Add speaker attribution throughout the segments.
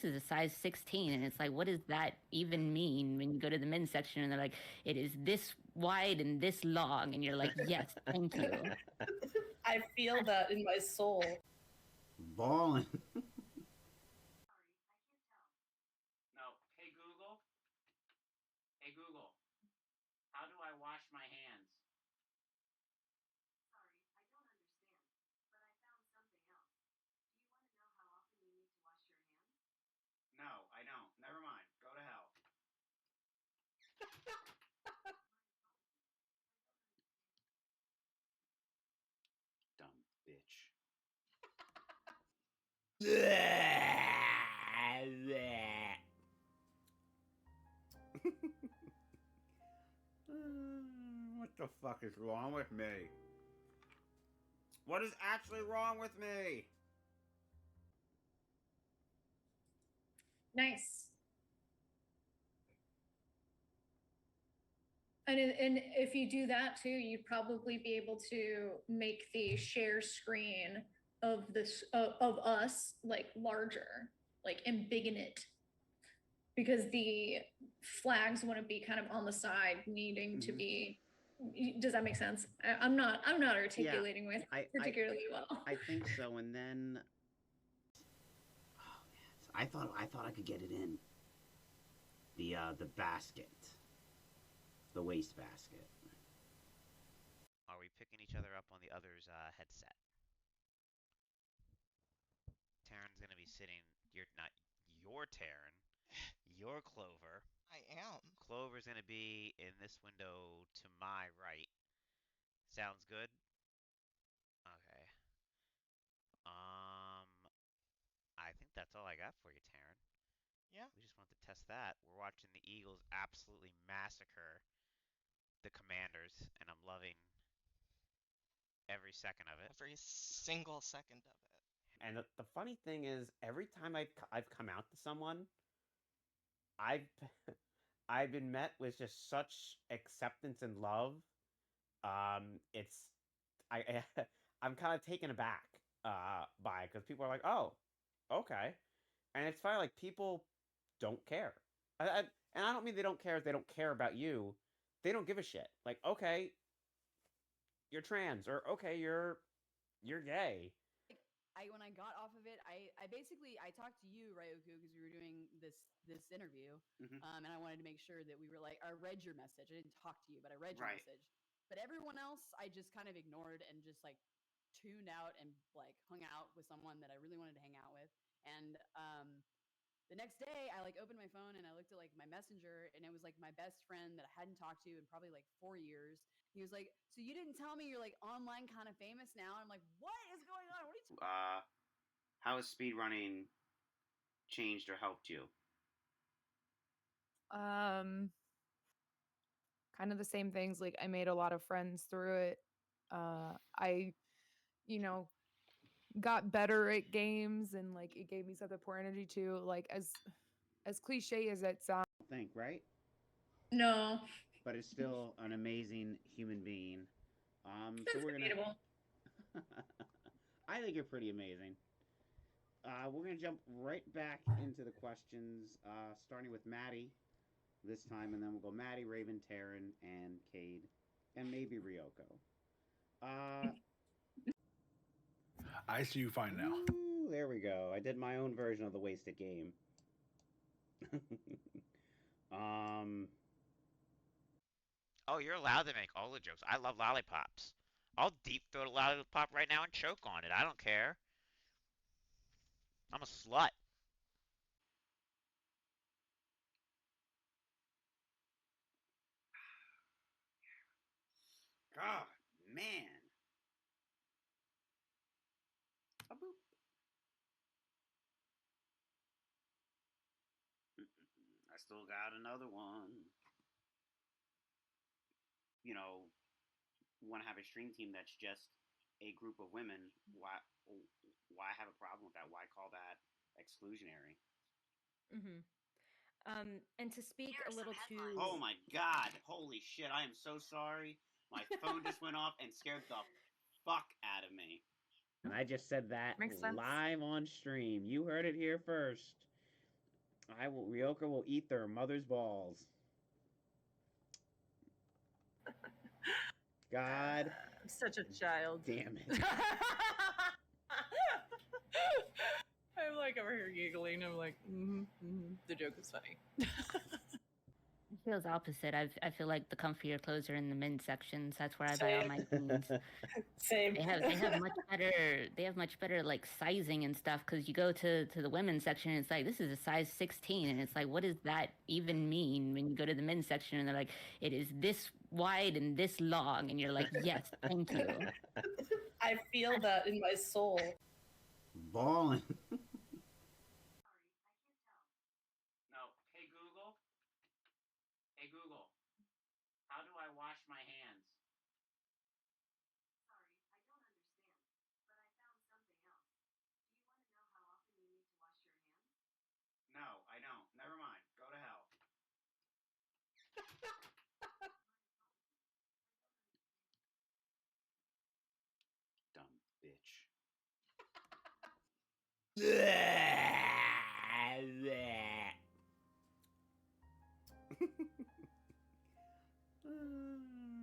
Speaker 1: is a size 16, and it's like, what does that even mean when you go to the men's section and they're like, it is this wide and this long, and you're like, yes, thank you.
Speaker 2: I feel that in my soul.
Speaker 3: Balling.
Speaker 4: No. Hey Google. Hey Google. How do I wash my hands?
Speaker 5: Sorry, I don't understand, but I found something else. Do you want to know how often you need to wash your hands?
Speaker 4: No, I don't. Never mind. Go to hell. Dumb bitch.
Speaker 3: What the fuck is wrong with me? What is actually wrong with me?
Speaker 2: Nice. And if you do that too, you'd probably be able to make the share screen of this of us like larger, like embiggen it, because the flags want to be kind of on the side, needing to be. Does that make sense? I'm not articulating with particularly well.
Speaker 3: I think so. And then, I thought I could get it in the basket, the waste basket.
Speaker 6: Are we picking each other up on the other's headset? Taryn's gonna be sitting. You're not. You're Taryn. You're Clover.
Speaker 7: I am.
Speaker 6: Clover's gonna be in this window to my right. Sounds good? Okay. Um, I think that's all I got for you, Taryn.
Speaker 7: Yeah.
Speaker 6: We just wanted to test that. We're watching the Eagles absolutely massacre the Commanders, and I'm loving every second of it.
Speaker 7: Every single second of it.
Speaker 3: And the funny thing is, every time I've come out to someone, I've I've been met with just such acceptance and love. It's I I'm kind of taken aback by it, because people are like, oh, okay, and it's funny, like, people don't care. And I don't mean they don't care if they don't care about you. They don't give a shit. Like, okay, you're trans, or okay, you're gay.
Speaker 8: When I got off of it, I basically I talked to you, Ryoku, because we were doing this interview, and I wanted to make sure that we were like, I read your message. I didn't talk to you, but I read your message. But everyone else, I just kind of ignored and just like tuned out and like hung out with someone that I really wanted to hang out with. And the next day, I like opened my phone and I looked at like my messenger, and it was like my best friend that I hadn't talked to in probably like 4 years. He was like, "So you didn't tell me you're like online kind of famous now?" And I'm like, "What is going on? What are you?"
Speaker 4: How has speedrunning changed or helped you?
Speaker 9: Kind of the same things. Like, I made a lot of friends through it. I, you know, got better at games, and like it gave me something to pour energy to. Like, as cliche as it sounds.
Speaker 3: Think, right?
Speaker 2: No.
Speaker 3: But it's still an amazing human being.
Speaker 2: So we're gonna.
Speaker 3: I think you're pretty amazing. We're gonna jump right back into the questions, starting with Maddie this time, and then we'll go Maddie, Raven, Taryn, and Cade, and maybe Ryoko.
Speaker 10: I see you fine now.
Speaker 3: Ooh, there we go. I did my own version of the wasted game.
Speaker 6: Oh, you're allowed to make all the jokes. I love lollipops. I'll deep throat a lollipop right now and choke on it. I don't care. I'm a slut.
Speaker 4: God, man. A boop. I still got another one. You know, want to have a stream team that's just a group of women. Why have a problem with that? Why call that exclusionary?
Speaker 1: And to speak a little to...
Speaker 4: Oh my God! Holy shit! I am so sorry. My phone just went off and scared the fuck out of me.
Speaker 3: And I just said that live on stream. You heard it here first. Ryoka will eat their mother's balls. God
Speaker 11: I'm such a child.
Speaker 3: damn it.
Speaker 11: I'm like over here giggling. I'm like, the joke is funny.
Speaker 1: It feels opposite. I feel like the comfier clothes are in the men's sections. That's where I buy all my jeans.
Speaker 11: Same.
Speaker 1: They have much better like sizing and stuff, because you go to the women's section and it's like, this is a size 16, and it's like, what does that even mean when you go to the men's section and they're like, it is this wide and this long, and you're like, yes, thank you.
Speaker 11: I feel that in my soul.
Speaker 3: Balling.
Speaker 4: No. Hey Google. Hey Google. How do I wash my hands?
Speaker 5: Sorry, I don't understand, but I found something else. Do you want to know how often you need to wash your hands?
Speaker 4: No, I don't. Never mind. Go to hell. Dumb bitch.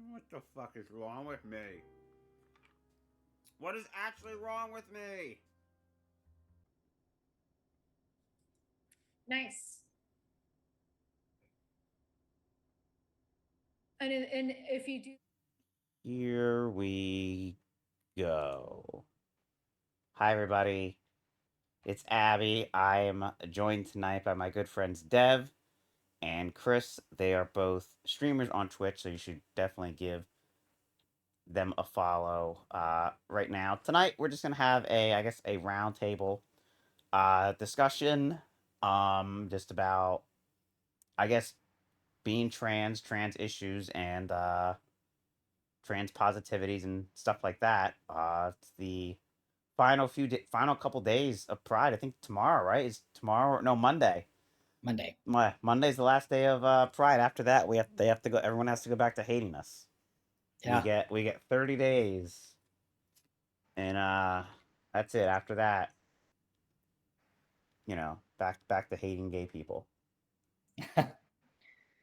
Speaker 3: What the fuck is wrong with me? What is actually wrong with me?
Speaker 2: Nice. And if you do,
Speaker 3: Here we go. Hi, everybody. It's Abby. I am joined tonight by my good friends Dev and Kris. They are both streamers on Twitch, so you should definitely give them a follow right now. Tonight, we're just going to have a roundtable discussion just about, I guess, being trans issues, and trans positivities and stuff like that. It's the final couple days of Pride. I think tomorrow, right? Is tomorrow? No, Monday. Monday's the last day of Pride. After that, they have to go. Everyone has to go back to hating us.
Speaker 12: Yeah.
Speaker 3: We get 30 days, and that's it. After that, back to hating gay people.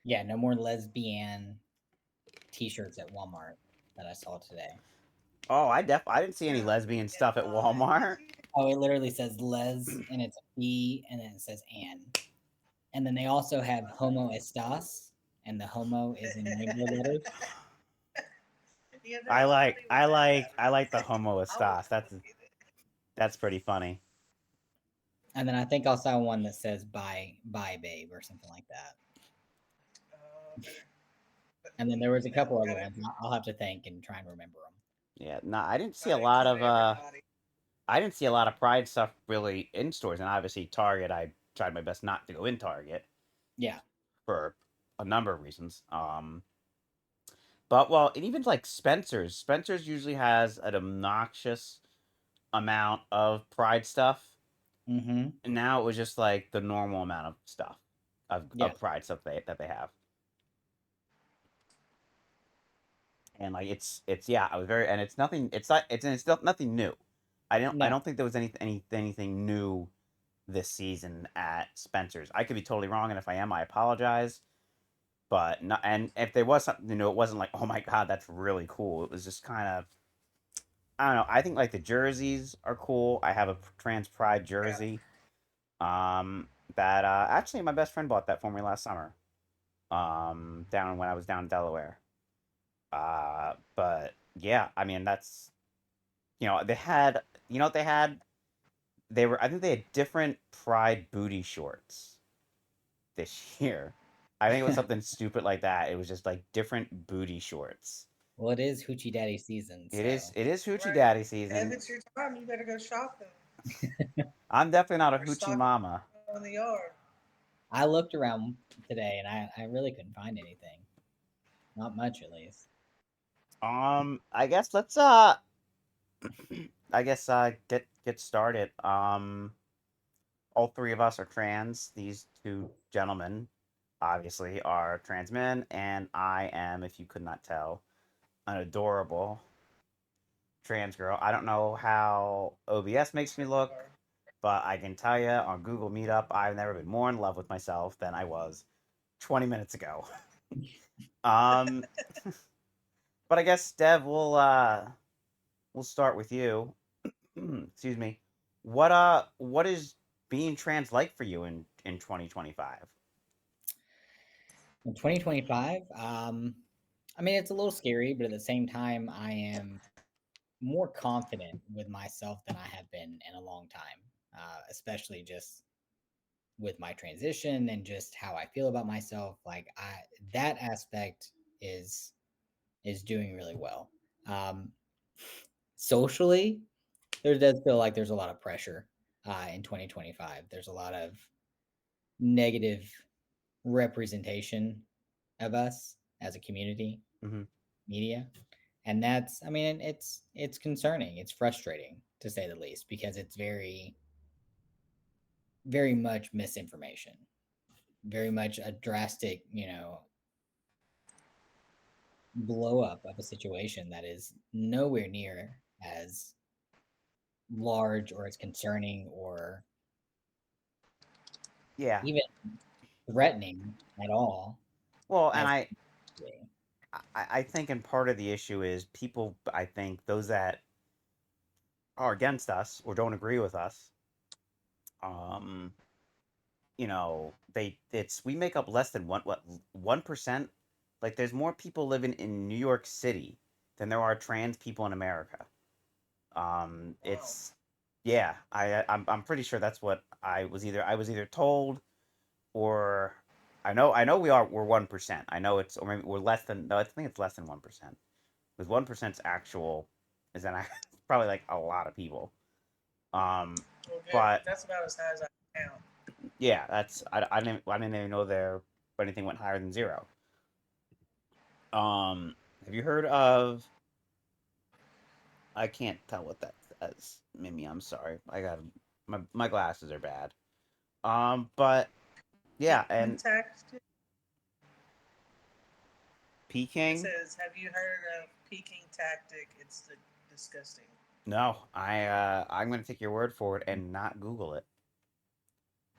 Speaker 12: Yeah, no more lesbian t-shirts at Walmart that I saw today.
Speaker 3: Oh, I didn't see any lesbian stuff at Walmart.
Speaker 12: Oh, it literally says les, and it's a B, and then it says an. And then they also have homo estas, and the homo is in rainbow letters.
Speaker 3: I like the homo estas. That's pretty funny.
Speaker 12: And then I think I saw one that says bye babe or something like that. And then there was a couple other ones. I'll have to think and try and remember them.
Speaker 3: Yeah, no, I didn't see a lot of Pride stuff really in stores, and obviously Target. I tried my best not to go in Target.
Speaker 12: Yeah.
Speaker 3: For a number of reasons. But well, and even like Spencer's. Spencer's usually has an obnoxious amount of Pride stuff.
Speaker 12: Mm-hmm.
Speaker 3: And now it was just like the normal amount of stuff of Pride stuff that they have. And like it's I was very, and it's nothing. It's still nothing new. I don't think there was anything new this season at Spencer's. I could be totally wrong, and if I am, I apologize. But not, and if there was something new, it wasn't like, oh my god, that's really cool. It was just kind of, I don't know. I think like the jerseys are cool. I have a trans pride jersey. That actually my best friend bought that for me last summer. Down when I was down in Delaware. But yeah, I mean that's, they had, what they had. I think they had different pride booty shorts this year. I think it was something stupid like that. It was just like different booty shorts.
Speaker 12: Well, it is Hoochie Daddy season. So.
Speaker 3: It is Hoochie Daddy season.
Speaker 11: If it's your time, you better go shopping.
Speaker 3: I'm definitely not a Hoochie mama.
Speaker 11: In the yard.
Speaker 12: I looked around today and I really couldn't find anything. Not much, at least.
Speaker 3: I guess let's get started. All three of us are trans. These two gentlemen obviously are trans men, and I am, if you could not tell, an adorable trans girl. I don't know how OBS makes me look, but I can tell you on Google Meetup, I've never been more in love with myself than I was 20 minutes ago. um, but I guess Dev, we'll start with you. Excuse me. What is being trans like for you in 2025?
Speaker 12: In 2025, I mean, it's a little scary, but at the same time, I am more confident with myself than I have been in a long time, especially just with my transition and just how I feel about myself. Like that aspect is is doing really well. Um, Socially, there does feel like there's a lot of pressure in 2025. There's a lot of negative representation of us as a community,
Speaker 3: Mm-hmm.
Speaker 12: media, and that's, I mean, it's concerning. It's frustrating to say the least because it's very much misinformation, very much a drastic, blow up of a situation that is nowhere near as large or as concerning or
Speaker 3: Yeah.
Speaker 12: even threatening at all
Speaker 3: Well, and
Speaker 12: as
Speaker 3: I think, and part of the issue is people. I think those that are against us or don't agree with us, um, we make up less than 1%. Like, there's more people living in New York City than there are trans people in America. It's yeah, I'm pretty sure that's what I was either told, or I know we're 1%. I know it's, or maybe we're less than, no, I think it's less than 1%. With 1%'s actual is then I probably like a lot of people.
Speaker 13: Well, good.
Speaker 3: But
Speaker 13: That's about as high as I can count.
Speaker 3: yeah, I didn't even know there anything went higher than 0. Have you heard of? I can't tell what that says. Mimi, I'm sorry. I got my glasses are bad. But yeah, and
Speaker 13: Tactic. It
Speaker 3: Peking.
Speaker 13: says, "Have you heard of Peking tactic? It's disgusting."
Speaker 3: No, I'm gonna take your word for it and not Google it.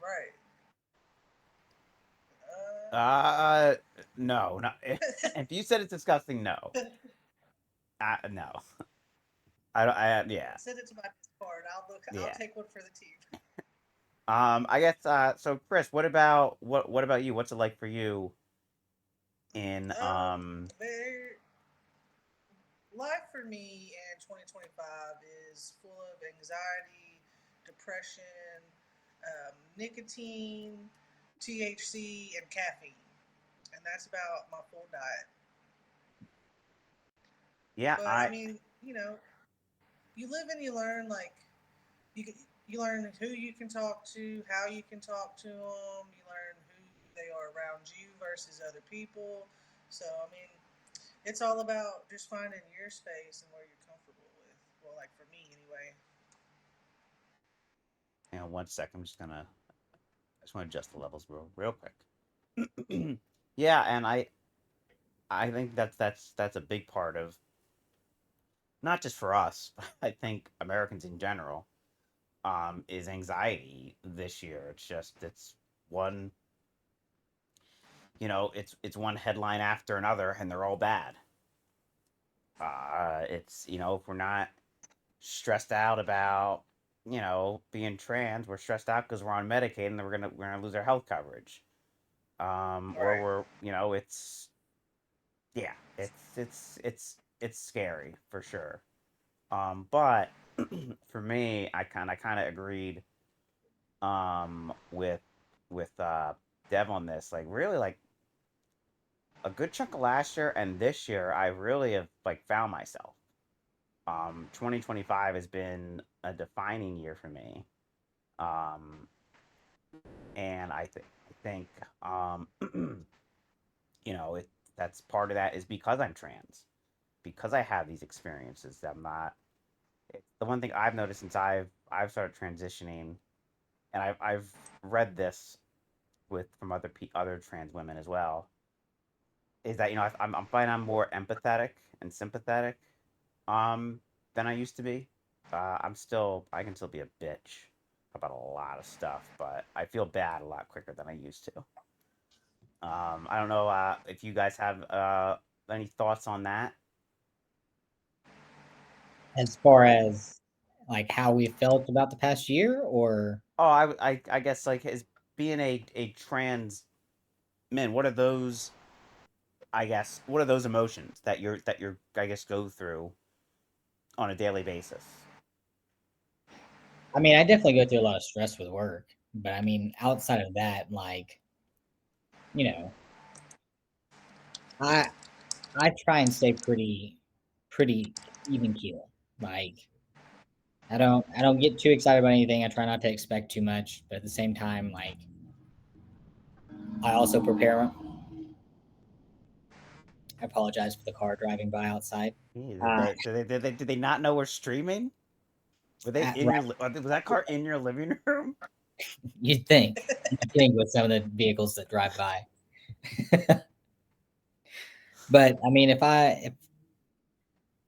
Speaker 13: Right.
Speaker 3: Uh, no, no. If you said it's disgusting, no. No. Yeah.
Speaker 13: Send it to my Discord. I'll
Speaker 3: Yeah.
Speaker 13: take one for the team.
Speaker 3: I guess. So, Chris, what about you? What's it like for you in
Speaker 13: Life for me in 2025 is full of anxiety, depression, nicotine, THC, and caffeine, and that's about my full diet.
Speaker 3: Yeah,
Speaker 13: But I mean, you live and you learn. Like you you learn who you can talk to, how you can talk to them. You learn who they are around you versus other people. So I mean, it's all about just finding your space and where you're comfortable with. Well, like for me anyway.
Speaker 3: one second. I just want to adjust the levels real quick. Yeah, and I think that's a big part of, not just for us, but I think Americans in general, is anxiety this year. It's one, it's one headline after another, and they're all bad. It's, if we're not stressed out about, being trans, we're stressed out because we're on Medicaid and then we're gonna lose our health coverage. Or it's, yeah, it's scary for sure. But for me, I kind of agreed, with Dev on this. Like, really, like, a good chunk of last year and this year, I really have, like, found myself. 2025 has been a defining year for me. Um, and I think, it that's part of that is because I'm trans, because I have these experiences that I'm not. It's the one thing I've noticed since I've started transitioning, and I've read this with from other trans women as well, is that, I'm finding I'm more empathetic and sympathetic, than I used to be. I can still be a bitch, about a lot of stuff, but I feel bad a lot quicker than I used to. I don't know if you guys have any thoughts on that.
Speaker 12: As far as like how we felt about the past year, or
Speaker 3: Oh, I guess like as being a trans man, what are those? I guess what are those emotions that you're I guess go through on a daily basis?
Speaker 12: I mean, I definitely go through a lot of stress with work, but I mean, outside of that, like, you know, I I try and stay pretty even keel. Like, I don't get too excited about anything. I try not to expect too much, but at the same time, like, I also prepare. I apologize for the car driving by outside.
Speaker 3: Did they not know we're streaming? Were they in
Speaker 12: Right,
Speaker 3: your? Was that car in your living room?
Speaker 12: you'd think with some of the vehicles that drive by. But I mean, if I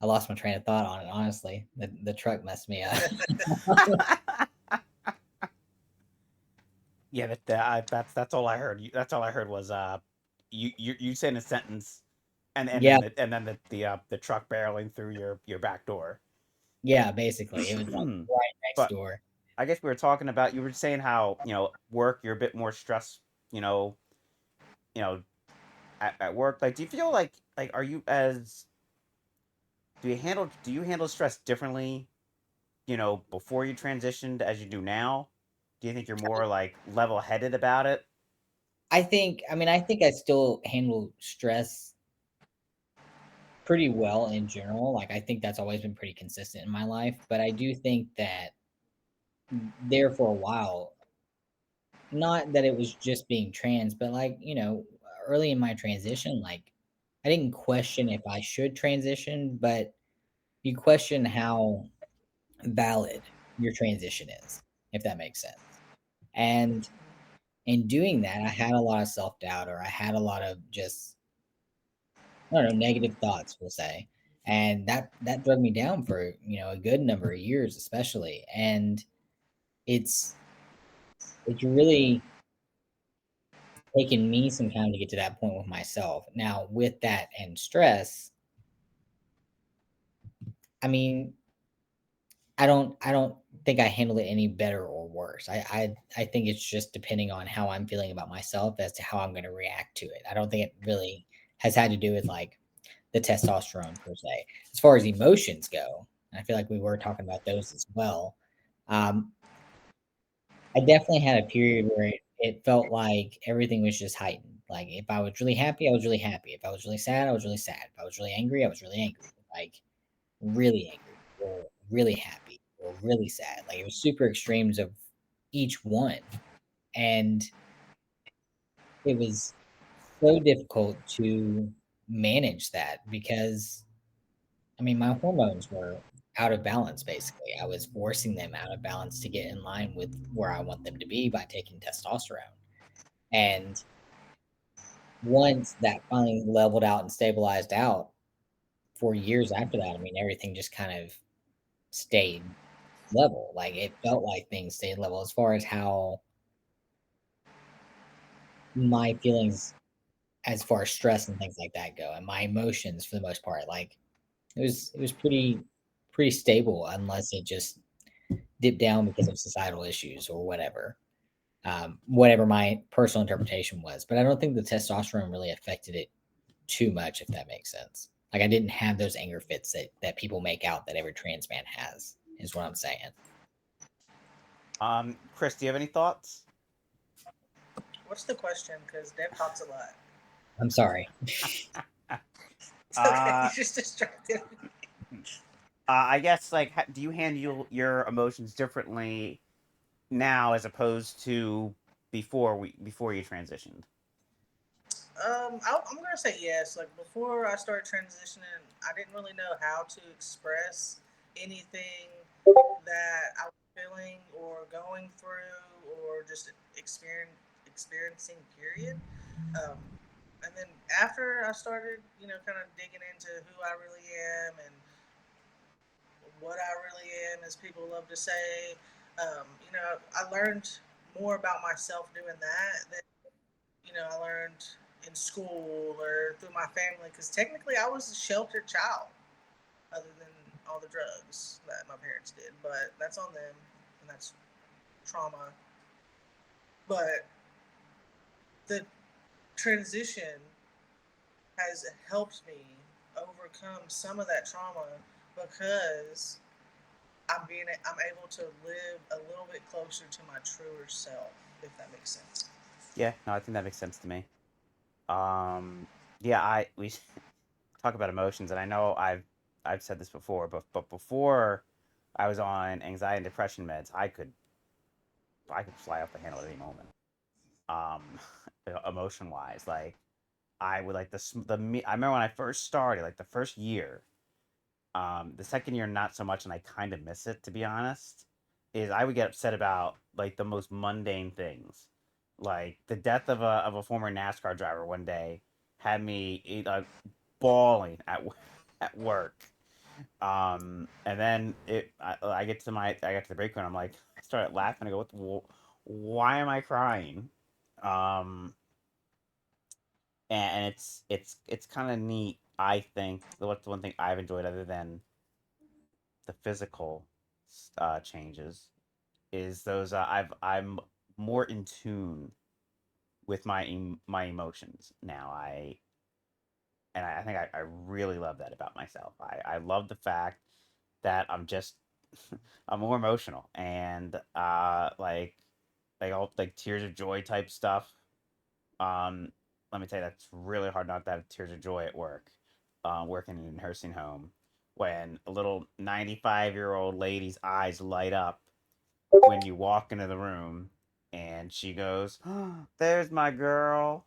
Speaker 12: lost my train of thought on it, honestly, the truck messed me up.
Speaker 3: Yeah, that's all I heard. That's all I heard was you saying a sentence,
Speaker 12: Yeah,
Speaker 3: and then the truck barreling through your back door.
Speaker 12: yeah, basically, it was like right next
Speaker 3: But
Speaker 12: door.
Speaker 3: I guess we were talking about you were saying how work you're a bit more stressed. You know at work. Like, do you feel like are you as do you handle stress differently? Before you transitioned as you do now. Do you think you're more like level headed about it?
Speaker 12: I think I still handle stress pretty well in general. Like, I think that's always been pretty consistent in my life. But I do think that there for a while, not that it was just being trans, but like, early in my transition, like, I didn't question if I should transition, but you question how valid your transition is, if that makes sense. And in doing that, I had a lot of self doubt, or I had a lot of just, I don't know, negative thoughts, we'll say. And that drug me down for, a good number of years, especially. And it's really taken me some time to get to that point with myself. Now, with that and stress, I mean, I don't think I handle it any better or worse. I think it's just depending on how I'm feeling about myself as to how I'm going to react to it. I don't think it really has had to do with like the testosterone per se. As far as emotions go, I feel like we were talking about those as well. Um, I definitely had a period where it felt like everything was just heightened. Like, if I was really happy, I was really happy. If I was really sad, I was really sad. If I was really angry, I was really angry. Like, really angry, or really happy, or really sad. Like, it was super extremes of each one. And it was so difficult to manage that because, I mean, my hormones were out of balance, basically. I was forcing them out of balance to get in line with where I want them to be by taking testosterone. And once that finally leveled out and stabilized out, for years after that, I mean, everything just kind of stayed level. Like, it felt like things stayed level as far as how my feelings, as far as stress and things like that go, and my emotions for the most part. Like, it was pretty stable, unless it just dipped down because of societal issues or whatever my personal interpretation was. But I don't think the testosterone really affected it too much, if that makes sense. Like, I didn't have those anger fits that people make out that every trans man has, is what I'm saying.
Speaker 3: Kris, do you have any thoughts?
Speaker 13: What's the question? Because Dev talks a lot.
Speaker 12: I'm sorry.
Speaker 13: It's okay. He's just distracted.
Speaker 3: I guess like do you handle your emotions differently now as opposed to before you transitioned?
Speaker 13: I'm gonna say yes. Like, before I started transitioning, I didn't really know how to express anything that I was feeling or going through or just experiencing. Period. Um, and then after I started, kind of digging into who I really am and what I really am, as people love to say, I learned more about myself doing that than I learned in school or through my family. Because technically, I was a sheltered child, other than all the drugs that my parents did. But that's on them, and that's trauma. But the transition has helped me overcome some of that trauma because I'm able to live a little bit closer to my truer self, if that makes sense.
Speaker 3: Yeah, no, I think that makes sense to me. Um, yeah, we talk about emotions, and I know I've said this before, but before I was on anxiety and depression meds, I could fly off the handle at any moment. Um, emotion wise, like I would like I remember when I first started, like the first year. The second year, not so much, and I kind of miss it, to be honest. Is I would get upset about like the most mundane things, like the death of a former NASCAR driver one day had me bawling at work. And then I get to I got to the break room. I'm like, I started laughing. I go, why am I crying? Um, and it's kind of neat. I think what's the one thing I've enjoyed other than the physical changes is those I'm more in tune with my emotions now. I think I really love that about myself. I love the fact that I'm just I'm more emotional and like all like tears of joy type stuff. Um, Let me tell you, that's really hard not to have tears of joy at work. Working in a nursing home, when a little 95-year-old lady's eyes light up when you walk into the room, and she goes, oh, "There's my girl."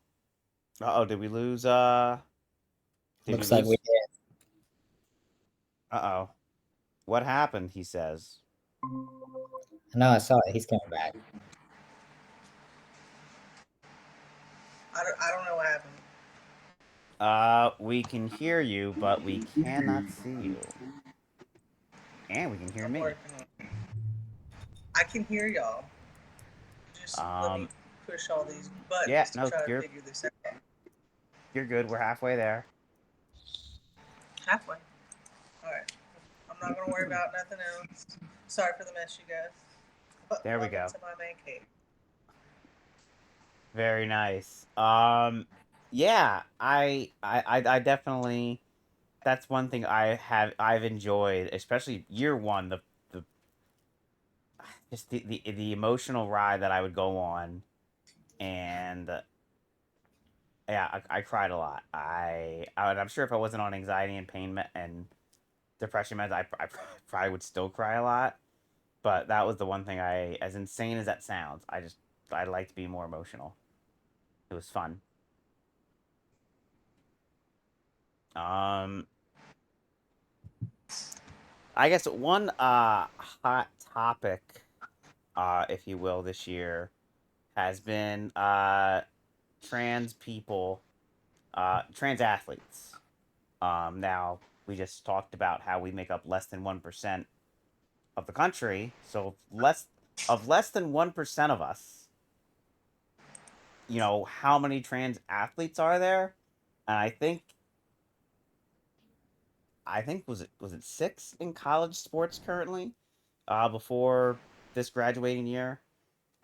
Speaker 3: Uh oh, did we lose? Did we
Speaker 12: Looks like we
Speaker 3: lose?
Speaker 12: did.
Speaker 3: Uh oh, what happened? He says.
Speaker 12: No, I saw it. He's coming back.
Speaker 13: I don't know what happened.
Speaker 3: We can hear you, but we cannot see you, and we can hear
Speaker 13: I'm
Speaker 3: me.
Speaker 13: working on it. I can hear y'all. Just let me
Speaker 3: Um,
Speaker 13: push all these
Speaker 3: yeah,
Speaker 13: buttons to
Speaker 3: no,
Speaker 13: try to figure this out.
Speaker 3: you're good. We're halfway there.
Speaker 13: Halfway. All right. I'm not gonna worry about nothing else. Sorry for the mess, you guys. But
Speaker 3: There we
Speaker 13: welcome
Speaker 3: go.
Speaker 13: to my man cave.
Speaker 3: Very nice. Yeah, I definitely. That's one thing I've enjoyed, especially year one. The just the emotional ride that I would go on, and yeah, I cried a lot. I'm sure if I wasn't on anxiety and and depression meds, I probably would still cry a lot. But that was the one thing as insane as that sounds, I like to be more emotional. It was fun. Um, I guess one hot topic, if you will, this year has been trans people, trans athletes. Now we just talked about how we make up less than 1% of the country, so less than 1% of us. How many trans athletes are there? And I think was it six in college sports currently? Before this graduating year,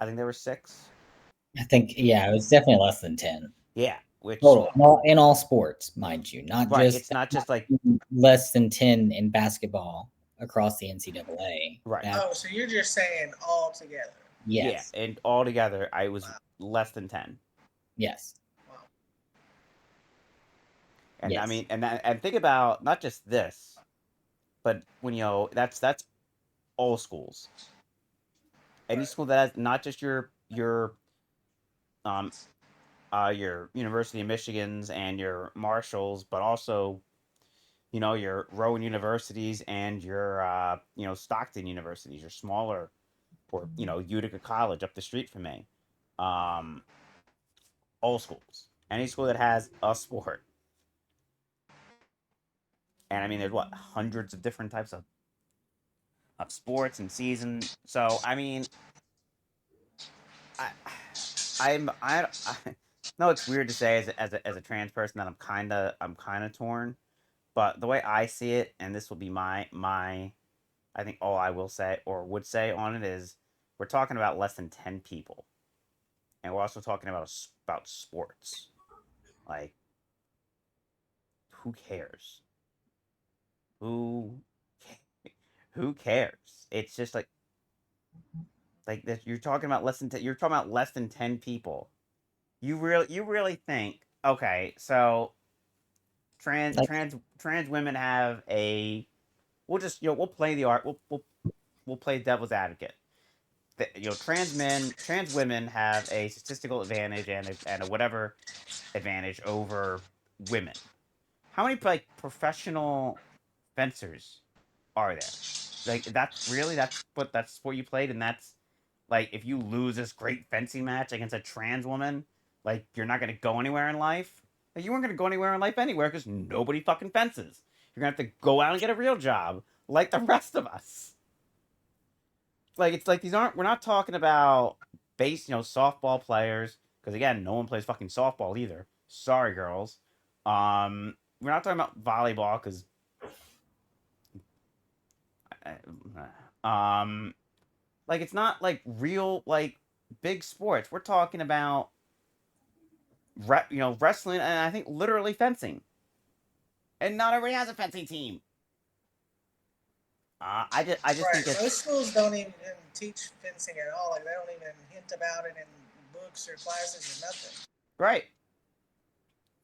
Speaker 3: I think there were six.
Speaker 12: I think, yeah, it was definitely less than 10
Speaker 3: Yeah, which
Speaker 12: total. Well, in all sports, mind you, not
Speaker 3: right,
Speaker 12: just
Speaker 3: it's not just like
Speaker 12: less than 10 in basketball across the NCAA.
Speaker 3: right.
Speaker 13: Oh, so you're just saying all together?
Speaker 3: Yeah,
Speaker 12: Yes.
Speaker 3: and altogether, I was
Speaker 13: Wow.
Speaker 3: less than 10.
Speaker 12: Yes.
Speaker 13: Wow.
Speaker 3: And I
Speaker 12: Yes.
Speaker 3: mean, and think about not just this, but when that's all schools. Any
Speaker 13: Right.
Speaker 3: school that has not just um your University of Michigans and your Marshalls, but also your Rowan universities and your Stockton universities, your smaller, or Utica College up the street from me. Um, all schools, any school that has a sport, and I mean there's what hundreds of different types of of sports and season. So I mean, I I no, it's weird to say as a trans person that I'm kind of torn, but the way I see it, and this will be my I think all I will say or would say on it is we're talking about less than 10 people, and we're also talking about sports. Like, who cares? Who who cares? It's just like this. You're talking about less than you're talking about less than 10 people. You really think, okay, so trans
Speaker 12: Like,
Speaker 3: trans trans women have a we'll just we'll play the art we'll play devil's advocate. Trans women have a statistical advantage and a whatever advantage over women. How many like professional fencers are there? Like, that's what you played, and that's like, if you lose this great fencing match against a trans woman, like, you're not gonna go anywhere in life. Like, you weren't gonna go anywhere in life anywhere because nobody fucking fences. You're gonna have to go out and get a real job like the rest of us. Like, it's like we're not talking about softball players, because again, no one plays fucking softball either. Sorry, girls. We're not talking about volleyball because um like, it's not like real, like, big sports. We're talking about wrestling, and I think literally fencing, and not everybody has a fencing team. I just
Speaker 13: Right.
Speaker 3: think it's
Speaker 13: Most schools don't even teach fencing at all. Like they don't even hint about it in books or classes or nothing.
Speaker 3: right.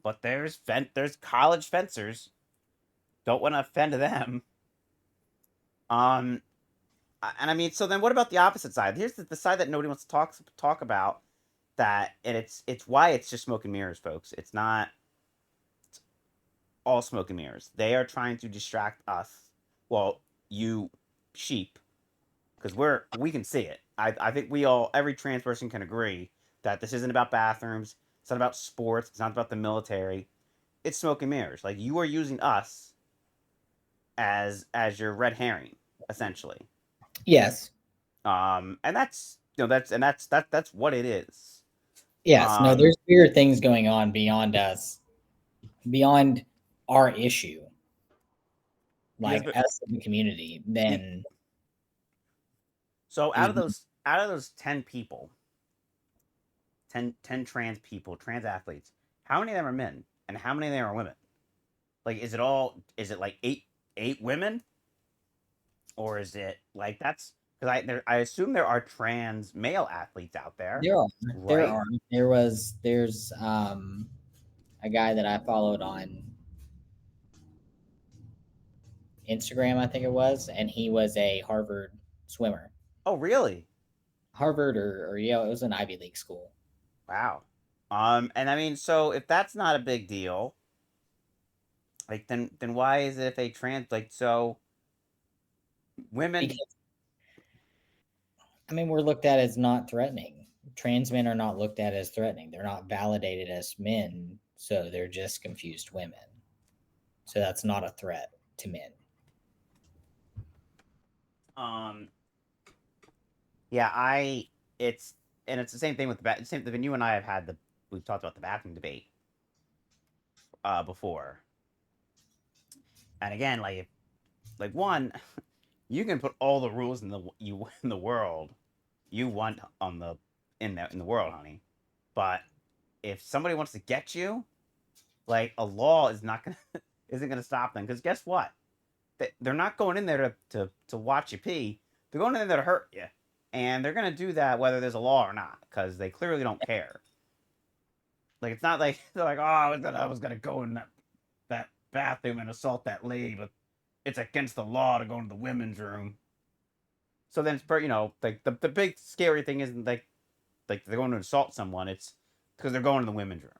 Speaker 3: But there's college fencers. Don't want to offend them. Um, and I mean, so then what about the opposite side? Here's the side that nobody wants to talk about. That, and it's why it's just smoke and mirrors, folks. It's not all smoke and mirrors. They are trying to distract us. Well, you sheep, because we can see it. I think every trans person can agree that this isn't about bathrooms. It's not about sports. It's not about the military. It's smoke and mirrors. Like, you are using us as your red herring, essentially.
Speaker 12: yes,
Speaker 3: And that's what it is.
Speaker 12: yes. No,
Speaker 3: Um,
Speaker 12: there's bigger things going on beyond us, beyond our issue,
Speaker 3: because
Speaker 12: like us in the community. Then
Speaker 3: so
Speaker 12: there's
Speaker 3: out of those 10 people, 10 trans people, trans athletes, how many of them are men and how many of them are women? Like, is it like eight women, or is it like, that's because I assume there are trans male athletes out there,
Speaker 12: there are there
Speaker 3: right?
Speaker 12: are there's a guy that I followed on Instagram, I think it was, and he was a Harvard swimmer.
Speaker 3: Oh, really?
Speaker 12: Harvard or Yale, it was an Ivy League school.
Speaker 3: Wow. And I mean, so if that's not a big deal, like, then why is it if a trans, like, so women?
Speaker 12: Because I mean, we're looked at as not threatening. Trans men are not looked at as threatening. They're not validated as men, so they're just confused women. So that's not a threat to men.
Speaker 3: um yeah, it's the same thing with the same when you and I have had we've talked about the bathroom debate before. And again, like, one, you can put all the rules in the world you want in the world, honey. But if somebody wants to get you, like, a law is not gonna isn't gonna stop them, because guess what? They're not going in there to watch you pee. They're going in there to hurt you, and they're gonna do that whether there's a law or not, because they clearly don't care. Like, it's not like they're like, oh, I was gonna go in that bathroom and assault that lady, but it's against the law to go into the women's room. So then like, the big scary thing isn't like they're going to assault someone. It's because they're going to the women's room.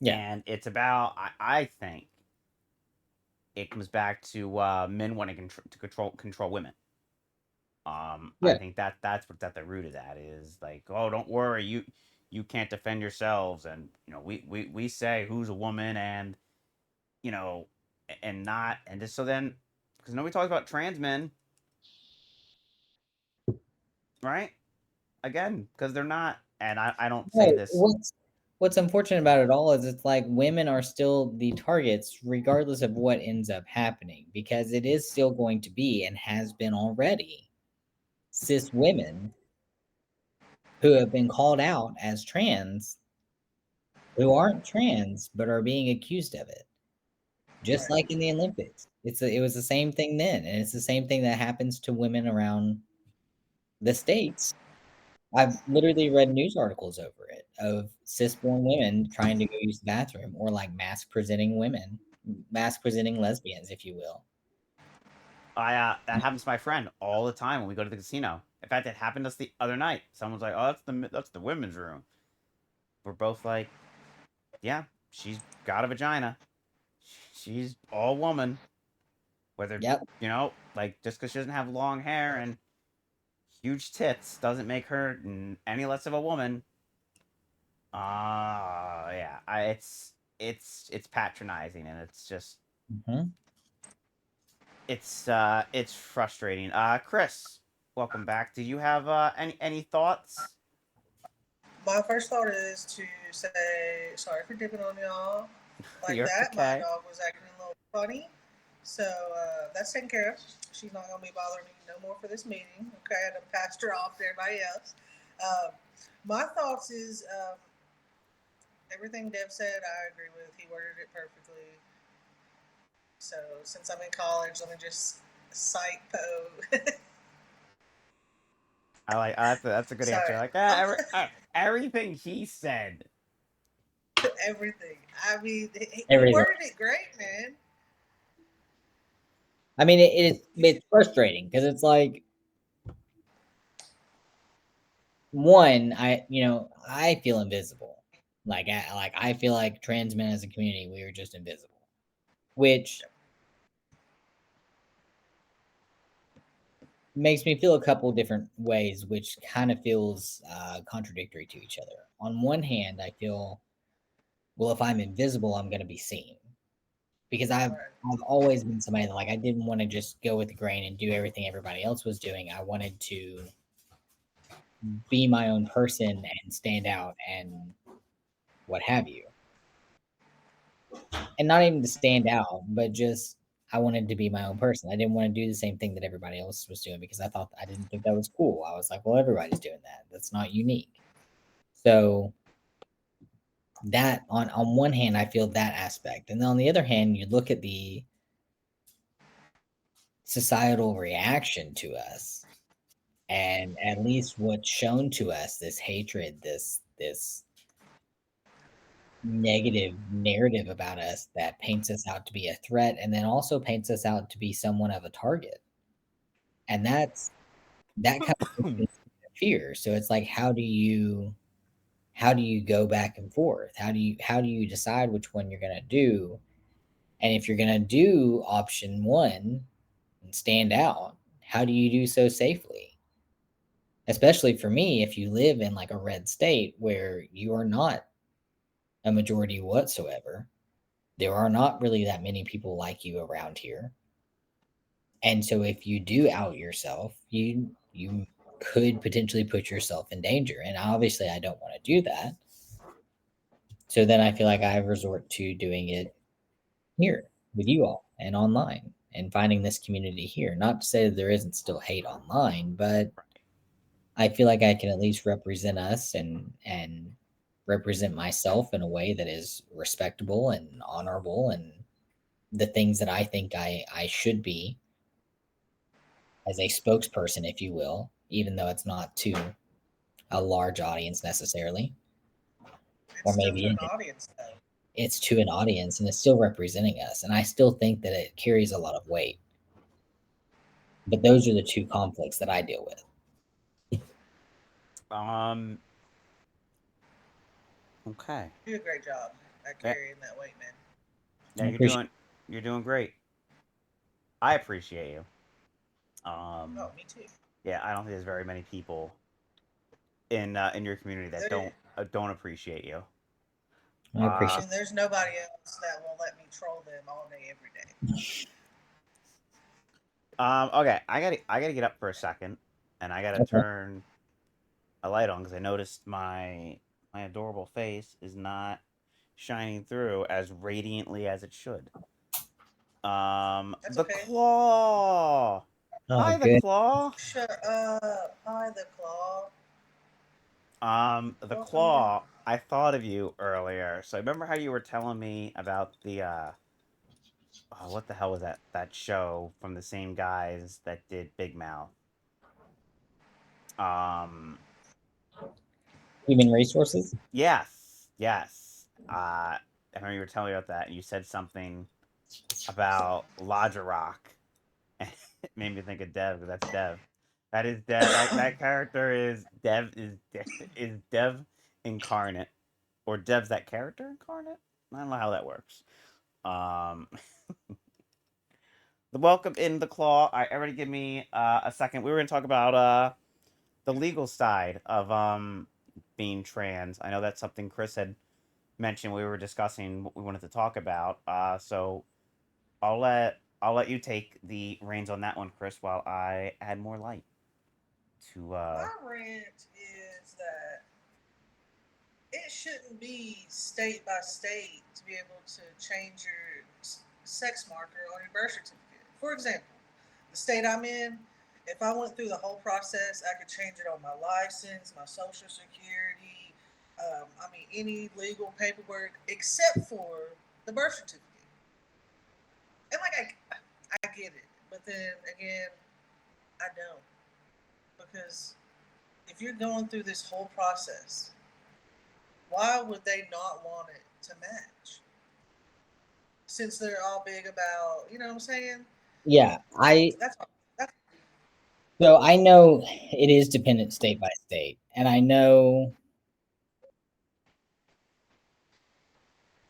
Speaker 12: Yeah.
Speaker 3: And it's about, I think it comes back to men wanting to control women. I
Speaker 12: Yeah.
Speaker 3: think that's what's at the root of that, is like, oh, don't worry, you can't defend yourselves, and we say who's a woman, and you know and not, and just so then, because nobody talks about trans men, right? Again, because they're not, and I don't say
Speaker 12: No,
Speaker 3: this.
Speaker 12: what's unfortunate about it all is it's like women are still the targets regardless of what ends up happening, because it is still going to be and has been already cis women who have been called out as trans who aren't trans but are being accused of it. Just
Speaker 13: Right.
Speaker 12: like in the Olympics. It was the same thing then, and it's the same thing that happens to women around the states. I've literally read news articles over it of cis-born women trying to go use the bathroom, or like mask-presenting women, mask-presenting lesbians, if you will.
Speaker 3: That happens to my friend all the time when we go to the casino. In fact, it happened to us the other night. Someone's like, "Oh, that's the women's room." We're both like, "Yeah, she's got a vagina. She's all woman. Whether
Speaker 12: Yep.
Speaker 3: like just because she doesn't have long hair and huge tits doesn't make her any less of a woman." Yeah, it's patronizing, and it's just
Speaker 12: Mhm.
Speaker 3: it's frustrating. Chris, welcome back. Do you have any thoughts?
Speaker 13: My first thought is to say sorry for dipping on y'all like
Speaker 3: You're
Speaker 13: that. My
Speaker 3: okay.
Speaker 13: dog was acting a little funny, so that's taken care of. She's not gonna be bothering me no more for this meeting. Okay, I had to pass her off to everybody else. My thoughts is everything Dev said. I agree with. He worded it perfectly. So since I'm in college, let me just cite Poe.
Speaker 3: That's a good answer.
Speaker 13: Sorry.
Speaker 3: Like everything he said.
Speaker 13: Everything. I mean, he
Speaker 12: Everything.
Speaker 13: worded it great, man.
Speaker 12: I mean, it's frustrating because it's like, one, I feel invisible. I feel like trans men as a community, we are just invisible, which makes me feel a couple different ways, which kind of feels contradictory to each other. On one hand, I feel, well, if I'm invisible, I'm going to be seen, because I've always been somebody that, like, I didn't want to just go with the grain and do everything everybody else was doing. I wanted to be my own person and stand out and what have you. And not even to stand out, but just I wanted to be my own person. I didn't want to do the same thing that everybody else was doing, because I didn't think that was cool. I was like, well, everybody's doing that. That's not unique. So that on one hand, I feel that aspect, and then on the other hand, you look at the societal reaction to us, and at least what's shown to us, this hatred, this negative narrative about us that paints us out to be a threat, and then also paints us out to be somewhat of a target. And that kind of fear. So it's like, how do you go back and forth? How do you decide which one you're gonna do? And if you're gonna do option one and stand out, how do you do so safely? Especially for me, if you live in like a red state where you are not a majority whatsoever, there are not really that many people like you around here. And so if you do out yourself, you could potentially put yourself in danger. And obviously I don't want to do that. So then I feel like I resort to doing it here with you all and online, and finding this community here. Not to say that there isn't still hate online, but I feel like I can at least represent us and represent myself in a way that is respectable and honorable, and the things that I think I should be as a spokesperson, if you will, even though it's not to a large audience necessarily.
Speaker 13: It's
Speaker 12: Or
Speaker 13: still
Speaker 12: maybe
Speaker 13: to an
Speaker 12: it,
Speaker 13: audience, though.
Speaker 12: it's to an audience and it's still representing us. And I still think that it carries a lot of weight. But those are the two conflicts that I deal with.
Speaker 3: Okay.
Speaker 13: You do a great job at
Speaker 3: Yeah,
Speaker 13: carrying that weight, man.
Speaker 3: yeah,
Speaker 12: I appreciate
Speaker 3: you're doing great. I appreciate you.
Speaker 13: Oh, me too.
Speaker 3: Yeah, I don't think there's very many people in your community that don't appreciate you.
Speaker 12: I appreciate
Speaker 13: I mean, there's nobody else that will let me troll them all day, every day.
Speaker 3: Okay, I gotta get up for a second, and I gotta
Speaker 12: Okay.
Speaker 3: turn a light on because I noticed my adorable face is not shining through as radiantly as it should.
Speaker 13: That's
Speaker 3: The
Speaker 13: okay.
Speaker 3: claw.
Speaker 12: Oh,
Speaker 3: Hi, the
Speaker 12: good.
Speaker 3: claw.
Speaker 13: Shut up. Hi, the claw.
Speaker 3: The
Speaker 13: Welcome to.
Speaker 3: claw. I thought of you earlier. So remember how you were telling me about the what the hell was that show from the same guys that did Big Mouth? Um,
Speaker 12: Human resources.
Speaker 3: yes. I remember you were telling me about that, and you said something about Lodger Rock. It made me think of Dev because that's Dev. That is Dev. That character is Dev. Is Dev incarnate, or Dev's that character incarnate? I don't know how that works. Um, the welcome in the claw. All right, everybody, give me a second. We were gonna talk about the legal side of being trans. I know that's something Kris had mentioned. We were discussing what we wanted to talk about. So I'll let you take the reins on that one, Kris, while I add more light to.
Speaker 13: My rant is that it shouldn't be state by state to be able to change your sex marker on your birth certificate. For example, the state I'm in, if I went through the whole process, I could change it on my license, my social security, any legal paperwork except for the birth certificate. And like I get it, but then again, I don't, because if you're going through this whole process, why would they not want it to match? Since they're all big about, you know what I'm saying?
Speaker 12: Yeah,
Speaker 13: That's
Speaker 12: so I know it is dependent state by state, and I know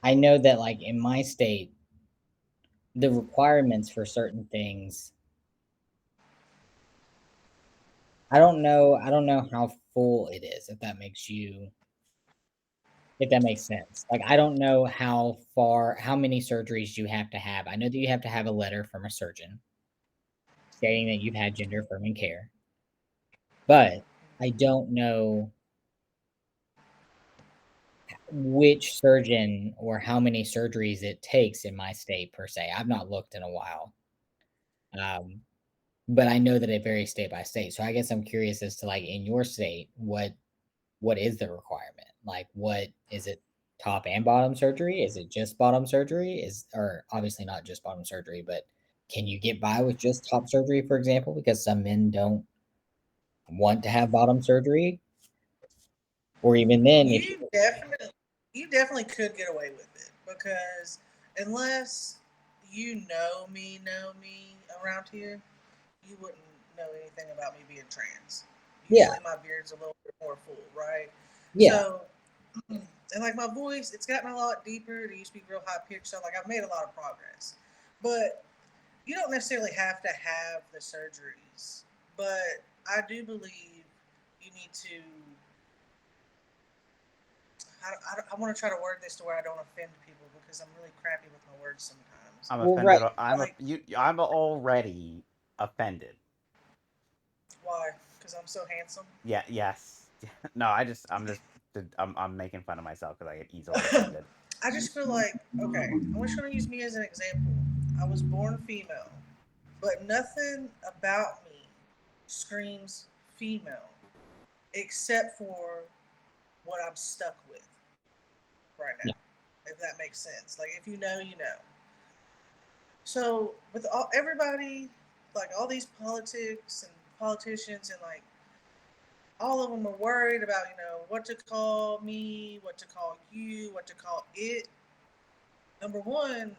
Speaker 12: that like in my state, the requirements for certain things. I don't know how full it is, if that makes sense. Like I don't know how many surgeries you have to have. I know that you have to have a letter from a surgeon stating that you've had gender affirming care. But I don't know which surgeon or how many surgeries it takes in my state per se. I've not looked in a while. But I know that it varies state by state. So I guess I'm curious as to like in your state, what is the requirement? Like what is it, top and bottom surgery? Is it just bottom surgery? Or obviously not just bottom surgery, but can you get by with just top surgery, for example, because some men don't want to have bottom surgery? Or even then if
Speaker 13: you definitely could get away with it, because unless know me around here, you wouldn't know anything about me being trans.
Speaker 12: yeah.
Speaker 13: Usually my beard's a little bit more full, right?
Speaker 12: Yeah.
Speaker 13: So, and like my voice, it's gotten a lot deeper. It used to be real high pitched. So like I've made a lot of progress, but you don't necessarily have to have the surgeries. But I do believe you need to. I want to try to word this to where I don't offend people, because I'm really crappy with my words sometimes.
Speaker 3: I'm
Speaker 12: Well,
Speaker 3: offended.
Speaker 12: right.
Speaker 3: I'm already offended.
Speaker 13: Why? Because I'm so handsome.
Speaker 3: Yeah. Yes. No. I'm making fun of myself because I get easily offended.
Speaker 13: I just feel like, okay, I'm just going to use me as an example. I was born female, but nothing about me screams female except for what I'm stuck with right now, if that makes sense. Like, if you know, you know. So, with everybody, like all these politics and politicians, and like all of them are worried about, what to call me, what to call you, what to call it. Number one,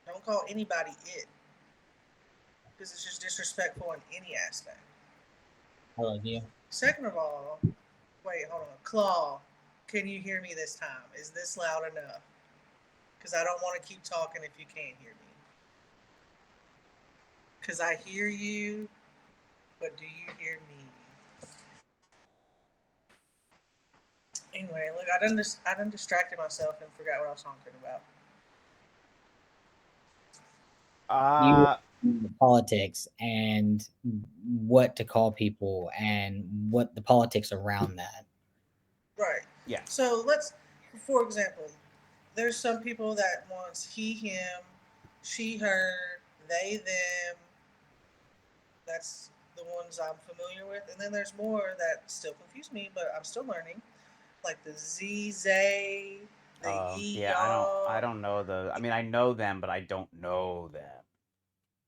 Speaker 13: don't call anybody it, because it's just disrespectful in any aspect.
Speaker 12: I love you.
Speaker 13: Second of all, wait, hold on. Claw, can you hear me this time? Is this loud enough? Because I don't want to keep talking if you can't hear me. Because I hear you, but do you hear me? Anyway, look, I done distracted myself and forgot what I was talking about.
Speaker 12: the politics and what to call people and what the politics around that.
Speaker 13: Right.
Speaker 3: Yeah.
Speaker 13: So for example, there's some people that wants he, him, she, her, they, them. That's the ones I'm familiar with. And then there's more that still confuse me, but I'm still learning. Like the Z, Zay, the ye,
Speaker 3: Yeah, I
Speaker 13: y'all.
Speaker 3: don't know I mean, I know them, but I don't know them.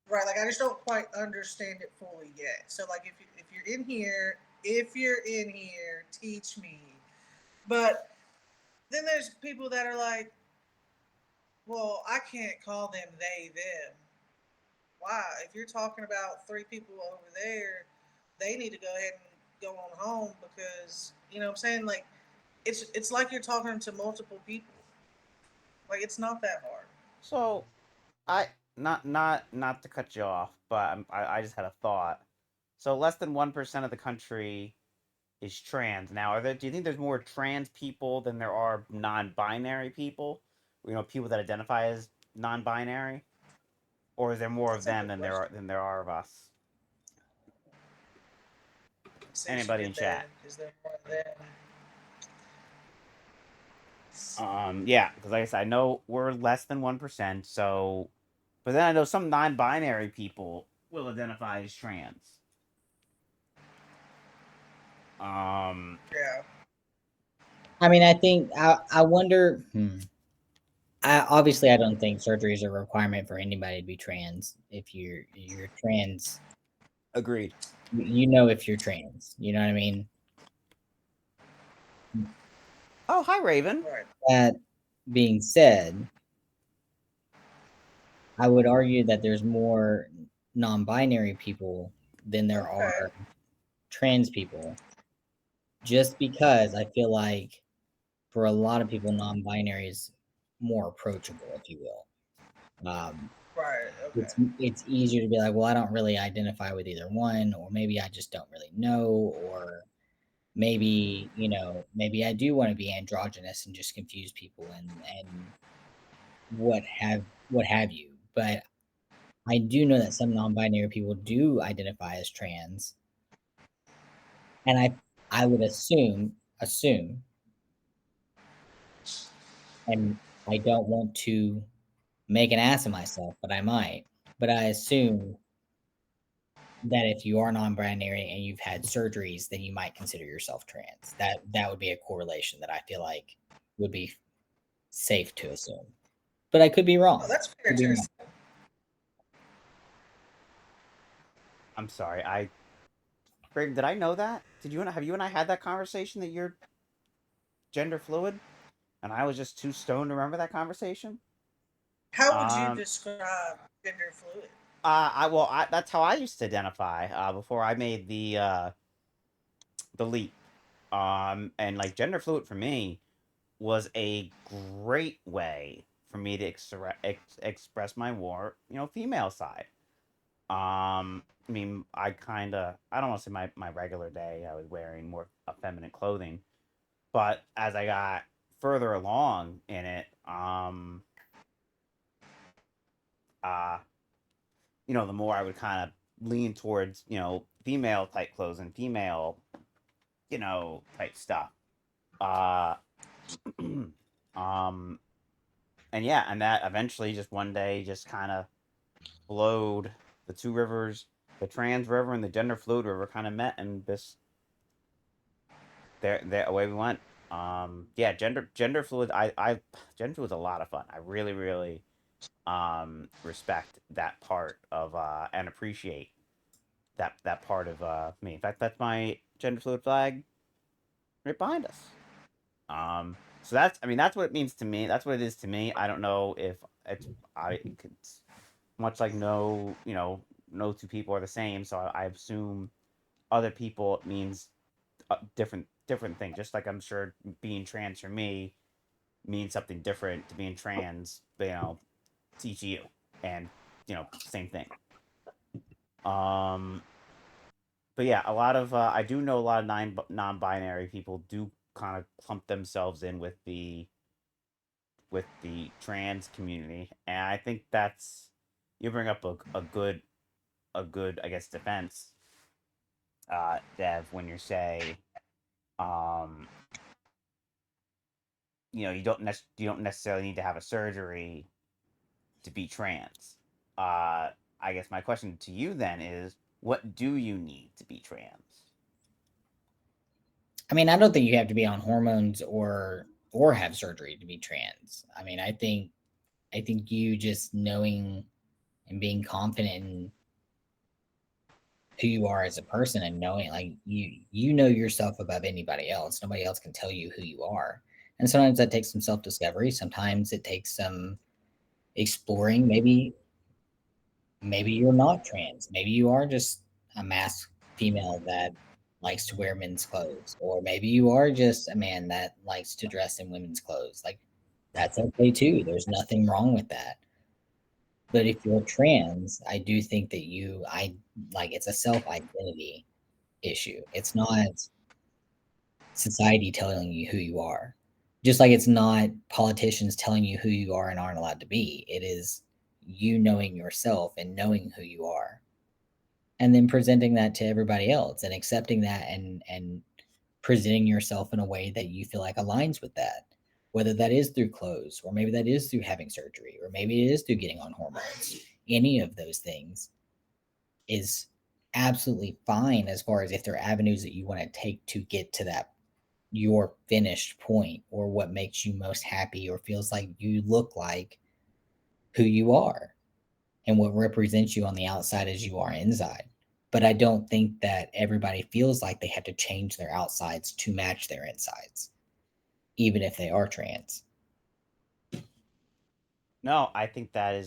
Speaker 13: Right, like I just don't quite understand it fully yet. So like if you're in here, teach me. But then there's people that are like, well, I can't call them they them. Why? If you're talking about three people over there, they need to go ahead and go on home because you know what I'm saying. Like it's like you're talking to multiple people. Like it's not that hard.
Speaker 3: So, I not to cut you off, but I just had a thought. So less than 1% of the country is trans. Now, do you think there's more trans people than there are non-binary people? You know, people that identify as non-binary, or is there more of
Speaker 13: That's a
Speaker 3: them
Speaker 13: good question.
Speaker 3: than there are of us?
Speaker 13: Since you
Speaker 3: Anybody in
Speaker 13: get there,
Speaker 3: chat?
Speaker 13: is there more than?
Speaker 3: Yeah, because like I said, I know we're less than 1%. So, but then I know some non-binary people will identify as trans.
Speaker 13: Yeah.
Speaker 12: I mean, I think I wonder. Obviously, I don't think surgery is a requirement for anybody to be trans. If you're trans,
Speaker 3: Agreed.
Speaker 12: you know if you're trans. You know what I mean?
Speaker 3: Oh, hi, Raven.
Speaker 13: Right.
Speaker 12: That being said, I would argue that there's more non-binary people than there
Speaker 13: Okay.
Speaker 12: are trans people, just because I feel like for a lot of people, non-binary is more approachable, if you will.
Speaker 13: Right. Okay.
Speaker 12: It's easier to be like, well, I don't really identify with either one, or maybe I just don't really know, or maybe maybe I do want to be androgynous and just confuse people and what have you. But I do know that some non-binary people do identify as trans, and I would assume, and I don't want to make an ass of myself, but I might. But I assume that if you are non-binary and you've had surgeries, then you might consider yourself trans. That would be a correlation that I feel like would be safe to assume. But I could be wrong.
Speaker 13: Oh, that's fair
Speaker 12: Could be
Speaker 13: to
Speaker 12: wrong.
Speaker 13: assume.
Speaker 3: I'm sorry. Raven, did I know that? Have you and I had that conversation that you're gender fluid, and I was just too stoned to remember that conversation?
Speaker 13: How would you
Speaker 3: Um,
Speaker 13: describe gender fluid?
Speaker 3: that's how I used to identify before I made the leap. And like gender fluid for me was a great way for me to express my more female side. I mean, I don't want to say my regular day I was wearing more feminine clothing, but as I got further along in it, uh, the more I would kind of lean towards, female type clothes and female, type stuff. Uh, um, and yeah, and that eventually just one day just kind of flowed. The two rivers, the trans river and the gender fluid river, kind of met, and this there away we went. Yeah, gender fluid. I gender fluid is a lot of fun. I really really respect that part of and appreciate that part of me. In fact, that's my gender fluid flag right behind us. So that's what it means to me. That's what it is to me. I don't know if it's much like no two people are the same. So I assume other people it means different things. Just like I'm sure being trans for me means something different to being trans, to each of you, and same thing. Um, but yeah, a lot of I do know a lot of non-binary people do kind of clump themselves in with the trans community, and I think that's you bring up a good a good, I guess, defense, Dev, when you say, um, you don't necessarily need to have a surgery to be trans. I guess my question to you then is, what do you need to be trans?
Speaker 12: I mean, I don't think you have to be on hormones or have surgery to be trans. I mean, I think you just knowing and being confident in who you are as a person and knowing like you know yourself above anybody else. Nobody else can tell you who you are. And sometimes that takes some self-discovery. Sometimes it takes some exploring. Maybe you're not trans. Maybe you are just a masked female that likes to wear men's clothes. Or maybe you are just a man that likes to dress in women's clothes. Like that's okay too. There's nothing wrong with that. But if you're trans, I do think that I like it's a self identity issue. It's not society telling you who you are. Just like it's not politicians telling you who you are and aren't allowed to be. It is you knowing yourself and knowing who you are. And then presenting that to everybody else and accepting that and presenting yourself in a way that you feel like aligns with that. Whether that is through clothes, or maybe that is through having surgery, or maybe it is through getting on hormones. Any of those things is absolutely fine as far as if there are avenues that you want to take to get to that your finished point or what makes you most happy or feels like you look like who you are and what represents you on the outside as you are inside. But I don't think that everybody feels like they have to change their outsides to match their insides, even if they are trans.
Speaker 3: No, I think I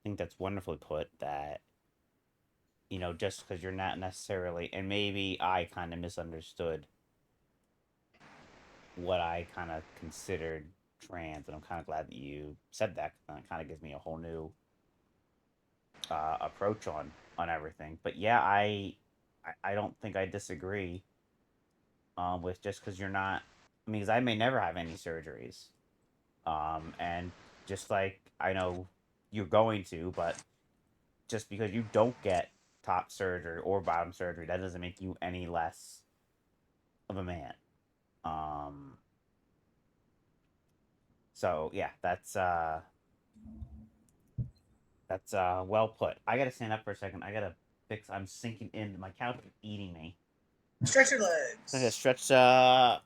Speaker 3: think that's wonderfully put. That just because you're not necessarily, and maybe I kind of misunderstood what I kind of considered trans, and I'm kind of glad that you said that. 'Cause that kind of gives me a whole new approach on everything. But yeah, I don't think I disagree with just because you're not. I mean, 'cause I may never have any surgeries, and just like I know you're going to, but just because you don't get top surgery or bottom surgery, that doesn't make you any less of a man. Um, so yeah, that's well put. I gotta stand up for a second. I gotta fix. I'm sinking in. My couch is eating me.
Speaker 13: Stretch your
Speaker 3: I gotta
Speaker 13: legs.
Speaker 3: stretch. How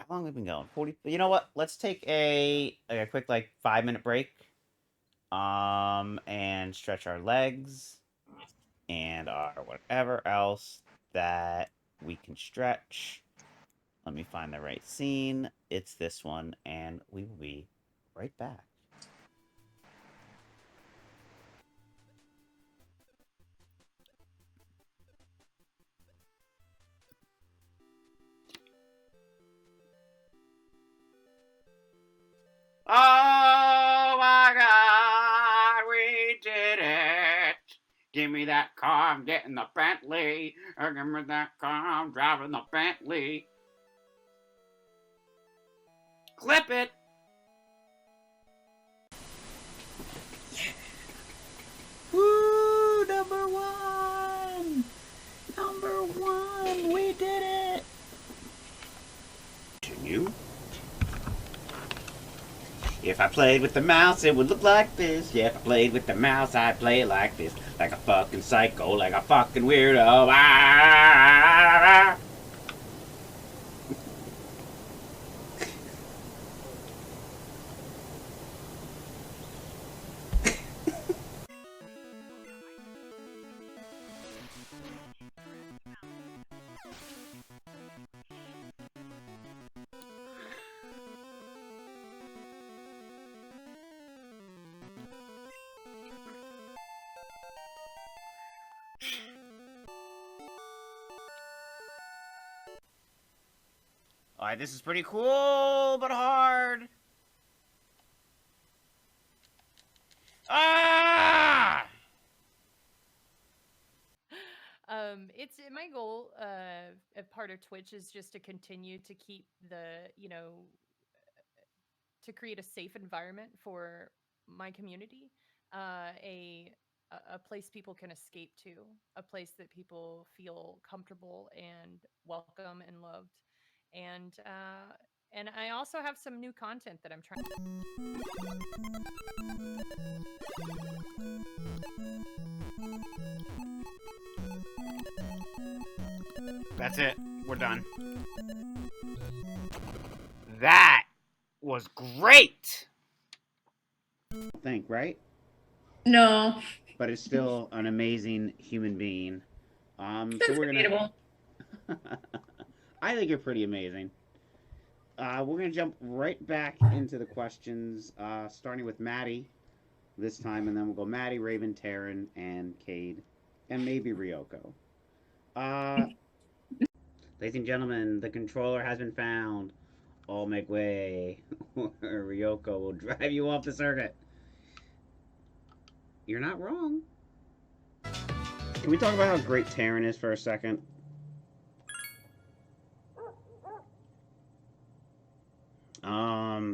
Speaker 3: long have we been going? 40. You know what? Let's take a quick like 5 minute break. And stretch our legs and our whatever else that we can stretch. Let me find the right scene. It's this one, and we will be right back. Oh my God, we did it! Give me that car, I'm getting the Bentley. Give me that car, I'm driving the Bentley. Clip it! Woo! Number one! Number one! We did it! Continue. If I played with the mouse, it would look like this. Yeah, if I played with the mouse, I'd play it like this. Like a fucking psycho, like a fucking weirdo. Ah! Alright, this is pretty cool, but hard. Ah!
Speaker 8: It's my goal. A part of Twitch is just to continue to keep to create a safe environment for my community, a
Speaker 9: a place people can escape to, a place that people feel comfortable and welcome and loved. And I also have some new content that I'm trying.
Speaker 3: That's it. We're done. That was great. Think, right?
Speaker 2: No.
Speaker 3: But it's still an amazing human being.
Speaker 2: That's
Speaker 3: So we're gonna.
Speaker 2: debatable.
Speaker 3: I think you're pretty amazing. We're gonna jump right back into the questions, starting with Maddie this time, and then we'll go Maddie, Raven, Taryn, and Cade, and maybe Ryoko. Ladies and gentlemen, the controller has been found. All make way, or Ryoko will drive you off the circuit. You're not wrong. Can we talk about how great Taryn is for a second?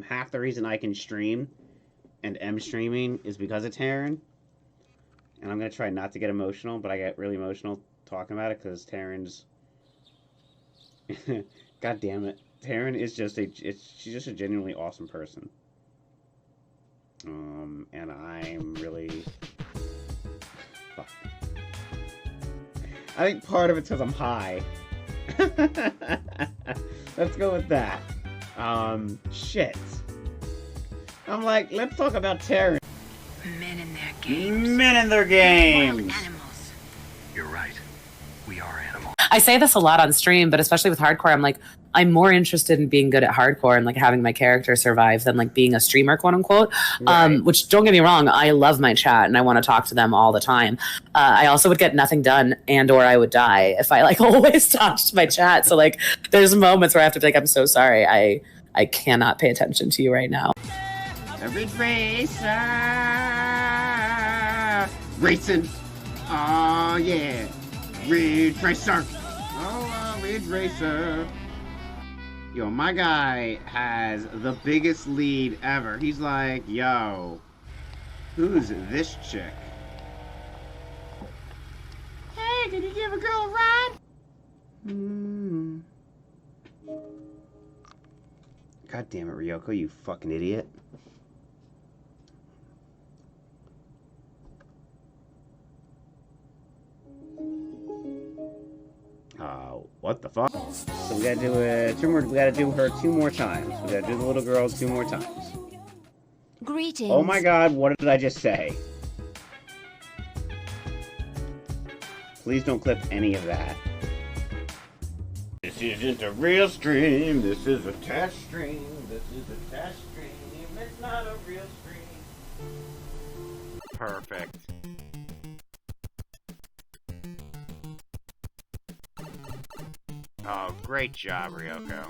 Speaker 3: Half the reason I can stream and am streaming is because of Taryn. And I'm gonna try not to get emotional, but I get really emotional talking about it because Taryn's. God damn it, Taryn is just she's just a genuinely awesome person. And I'm really. Fuck. I think part of it's because I'm high. Let's go with that. Shit. I'm like, let's talk about Taryn.
Speaker 14: Men in their games.
Speaker 3: Men in their games.
Speaker 14: Animals.
Speaker 10: You're right. We are animals.
Speaker 15: I say this a lot on stream, but especially with hardcore, I'm like, I'm more interested in being good at hardcore and like having my character survive than like being a streamer, quote unquote.
Speaker 3: Right.
Speaker 15: Which, don't get me wrong, I love my chat and I want to talk to them all the time. I also would get nothing done and or I would die if I like always talked to my chat. So like, there's moments where I have to be like, I'm so sorry, I cannot pay attention to you right now.
Speaker 3: Ridge Racer! Racing! Oh yeah! Ridge Racer! Oh, Ridge Racer! Yo, my guy has the biggest lead ever. He's like, yo, who's this chick? Hey, can you give a girl a ride? God damn it, Ryoko, you fucking idiot. What the fuck? So we gotta do two more. We gotta do her 2 more times. We gotta do the little girl 2 more times.
Speaker 14: Greetings.
Speaker 3: Oh my god, what did I just say? Please don't clip any of that. This isn't a real stream. This is a test stream. This is a test stream. It's not a real stream. Perfect. Oh, great job, Ryoko.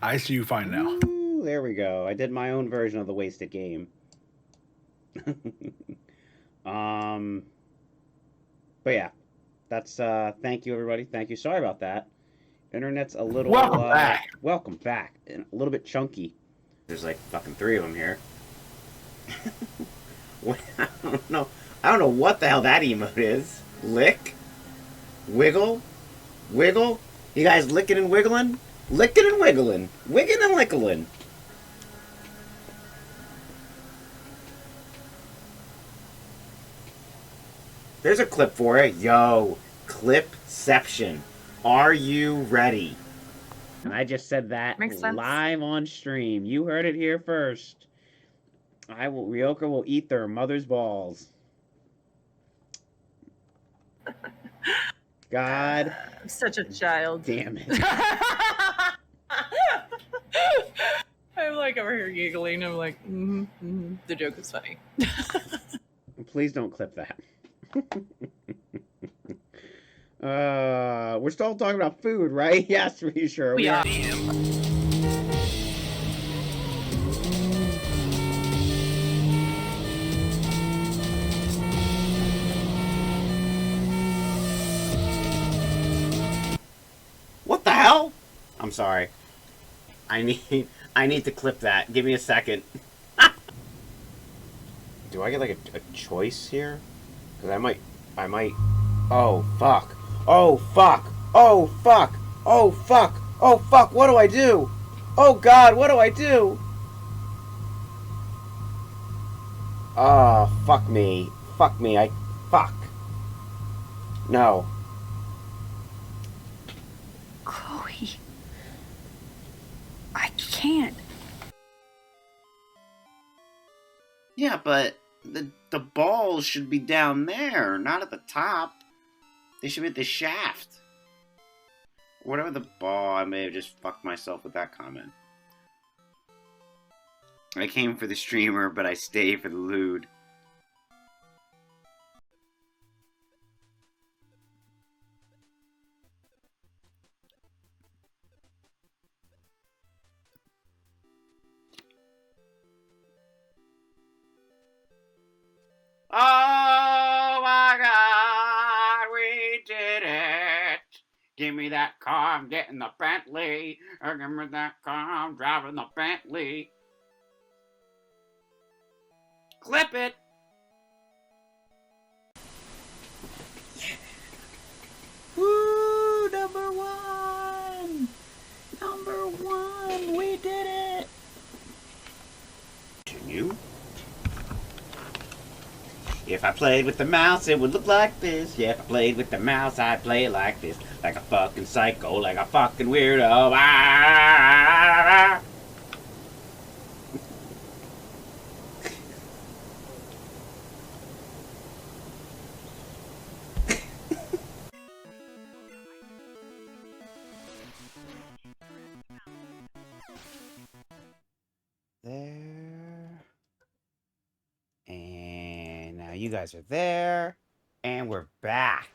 Speaker 10: I see you fine now.
Speaker 3: Ooh, there we go. I did my own version of the wasted game. But yeah, that's thank you everybody. Thank you. Sorry about that. Internet's a little
Speaker 10: Welcome back.
Speaker 3: Welcome back. And a little bit chunky. There's like fucking 3 of them here. I don't know. I don't know what the hell that emote is. Lick, wiggle, wiggle. You guys licking and wiggling, licking and wiggling, wigging and lickling. There's a clip for it. Yo, clipception. Are you ready? And I just said that live on stream. You heard it here first. Ryoko will eat their mother's balls. God.
Speaker 11: I'm such a child.
Speaker 3: Damn it.
Speaker 11: I'm like over here giggling. I'm like, the joke is funny.
Speaker 3: Please don't clip that. We're still talking about food, right? Yes, we sure.
Speaker 11: We are.
Speaker 3: sorry. I need to clip that. Give me a second. Do I get like a choice here? Because I might. Oh fuck! Oh fuck! Oh fuck! Oh fuck! Oh fuck! What do I do? Oh God! What do I do? Fuck me. Fuck me. Fuck. No.
Speaker 14: Chloe. I can't.
Speaker 4: Yeah, but the balls should be down there, not at the top. They should be at the shaft. Whatever the ball, I may have just fucked myself with that comment. I came for the streamer, but I stay for the lewd. Oh my God, we did it! Give me that car, I'm getting the Bentley. Give me that car, I'm driving the Bentley. Clip it!
Speaker 12: Woo! Number one! Number one! We did it!
Speaker 4: Continue. If I played with the mouse, it would look like this. Yeah, if I played with the mouse, I'd play it like this. Like a fucking psycho, like a fucking weirdo. Ah! There. And now you guys are there. And we're back.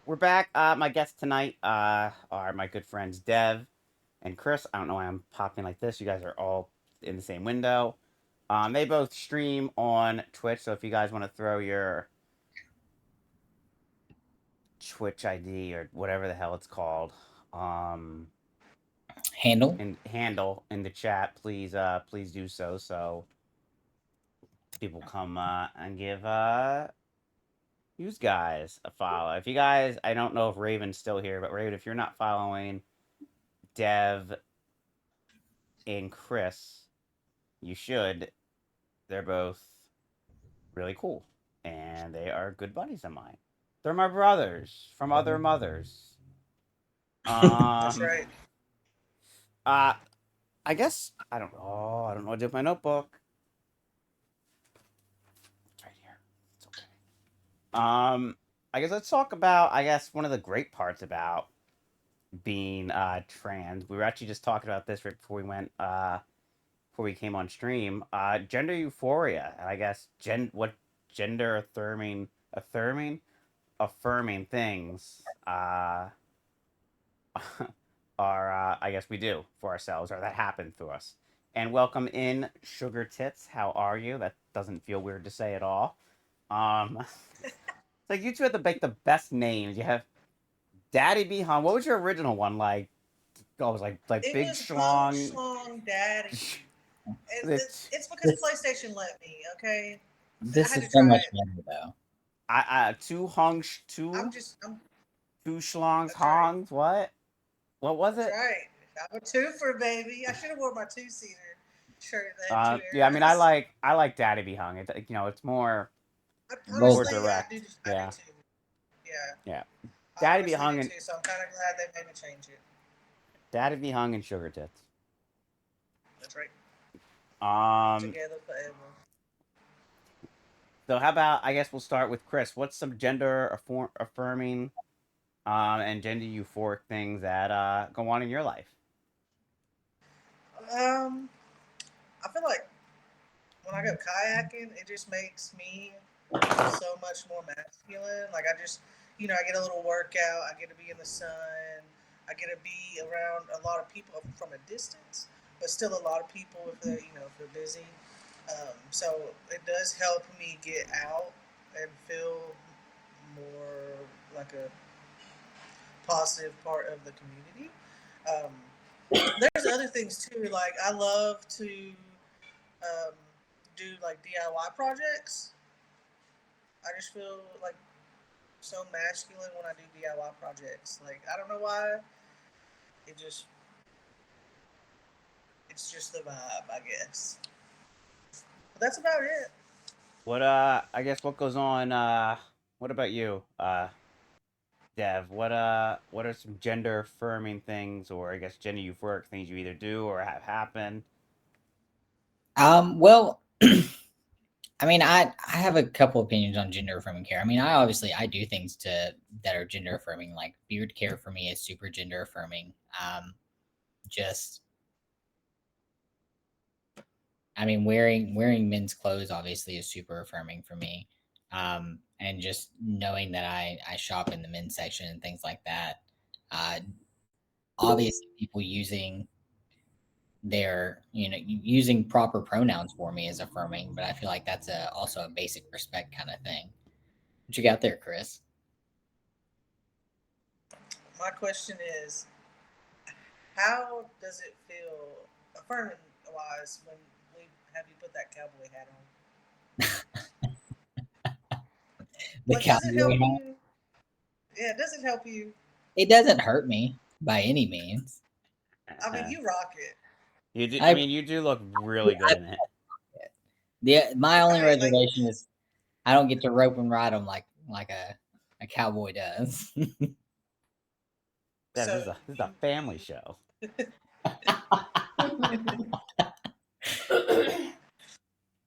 Speaker 4: We're back. My guests tonight are my good friends Dev and Kris. I don't know why I'm popping like this. You guys are all in the same window. They both stream on Twitch, so if you guys want to throw your Twitch ID or whatever the hell it's called,
Speaker 12: handle
Speaker 4: in the chat, please do so. So people come and give you guys a follow. If you guys, I don't know if Raven's still here, but Raven, if you're not following Dev and Kris, you should. They're both really cool, and they are good buddies of mine. They're my brothers from other mothers.
Speaker 13: That's right.
Speaker 4: I guess I don't know. I don't know what to do with my notebook. It's right here. It's okay. I guess let's talk about. I guess one of the great parts about being trans. We were actually just talking about this right before we went. Before we came on stream. Gender euphoria. And I guess what gender affirming things are I guess we do for ourselves, or that happened to us. And welcome in Sugar Tits. How are you? That doesn't feel weird to say at all. It's like you two have to make the best names. You have Daddy Be Hung. What was your original one like? Oh, it was like
Speaker 13: it
Speaker 4: Big
Speaker 13: was
Speaker 4: Schlong.
Speaker 13: Schlong Daddy. It's because PlayStation let me. Okay.
Speaker 12: This is so much better though.
Speaker 4: Two schlongs hongs.
Speaker 13: Right.
Speaker 4: What was it?
Speaker 13: That's right. I'm a twofer, baby. I should have worn my two-seater shirt.
Speaker 4: Yeah, I mean, I like Daddy Be Hung. It's more direct.
Speaker 13: Yeah.
Speaker 4: Yeah. Daddy Be Hung
Speaker 13: and so I'm kind of glad they made me change it.
Speaker 4: Daddy Be Hung and Sugar Tits.
Speaker 13: That's right.
Speaker 4: Together forever. So how about, I guess we'll start with Kris. What's some gender affirming and gender euphoric things that go on in your life?
Speaker 13: I feel like when I go kayaking, it just makes me so much more masculine. Like I just, I get a little workout. I get to be in the sun. I get to be around a lot of people from a distance, but still a lot of people if they're, if they're busy. So it does help me get out and feel more like a positive part of the community. There's other things too. Like I love to do like DIY projects. I just feel like so masculine when I do DIY projects. Like I don't know why. It just it's just the vibe, I guess. But that's about it.
Speaker 4: What I guess what goes on what about you? Dev, what are some gender affirming things, or I guess gender euphoric things you either do or have happen?
Speaker 12: Well, I mean, I have a couple opinions on gender affirming care. I mean, I do things that are gender affirming. Like beard care for me is super gender affirming. Just I mean, wearing men's clothes obviously is super affirming for me. And just knowing that I shop in the men's section and things like that. Uh, Obviously, people using using proper pronouns for me is affirming, but I feel like that's also a basic respect kind of thing. What you got there, Chris?
Speaker 13: My question is, how does it feel affirming wise when we have you put that cowboy hat on?
Speaker 12: The
Speaker 13: Like, does it help
Speaker 12: cowboy hat.
Speaker 13: you? Yeah, does it help you?
Speaker 12: It doesn't hurt me by any means.
Speaker 13: I mean, you rock it.
Speaker 4: You do. I mean, you do look really good in it.
Speaker 12: My only reservation is I don't get to rope and ride them like a cowboy does.
Speaker 4: This is a family show.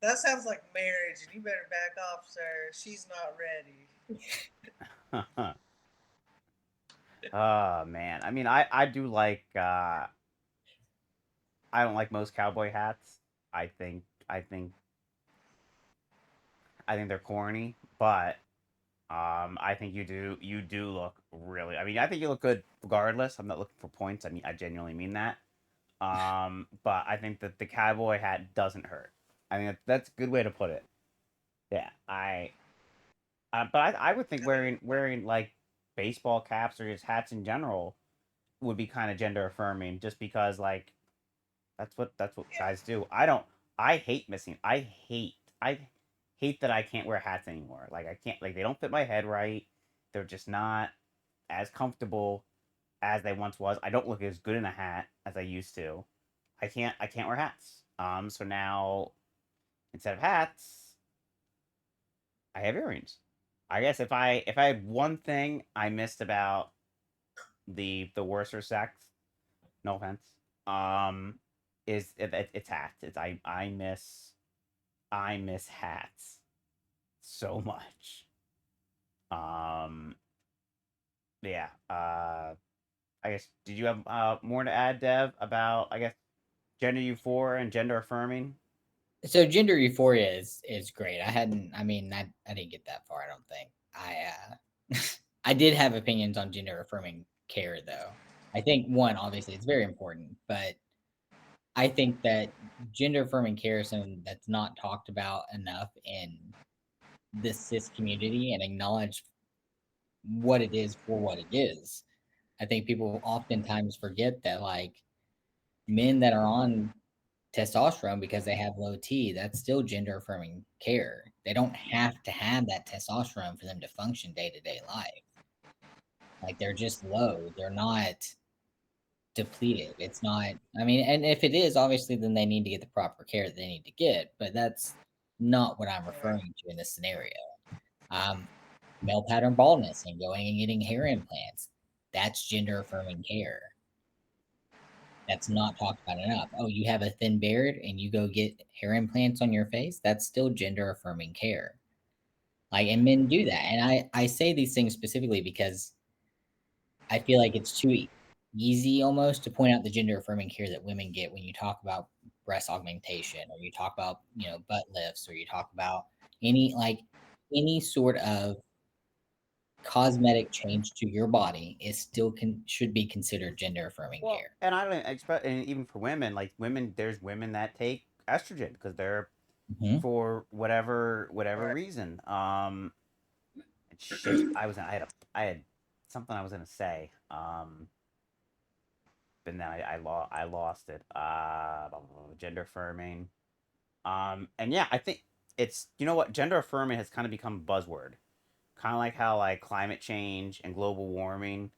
Speaker 13: That sounds like marriage, and you better back off, sir. She's not ready.
Speaker 4: Oh man, I mean, I do like. I don't like most cowboy hats. I think they're corny, but I think you do look really. I mean, I think you look good regardless. I'm not looking for points. I mean, I genuinely mean that. But I think that the cowboy hat doesn't hurt. I mean, that's a good way to put it. Yeah, but I would think wearing like baseball caps or just hats in general would be kind of gender affirming, just because like that's what guys do. I hate missing. I hate that I can't wear hats anymore. Like I can't, like they don't fit my head right. They're just not as comfortable as they once was. I don't look as good in a hat as I used to. I can't wear hats. So now instead of hats, I have earrings. I guess if I had one thing I missed about the worser sex, no offense, is it's hats. It's I miss hats so much. Um, yeah. I guess did you have more to add, Dev, about I guess gender euphoria and gender affirming?
Speaker 12: So gender euphoria is great. I mean, I didn't get that far. I don't think I did have opinions on gender affirming care though. I think one, obviously, it's very important, but I think that gender affirming care is something that's not talked about enough in the cis community and acknowledged what it is for what it is. I think people oftentimes forget that like men that are on testosterone because they have low T, that's still gender affirming care. They don't have to have that testosterone for them to function day to day life. Like they're just low. They're not depleted. It's not, I mean, and if it is, obviously, then they need to get the proper care that they need to get. But that's not what I'm referring to in this scenario. Male pattern baldness and going and getting hair implants, that's gender affirming care. That's not talked about enough. Oh, you have a thin beard and you go get hair implants on your face, that's still gender affirming care. Like, and men do that. And I say these things specifically because I feel like it's too easy almost to point out the gender affirming care that women get when you talk about breast augmentation or you talk about, butt lifts or you talk about any sort of cosmetic change to your body is still should be considered gender affirming care.
Speaker 4: And I don't expect, and even for women, like women, there's women that take estrogen because they're for whatever reason. Shit, I had something I was gonna say. But then I lost it. Gender affirming. And yeah, I think it's, you know what, gender affirming has kind of become a buzzword. Kind of like how like climate change and global warming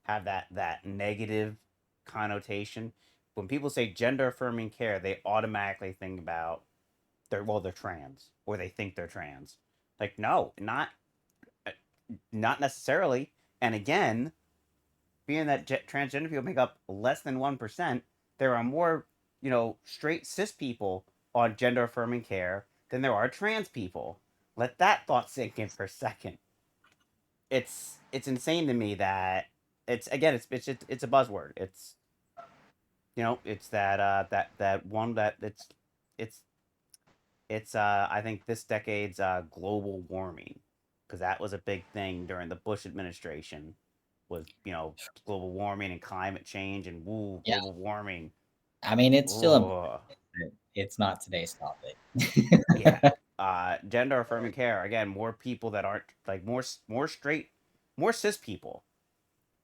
Speaker 4: have that negative connotation. When people say gender affirming care, they automatically think about they're trans, or they think they're trans. Like, no, not necessarily. And again, being that transgender people make up less than 1%, there are more, straight cis people on gender affirming care than there are trans people. Let that thought sink in for a second. It's insane to me that it's a buzzword. It's that one that it's I think this decade's global warming, because that was a big thing during the Bush administration, was global warming and climate change and
Speaker 12: Yeah.
Speaker 4: global warming.
Speaker 12: I mean, it's still
Speaker 4: Ugh.
Speaker 12: important, but it's not today's topic.
Speaker 4: Yeah. Gender affirming care, again, more people that aren't like more straight, more cis people.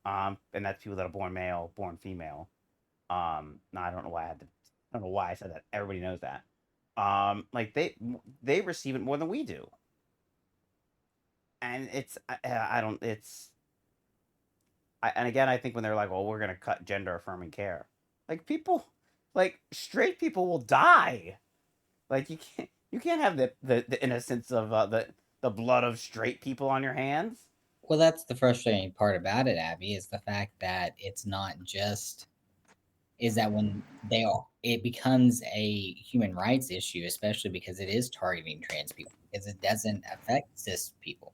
Speaker 4: And that's people that are born male, born female. No, I don't know why I don't know why I said that. Everybody knows that. Like they receive it more than we do. And I don't it's and again, I think when they're like, "Well, we're gonna cut gender affirming care," like like straight people will die. Like you can't have the innocence of the blood of straight people on your hands.
Speaker 12: Well, that's the frustrating part about it, Abby, is the fact that it's not just is that when it becomes a human rights issue, especially because it is targeting trans people, because it doesn't affect cis people.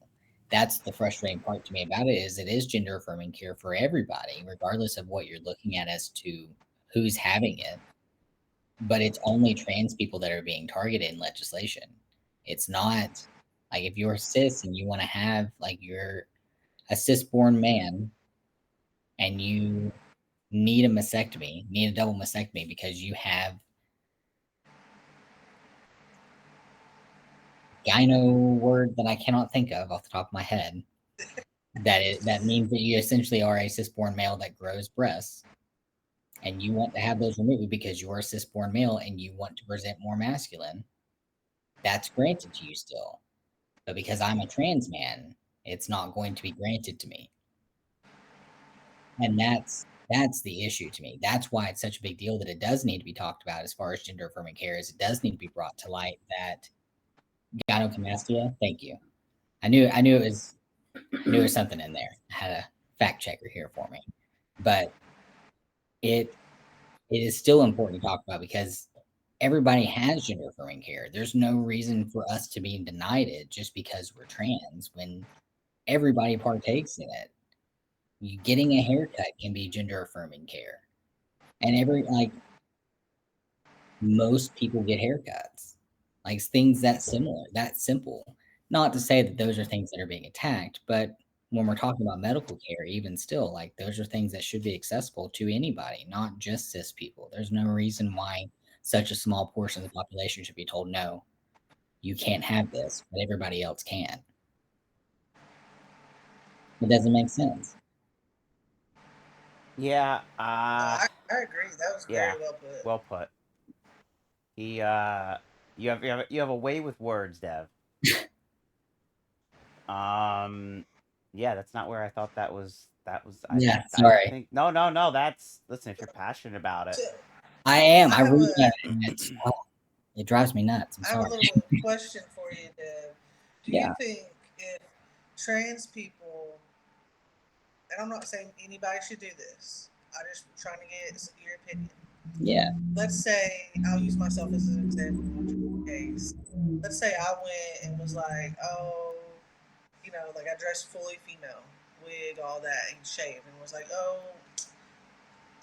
Speaker 12: That's the frustrating part to me about it, is it is gender affirming care for everybody, regardless of what you're looking at as to who's having it. But it's only trans people that are being targeted in legislation. It's not like if you're cis and you want to have like you're a cis-born man and you need a double mastectomy because you have gyno word that I cannot think of off the top of my head. That means that you essentially are a cis-born male that grows breasts, and you want to have those removed because you are a cis-born male and you want to present more masculine. That's granted to you still, but because I'm a trans man, it's not going to be granted to me, and that's the issue to me. That's why it's such a big deal that it does need to be talked about as far as gender affirming care is. It does need to be brought to light that gynecomastia. Thank you. I knew it was something in there. I had a fact checker here for me, but it is still important to talk about because everybody has gender affirming care. There's no reason for us to be denied it just because we're trans when everybody partakes in it. You getting a haircut can be gender affirming care, and most people get haircuts, like things that similar, that simple. Not to say that those are things that are being attacked, but when we're talking about medical care, even still, like those are things that should be accessible to anybody, not just cis people. There's no reason why such a small portion of the population should be told, no, you can't have this, but everybody else can. It doesn't make sense.
Speaker 4: Yeah.
Speaker 13: I agree. That was
Speaker 4: Yeah.
Speaker 13: very well put.
Speaker 4: Well put. You have a way with words, Dev. Yeah, that's not where I thought that was.
Speaker 12: Yeah,
Speaker 4: I
Speaker 12: sorry.
Speaker 4: think no. That's, listen, if you're passionate about it.
Speaker 12: I am. I
Speaker 13: have
Speaker 12: really
Speaker 13: a-
Speaker 12: am. It drives me nuts. I'm
Speaker 13: I have a
Speaker 12: sorry.
Speaker 13: little question for you, Dev. Do
Speaker 12: Yeah.
Speaker 13: you think if trans people, and I'm not saying anybody should do this, I'm just trying to get your opinion.
Speaker 12: Yeah.
Speaker 13: Let's say, I'll use myself as an example in case. Let's say I went and was like, oh, like I dressed fully female, wig, all that, and shaved, and was like, oh,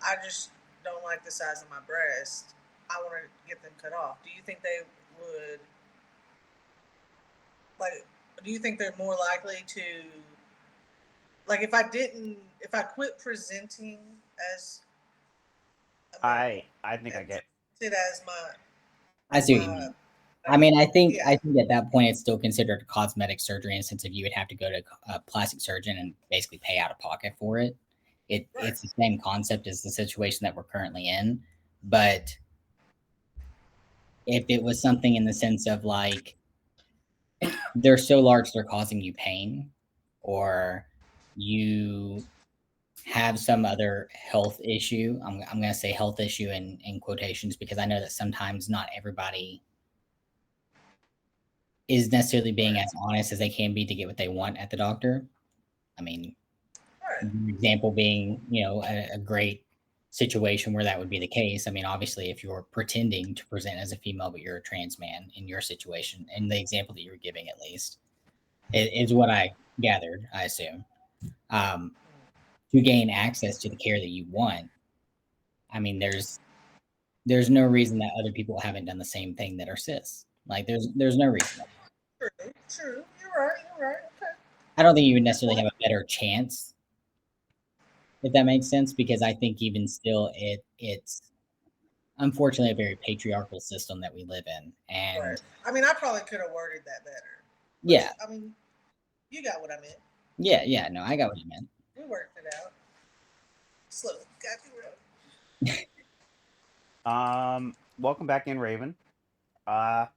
Speaker 13: I just don't like the size of my breast. I want to get them cut off. Do you think they would, like, do you think they're more likely to, like, if I quit presenting as
Speaker 4: I think I get.
Speaker 13: it as my
Speaker 12: I see what you mean. I mean, I think at that point it's still considered cosmetic surgery in the sense of you would have to go to a plastic surgeon and basically pay out of pocket for it. It's the same concept as the situation that we're currently in, but if it was something in the sense of like they're so large they're causing you pain, or you have some other health issue. I'm going to say health issue in quotations because I know that sometimes not everybody is necessarily being as honest as they can be to get what they want at the doctor. I mean, an example being, a great situation where that would be the case. I mean, obviously, if you're pretending to present as a female, but you're a trans man in your situation, in the example that you were giving, at least, is what I gathered, I assume. To gain access to the care that you want, I mean, there's no reason that other people haven't done the same thing that are cis. Like, there's no reason.
Speaker 13: True. You're right. Okay.
Speaker 12: I don't think you would necessarily have a better chance, if that makes sense, because I think even still, it's unfortunately a very patriarchal system that we live in. And
Speaker 13: I mean, I probably could have worded that better.
Speaker 12: Yeah.
Speaker 13: I mean, you got what I meant.
Speaker 12: Yeah, no, I got what you meant.
Speaker 13: We worked it out. Slow, got
Speaker 4: Welcome back in, Raven. I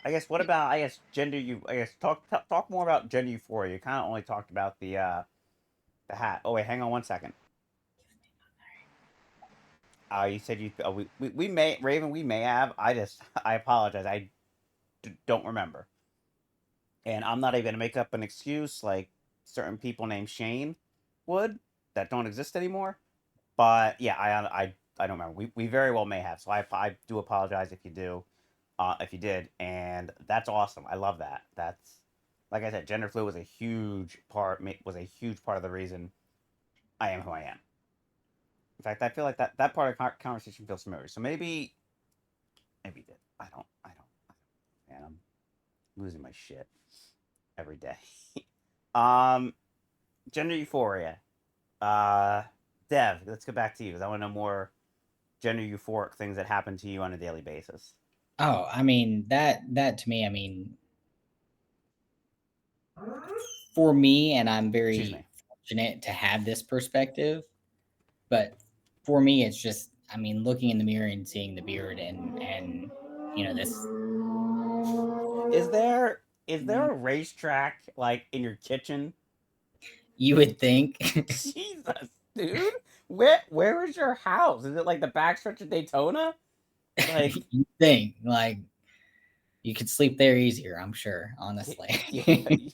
Speaker 4: guess what about gender you talk more about gender euphoria. You kind of only talked about the hat. Oh wait, hang on one second. You said we may Raven, we may have. I apologize. I don't remember. And I'm not even gonna make up an excuse like certain people named Shane would that don't exist anymore. But yeah, I don't remember. We very well may have. So I do apologize if you do, if you did, and that's awesome. I love that. That's like I said, gender fluid was a huge part of the reason I am who I am. In fact, I feel like that part of conversation feels familiar. So maybe you did. I don't. Man, I'm losing my shit every day. Gender euphoria. Dev, let's go back to you because I want to know more gender euphoric things that happen to you on a daily basis.
Speaker 12: Oh, I mean that to me, I mean, for me, and I'm very fortunate to have this perspective, but for me, it's just, I mean, looking in the mirror and seeing the beard and this.
Speaker 4: Is there a racetrack like in your kitchen?
Speaker 12: You would think.
Speaker 4: Jesus, dude. Where is your house? Is it like the backstretch of Daytona? Like
Speaker 12: you think like you could sleep there easier, I'm sure, honestly.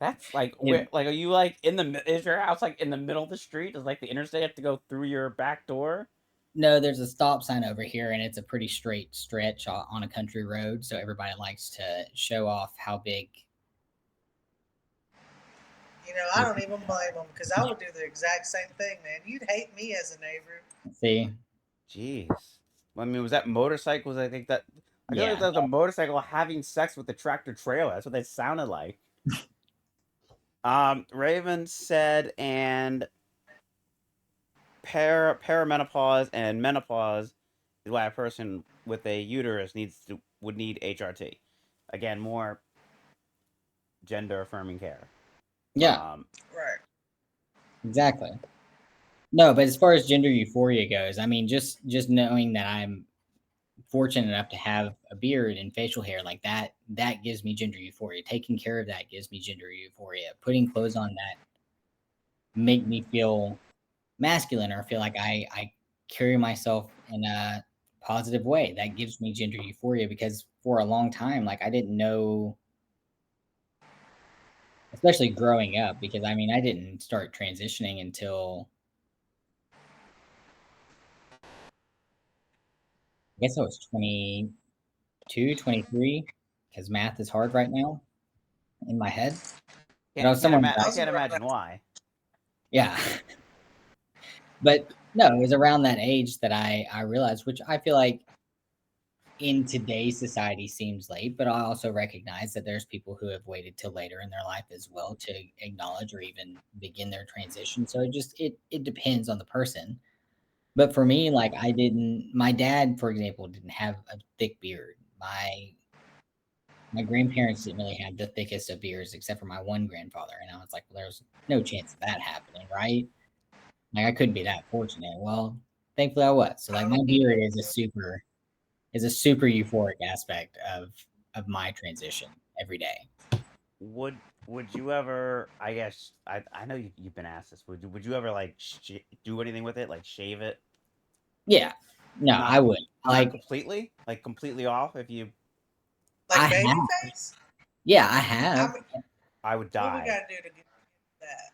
Speaker 4: That's like where, like, are you like is your house like in the middle of the street? Does like the interstate have to go through your back door?
Speaker 12: No, there's a stop sign over here, and it's a pretty straight stretch on a country road, so everybody likes to show off how big.
Speaker 13: I don't even blame them because I would do the exact same thing, man. You'd hate me as a neighbor.
Speaker 12: See?
Speaker 4: Jeez. I mean, was that motorcycles? I think that I feel like that was a motorcycle having sex with the tractor trailer. That's what they sounded like. Raven said, and perimenopause and menopause is why a person with a uterus would need HRT. Again, more gender affirming care.
Speaker 12: Yeah.
Speaker 13: Right.
Speaker 12: Exactly. No, but as far as gender euphoria goes, I mean, just knowing that I'm fortunate enough to have a beard and facial hair like that gives me gender euphoria. Taking care of that gives me gender euphoria. Putting clothes on that make me feel masculine or feel like I carry myself in a positive way. That gives me gender euphoria because for a long time, like I didn't know, especially growing up, because I mean, I didn't start transitioning until I guess I was 22, 23, because math is hard right now in my head.
Speaker 4: I can't imagine why.
Speaker 12: Yeah. But no, it was around that age that I realized, which I feel like in today's society seems late, but I also recognize that there's people who have waited till later in their life as well to acknowledge or even begin their transition. So it depends on the person. But for me, like I didn't. My dad, for example, didn't have a thick beard. My grandparents didn't really have the thickest of beards, except for my one grandfather. And I was like, well, there's no chance of that happening, right? Like I couldn't be that fortunate. Well, thankfully I was. So like my beard is a super euphoric aspect of my transition every day.
Speaker 4: Would you ever? I guess I know you've been asked this. Would you ever like do anything with it, like shave it?
Speaker 12: Yeah. No, I
Speaker 4: Not
Speaker 12: would.
Speaker 4: not
Speaker 12: Like
Speaker 4: completely, like completely off. If you,
Speaker 12: I
Speaker 13: Like baby
Speaker 12: have.
Speaker 13: face?
Speaker 12: Yeah, I
Speaker 13: I
Speaker 12: have.
Speaker 13: mean,
Speaker 4: I would
Speaker 13: what we
Speaker 4: die.
Speaker 13: gotta do to get that?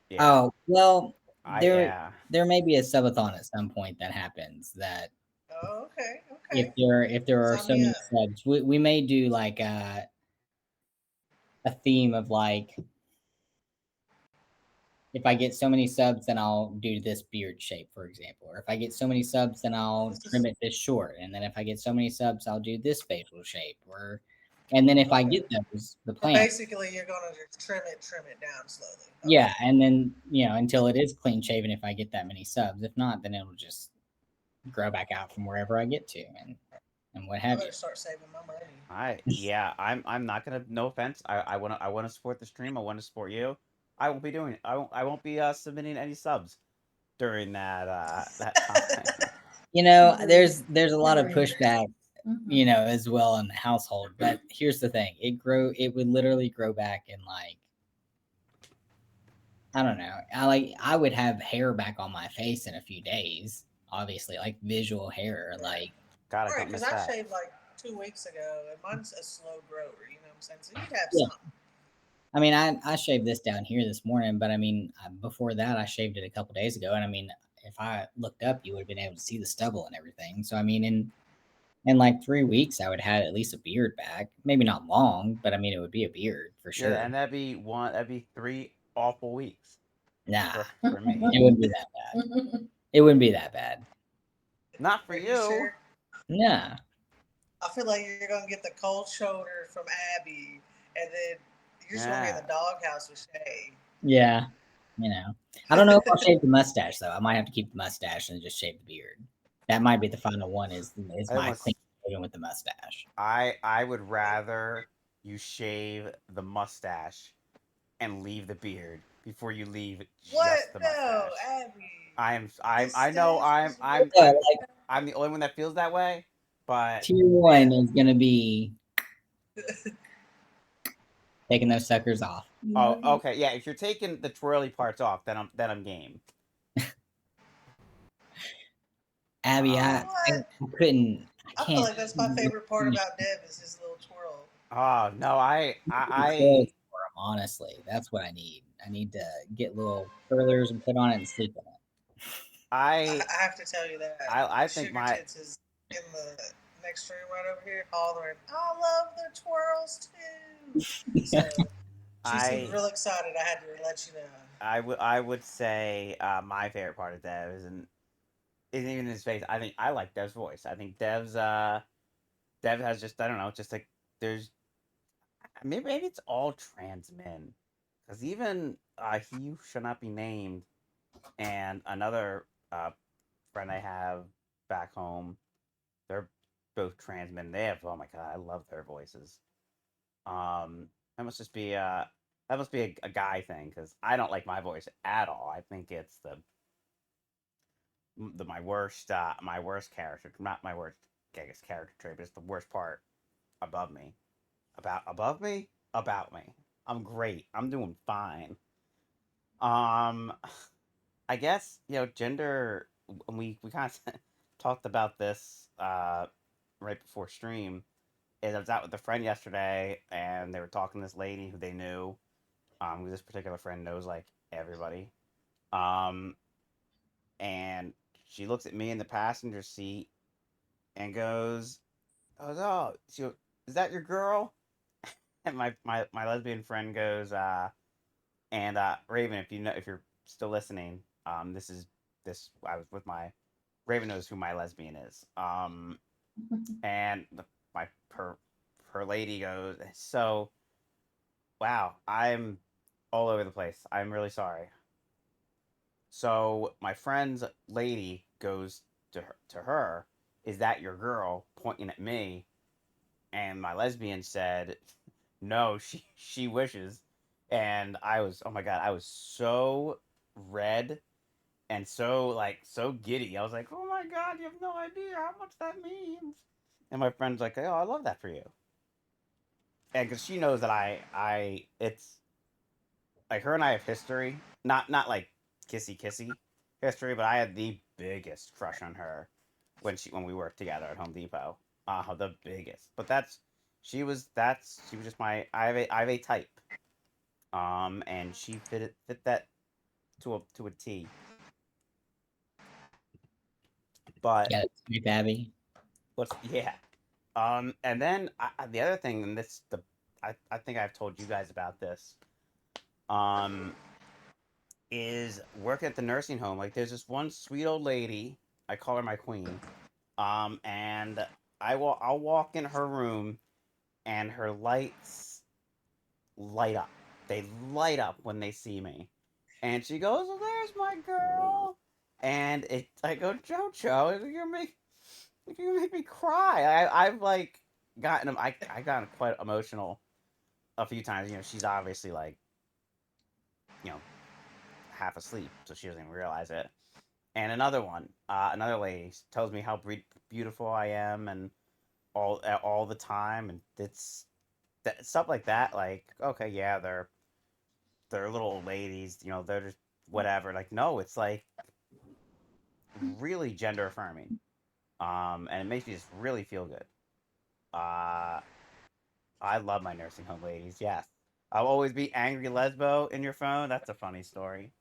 Speaker 4: Yeah.
Speaker 12: Oh, well, there
Speaker 4: Yeah.
Speaker 12: there may be a subathon at some point that happens that
Speaker 13: Oh, okay,
Speaker 12: if
Speaker 13: okay.
Speaker 12: there are
Speaker 13: Sign
Speaker 12: so
Speaker 13: me
Speaker 12: many
Speaker 13: up.
Speaker 12: subs, we may do like a theme of like if I get so many subs, then I'll do this beard shape, for example. Or if I get so many subs, then I'll
Speaker 13: This
Speaker 12: trim
Speaker 13: is
Speaker 12: it this short. And then if I get so many subs, I'll do this facial shape. Or and then if I
Speaker 13: okay.
Speaker 12: get those, the
Speaker 13: So
Speaker 12: plan.
Speaker 13: basically, you're gonna just trim it down slowly.
Speaker 12: Yeah,
Speaker 13: Okay.
Speaker 12: and then until it is clean shaven if I get that many subs. If not, then it'll just grow back out from wherever I get to and what
Speaker 13: I
Speaker 12: have you.
Speaker 13: better start saving my money.
Speaker 4: I'm not gonna. No offense. I wanna support the stream. I want to support you. I won't be doing it. I won't be submitting any subs during that time.
Speaker 12: There's a lot of pushback, as well in the household. But here's the thing: it would literally grow back in like I don't know. I would have hair back on my face in a few days. Obviously, like visual hair. Like
Speaker 4: God, I
Speaker 13: Right,
Speaker 4: don't
Speaker 13: because
Speaker 4: miss
Speaker 13: I
Speaker 4: that.
Speaker 13: shaved like 2 weeks ago, and mine's a slow grower. You know what I'm saying? So you'd have
Speaker 12: yeah.
Speaker 13: something.
Speaker 12: I mean, I shaved this down here this morning, but I mean, before that, I shaved it a couple days ago, and I mean, if I looked up, you would have been able to see the stubble and everything. So I mean, in like 3 weeks, I would have at least a beard back. Maybe not long, but I mean, it would be a beard for
Speaker 4: Yeah,
Speaker 12: sure.
Speaker 4: and that'd be 3 awful weeks
Speaker 12: Nah,
Speaker 4: for me.
Speaker 12: it wouldn't be that bad. It wouldn't be that bad.
Speaker 4: Not for
Speaker 13: Are you
Speaker 4: you.
Speaker 13: sure?
Speaker 12: Nah.
Speaker 13: I feel like you're gonna get the cold shoulder from Abby, and then you're just gonna be in
Speaker 4: Yeah.
Speaker 13: the doghouse with Shay.
Speaker 12: Yeah. I don't know if I'll shave the mustache though. I might have to keep the mustache and just shave the beard. That might be the final one. Is
Speaker 4: I
Speaker 12: my
Speaker 4: almost
Speaker 12: clean shaven with the mustache?
Speaker 4: I would rather you shave the mustache and leave the beard before you leave
Speaker 13: What?
Speaker 4: just the
Speaker 13: No,
Speaker 4: mustache.
Speaker 13: Abby.
Speaker 4: I know
Speaker 12: Yeah, like
Speaker 4: I'm the only one that feels that way, but
Speaker 12: tier one is gonna be taking those suckers off.
Speaker 4: oh, okay, yeah. If you're taking the twirly parts off, then I'm game.
Speaker 12: Abby, I
Speaker 13: What?
Speaker 12: couldn't. I
Speaker 13: I feel
Speaker 12: can't.
Speaker 13: like that's my favorite part about Dev is his little twirl.
Speaker 4: Oh no,
Speaker 12: Twirls for 'em, honestly, that's what I need. I need to get little curlers and put on it and sleep in it.
Speaker 4: I
Speaker 13: I have to tell you that
Speaker 4: I think
Speaker 13: Sugar
Speaker 4: my
Speaker 13: Tits is in the next room right over here hollering, "I love the twirls too." So she seemed
Speaker 4: I
Speaker 13: real excited. I had to let you know.
Speaker 4: I would say my favorite part of Dev isn't even his face. I think I like Dev's voice. I think Dev has just I don't know, just like there's maybe it's all trans men because even he who shall not be named and another friend I have back home, they're both trans men. They have oh my god, I love their voices. That must just be that must be a guy thing because I don't like my voice at all. I think it's my worst character, not my worst I guess character trait, but it's the worst part above me. Above me? About me. I'm great. I'm doing fine. Um I guess, gender we kind of talked about this right before stream. Is I was out with a friend yesterday and they were talking to this lady who they knew. This particular friend knows like everybody. Um and she looks at me in the passenger seat and oh, is that your girl? And my lesbian friend goes, and Raven, if you're still listening, this I was with my Raven knows who my lesbian is. And my her lady goes, so wow, I'm all over the place. I'm really sorry. So my friend's lady goes to her, "Is that your girl?" pointing at me, and my lesbian said, "No, she wishes." And I was, oh my god, I was so red and so giddy. I was like, "Oh my god, you have no idea how much that means." And my friend's like, "Oh, I love that for you." And because she knows that it's like her and I have history, not like kissy history, but I had the biggest crush on her when we worked together at Home Depot. The biggest. But she was just I have a type. And she fit that to a T. But
Speaker 12: Yeah, with Abby.
Speaker 4: yeah. And then the other thing, and I think I've told you guys about this. Is working at the nursing home. Like, there's this one sweet old lady. I call her my queen. And I'll walk in her room, and her lights light up. They light up when they see me, and she goes, "Oh, there's my girl." And I go, "Jojo, you're gonna make me cry." I've like I gotten quite emotional a few times. She's obviously like, you know, half asleep, so she doesn't even realize it. And another lady tells me how beautiful I am, and all the time, and it's stuff like that. Like, okay, yeah, they're little old ladies, they're just whatever. Like, no, it's like really gender affirming, and it makes me just really feel good. Uh, I love my nursing home ladies. Yes, I'll always be angry lesbo in your phone. That's a funny story.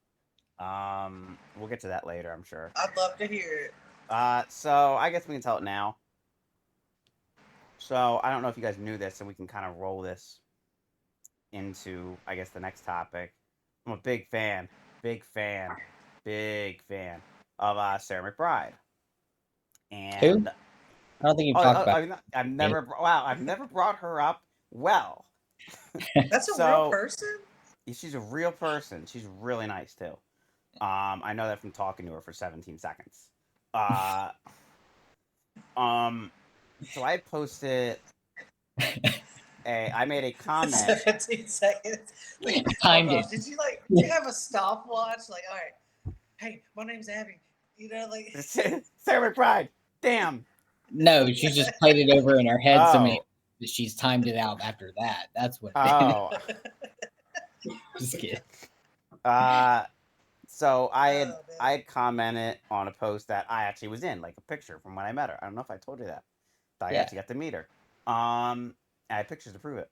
Speaker 4: We'll get to that later, I'm sure.
Speaker 13: I'd love to hear it.
Speaker 4: So I guess we can tell it now. So I don't know if you guys knew this, and we can kind of roll this into, I guess, the next topic. I'm a big fan of Sarah McBride. And
Speaker 12: Who? I don't think you've talked about.
Speaker 4: I've never brought her up. Well,
Speaker 13: that's a real person.
Speaker 4: She's a real person. She's really nice too. I know that from talking to her for 17 seconds. So I posted I made a comment.
Speaker 13: 17 seconds. Like,
Speaker 12: Timed it.
Speaker 13: Did you have a stopwatch? Like, all right, hey, my name's Abby. Like
Speaker 4: Sarah McBride. Damn.
Speaker 12: No, she just played it over in her head so many that she's timed it out after that. That's what.
Speaker 4: Oh.
Speaker 12: Just kidding.
Speaker 4: So I had commented on a post that I actually was in, like a picture from when I met her. I don't know if I told you that. But I actually got to meet her. I had pictures to prove it.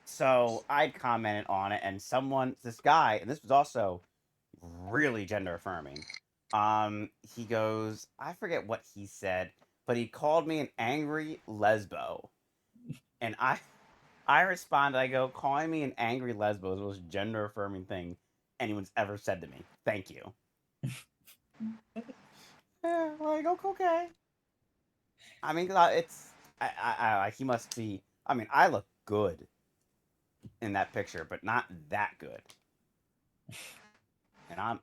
Speaker 4: So I commented on it, and this guy, and this was also really gender affirming. He goes, I forget what he said, but he called me an angry lesbo. And I responded, I go, calling me an angry lesbo is the most gender affirming thing anyone's ever said to me. Thank you. Yeah, like, okay. I mean, he must be. I mean, I look good in that picture, but not that good. And I'm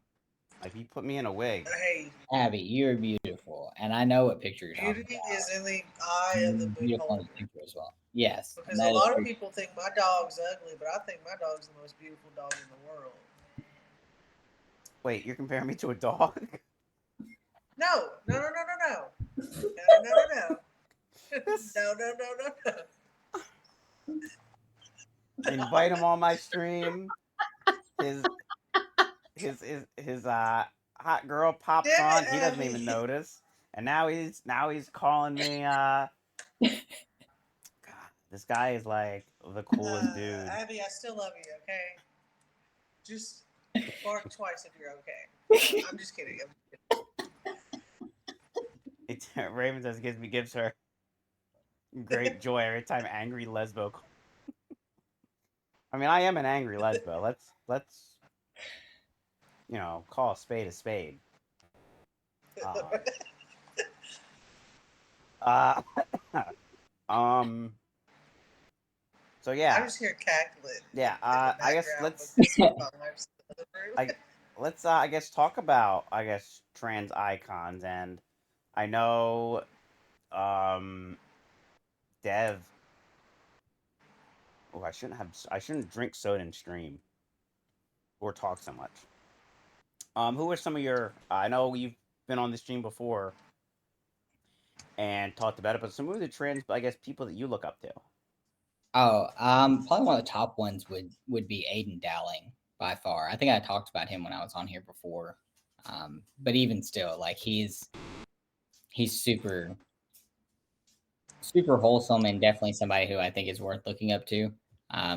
Speaker 4: like, you put me in a wig.
Speaker 13: Hey,
Speaker 12: Abby, you're beautiful, and I know what picture you're talking about.
Speaker 13: Beauty is in the eye of the beholder.
Speaker 12: As well. Yes,
Speaker 13: because a lot of people think my dog's ugly, but I think my dog's the most beautiful dog in the world.
Speaker 4: Wait, you're comparing me to a dog?
Speaker 13: No. No.
Speaker 4: Invite him on my stream. His hot girl pops on. He doesn't even notice. And now he's calling me. God, this guy is like the coolest dude.
Speaker 13: Abby, I still love you. Okay, just bark twice if you're okay. I'm just kidding.
Speaker 4: Raven says gives her great joy every time angry lesbo. I mean, I am an angry lesbo. Let's call a spade a spade. So yeah.
Speaker 13: I just hear cackling.
Speaker 4: Yeah. I guess let's let's I guess talk about trans icons, and I know Dev. Oh, I shouldn't drink soda and stream or talk so much. Who are some of your? I know you've been on the stream before and talked about it, but some of the trans, I guess, people that you look up to.
Speaker 12: Oh, probably one of the top ones would be Aiden Dowling by far. I think I talked about him when I was on here before. But even still, like he's super wholesome and definitely somebody who I think is worth looking up to.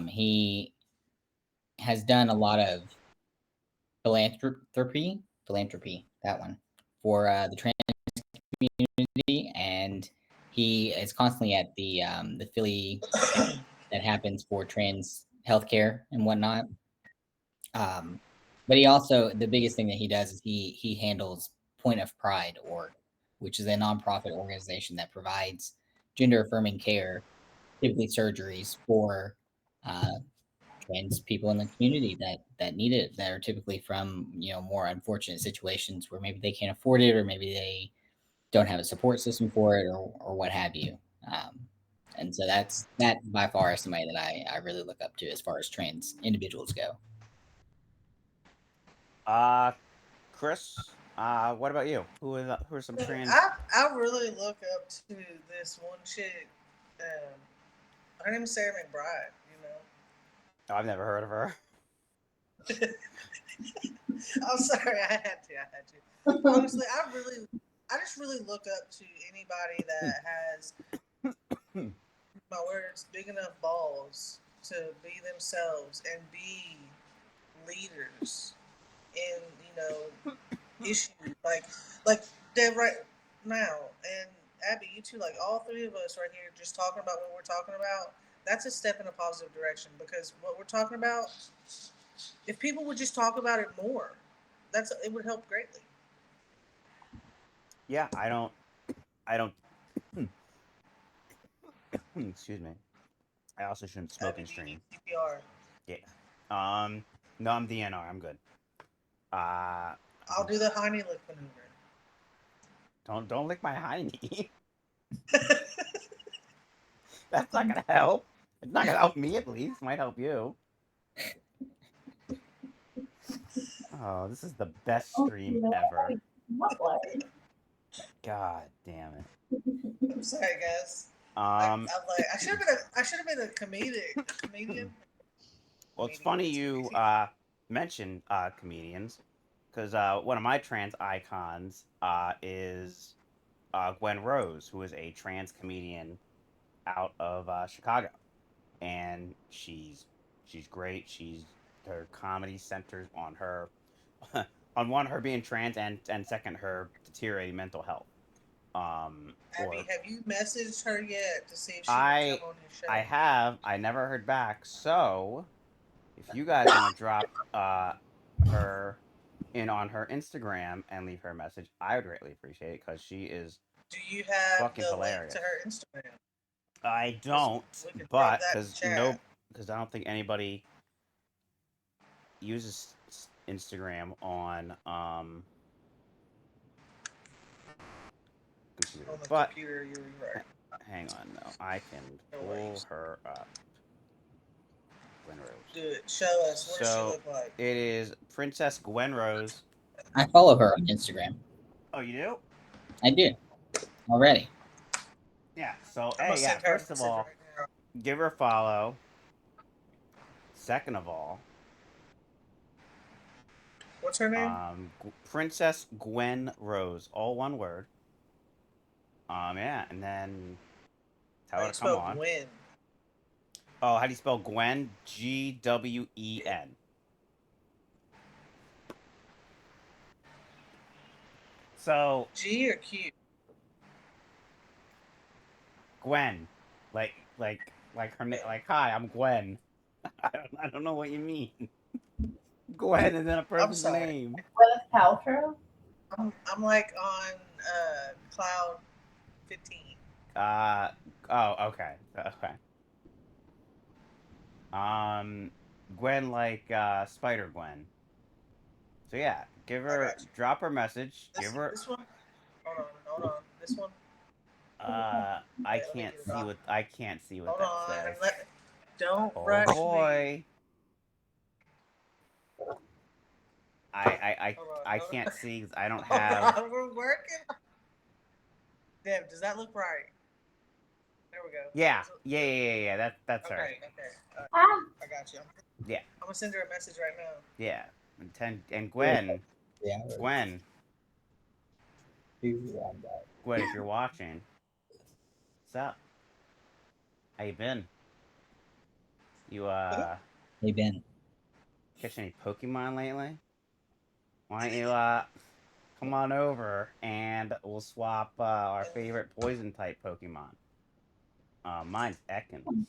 Speaker 12: He has done a lot of philanthropy, that one, for the trans community, and he is constantly at the Philly that happens for trans healthcare and whatnot. But he also, the biggest thing that he does is he handles Point of Pride org, which is a nonprofit organization that provides gender affirming care, typically surgeries for trans people in the community that need it, that are typically from more unfortunate situations where maybe they can't afford it, or maybe they don't have a support system for it, or what have you. And so that by far is somebody that I really look up to as far as trans individuals go.
Speaker 4: Kris, what about you? Who are some trans?
Speaker 13: I really look up to this one chick. Her name is Sarah McBride.
Speaker 4: Oh, I've never heard of her.
Speaker 13: I'm sorry, I had to. Honestly, I just really look up to anybody that has, my words, big enough balls to be themselves and be leaders in issues like Dev right now, and Abby, you two, like all three of us right here, just talking about what we're talking about. That's a step in a positive direction, because what we're talking about, if people would just talk about it more, it would help greatly.
Speaker 4: Yeah, I don't. Excuse me. I also shouldn't smoke and stream.
Speaker 13: CPR.
Speaker 4: Yeah. No, I'm DNR. I'm good.
Speaker 13: I'll do the Heine lick maneuver.
Speaker 4: Don't lick my hiney. That's not gonna help. It's not gonna help me, at least. Might help you. Oh, this is the best stream ever. God damn it.
Speaker 13: I'm sorry, guys. I should have been a comedian.
Speaker 4: Well, it's funny you mentioned comedians, because one of my trans icons is Gwen Rose, who is a trans comedian out of Chicago, and she's great. Her comedy centers on her, on one, her being trans, and second, her deteriorating mental health.
Speaker 13: Abby, have you messaged her yet to see if she
Speaker 4: I
Speaker 13: would come on your show?
Speaker 4: I have. I never heard back. So, if you guys want to drop her in on her Instagram and leave her a message, I would greatly appreciate it, because she is
Speaker 13: Do you have
Speaker 4: fucking
Speaker 13: the
Speaker 4: hilarious.
Speaker 13: link to her Instagram?
Speaker 4: I don't, but because I don't think anybody uses Instagram on computer.
Speaker 13: On the
Speaker 4: But
Speaker 13: computer, you're right.
Speaker 4: hang on, no, I can pull her up. Gwen Rose.
Speaker 13: Do it. Show us. What does she look like?
Speaker 4: It is Princess Gwen Rose.
Speaker 12: I follow her on Instagram.
Speaker 4: Oh, you do?
Speaker 12: I do already.
Speaker 4: Yeah. So first of all, give her a follow. Second of all,
Speaker 13: what's her name?
Speaker 4: Princess Gwen Rose, all one word. Yeah, and then tell her to come on.
Speaker 13: Gwen?
Speaker 4: Oh, how do you spell Gwen? Gwen. So
Speaker 13: G or Q?
Speaker 4: Gwen, like her name, like, hi, I'm Gwen. I don't know what you mean. Gwen and then a person's name.
Speaker 11: Gwyneth Paltrow?
Speaker 13: I'm like on cloud 15.
Speaker 4: Oh, okay. Gwen, like Spider Gwen. So yeah, give
Speaker 13: I
Speaker 4: her,
Speaker 13: got you.
Speaker 4: drop her message, give her.
Speaker 13: This one. Hold on. This one.
Speaker 4: I
Speaker 13: Wait, let me
Speaker 4: can't
Speaker 13: get it
Speaker 4: see
Speaker 13: off.
Speaker 4: what
Speaker 13: Hold
Speaker 4: that
Speaker 13: on.
Speaker 4: says.
Speaker 13: Don't
Speaker 4: Oh
Speaker 13: rush me.
Speaker 4: boy.
Speaker 13: Hold on.
Speaker 4: I can't see 'cause I don't have.
Speaker 13: We're working. Dev, does that look right? There we go.
Speaker 4: Yeah. That's her.
Speaker 13: Okay. I got you.
Speaker 4: Yeah.
Speaker 13: I'm gonna send her a message right now.
Speaker 4: Yeah. And Gwen.
Speaker 12: Yeah.
Speaker 4: Gwen, if you're watching, what's up? How you been? You
Speaker 12: Hey Ben.
Speaker 4: catch any Pokemon lately? Why don't you come on over and we'll swap our favorite poison type Pokemon. Mine's Ekans.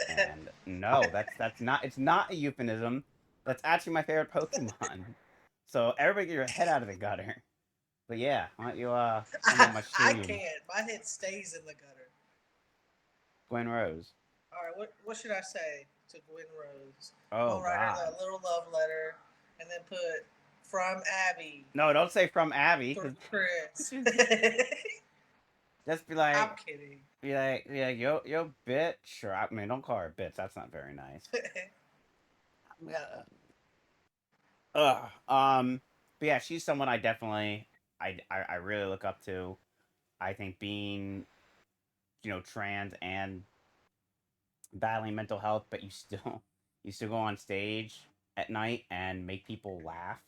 Speaker 4: And no, that's not, it's not a euphemism. That's actually my favorite Pokemon. So everybody get your head out of the gutter. But yeah, why don't you come on my
Speaker 13: I
Speaker 4: stream?
Speaker 13: can't. My head stays in the gutter.
Speaker 4: Gwen Rose.
Speaker 13: All right. What should I say to Gwen Rose?
Speaker 4: Oh
Speaker 13: I'll write her
Speaker 4: God.
Speaker 13: that little love letter, and then put from Abby.
Speaker 4: No, don't say from Abby.
Speaker 13: For Chris.
Speaker 4: Just be like,
Speaker 13: I'm kidding.
Speaker 4: Be like, yo, bitch. Or I mean, don't call her bitch. That's not very nice. But yeah, she's someone I definitely, I really look up to. I think being, trans and battling mental health, but you still go on stage at night and make people laugh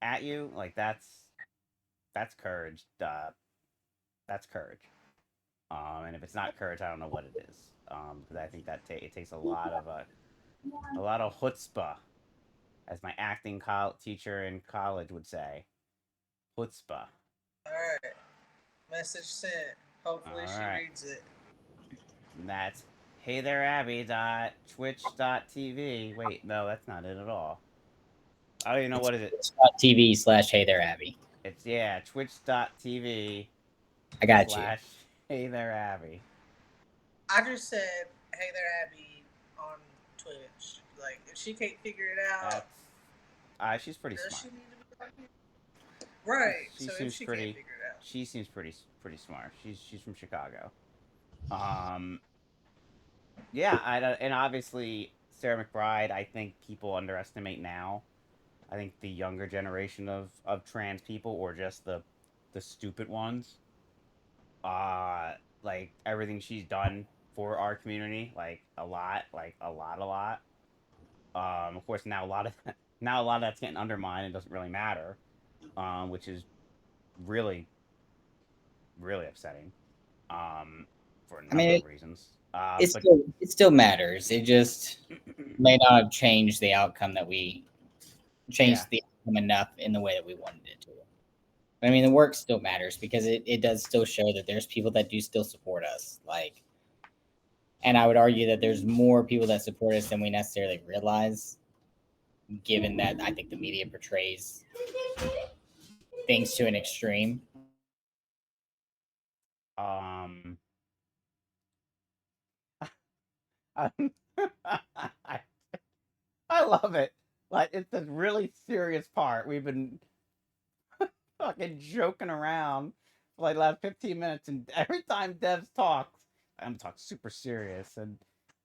Speaker 4: at you. Like that's courage. That's courage. And if it's not courage, I don't know what it is. Because I think that it takes a lot of chutzpah, as my acting teacher in college would say. Chutzpah.
Speaker 13: All right. Message sent. Hopefully she reads it.
Speaker 4: And that's heythereabby.twitch.tv. Wait, no, that's not it at all. I don't even know what is it.
Speaker 12: Twitch.tv/heythereabby.
Speaker 4: It's twitch.tv.
Speaker 12: I got you.
Speaker 4: /heythereabby.
Speaker 13: I just said, "Hey there, Abby," on Twitch. Like, if she can't figure it out,
Speaker 4: she's pretty smart.
Speaker 13: She need to be right.
Speaker 4: She
Speaker 13: so
Speaker 4: seems
Speaker 13: if she
Speaker 4: pretty.
Speaker 13: Can't figure it out.
Speaker 4: She seems pretty smart. She's from Chicago. Yeah, and obviously Sarah McBride. I think people underestimate now. I think the younger generation of trans people, or just the stupid ones, like everything she's done for our community, like a lot. Of course, now a lot of that's getting undermined and doesn't really matter, which is really upsetting. For a number of reasons.
Speaker 12: It still matters. It just may not have changed the outcome that we changed the outcome enough in the way that we wanted it to. But I mean, the work still matters because it does still show that there's people that do still support us. Like, and I would argue that there's more people that support us than we necessarily realize, given that I think the media portrays things to an extreme.
Speaker 4: I love it. Like, it's this really serious part. We've been fucking joking around for like the last 15 minutes, and every time Devs talks, I'm talking super serious, and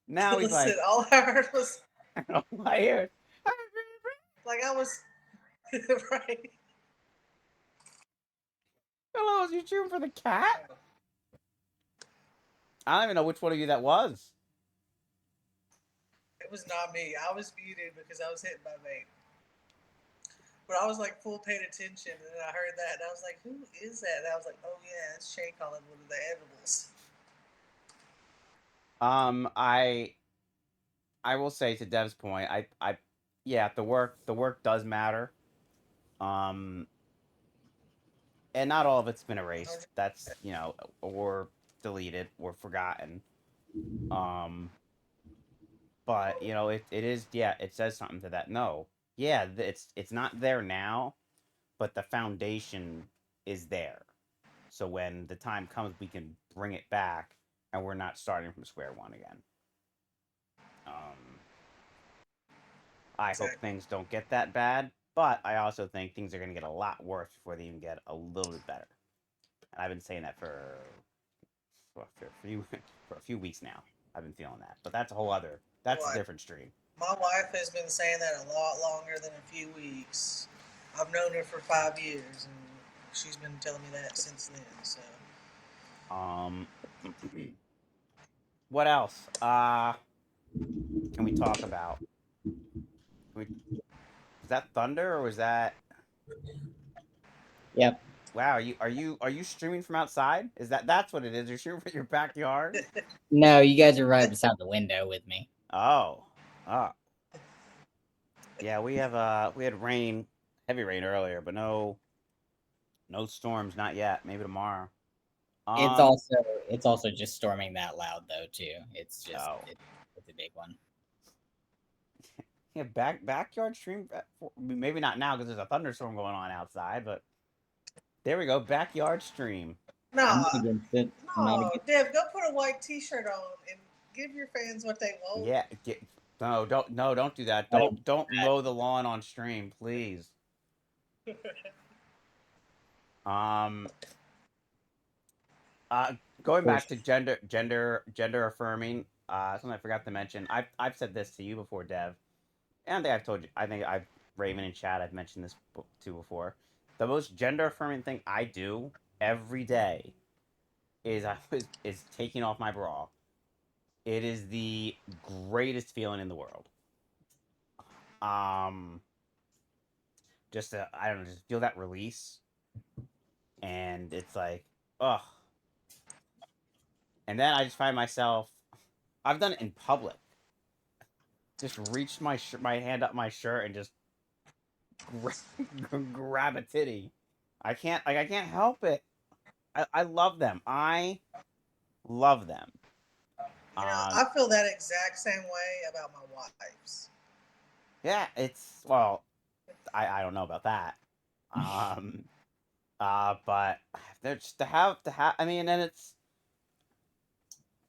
Speaker 4: now he's like,
Speaker 13: all I heard was,
Speaker 4: I hear,
Speaker 13: like I was right.
Speaker 4: Hello, is you cheering for the cat? I don't even know which one of you that was.
Speaker 13: It was not me. I was muted because I was hit by vape. But I was like full paying attention, and then I heard that, and I was like, "Who is that?" And I was like, "Oh yeah, it's Shay calling one of the edibles."
Speaker 4: I will say, to Dev's point, yeah, the work does matter. And not all of it's been erased. That's, or deleted or forgotten. But it is, yeah, it says something to that. No, yeah, it's not there now, but the foundation is there. So when the time comes, we can bring it back, and we're not starting from square one again. I hope things don't get that bad, But I also think things are going to get a lot worse before they even get a little bit better. And I've been saying that for a few weeks now. I've been feeling that, but that's a different stream.
Speaker 13: My wife has been saying that a lot longer than a few weeks. I've known her for 5 years, and she's been telling me that since then. So,
Speaker 4: what else? Can we talk about? Was that thunder or was that?
Speaker 12: Yep.
Speaker 4: Wow, are you streaming from outside? That's what it is? You're streaming from your backyard?
Speaker 12: No, you guys are right beside the window with me.
Speaker 4: Oh. Yeah, we had rain, heavy rain earlier, but no storms, not yet. Maybe tomorrow.
Speaker 12: It's also just storming that loud though too. It's just it's a big one.
Speaker 4: Yeah, backyard stream. Maybe not now because there's a thunderstorm going on outside, but there we go, backyard stream.
Speaker 13: No, Dev, go put a white T-shirt on and give your fans what they want.
Speaker 4: Yeah, don't do that. Don't mow the lawn on stream, please. Going back to gender affirming. Something I forgot to mention. I've said this to you before, Dev, and I think I've Raven and Chad. I've mentioned this too before. The most gender affirming thing I do every day is taking off my bra. It is the greatest feeling in the world. Just I don't know, just feel that release, and it's like, ugh. And then I just find myself, I've done it in public. Just reached my hand up my shirt and just grab a titty. I can't help it. I love them. I love them.
Speaker 13: You know, I feel that exact same way about my wives.
Speaker 4: Yeah, I don't know about that. But there's to have. I mean, and it's.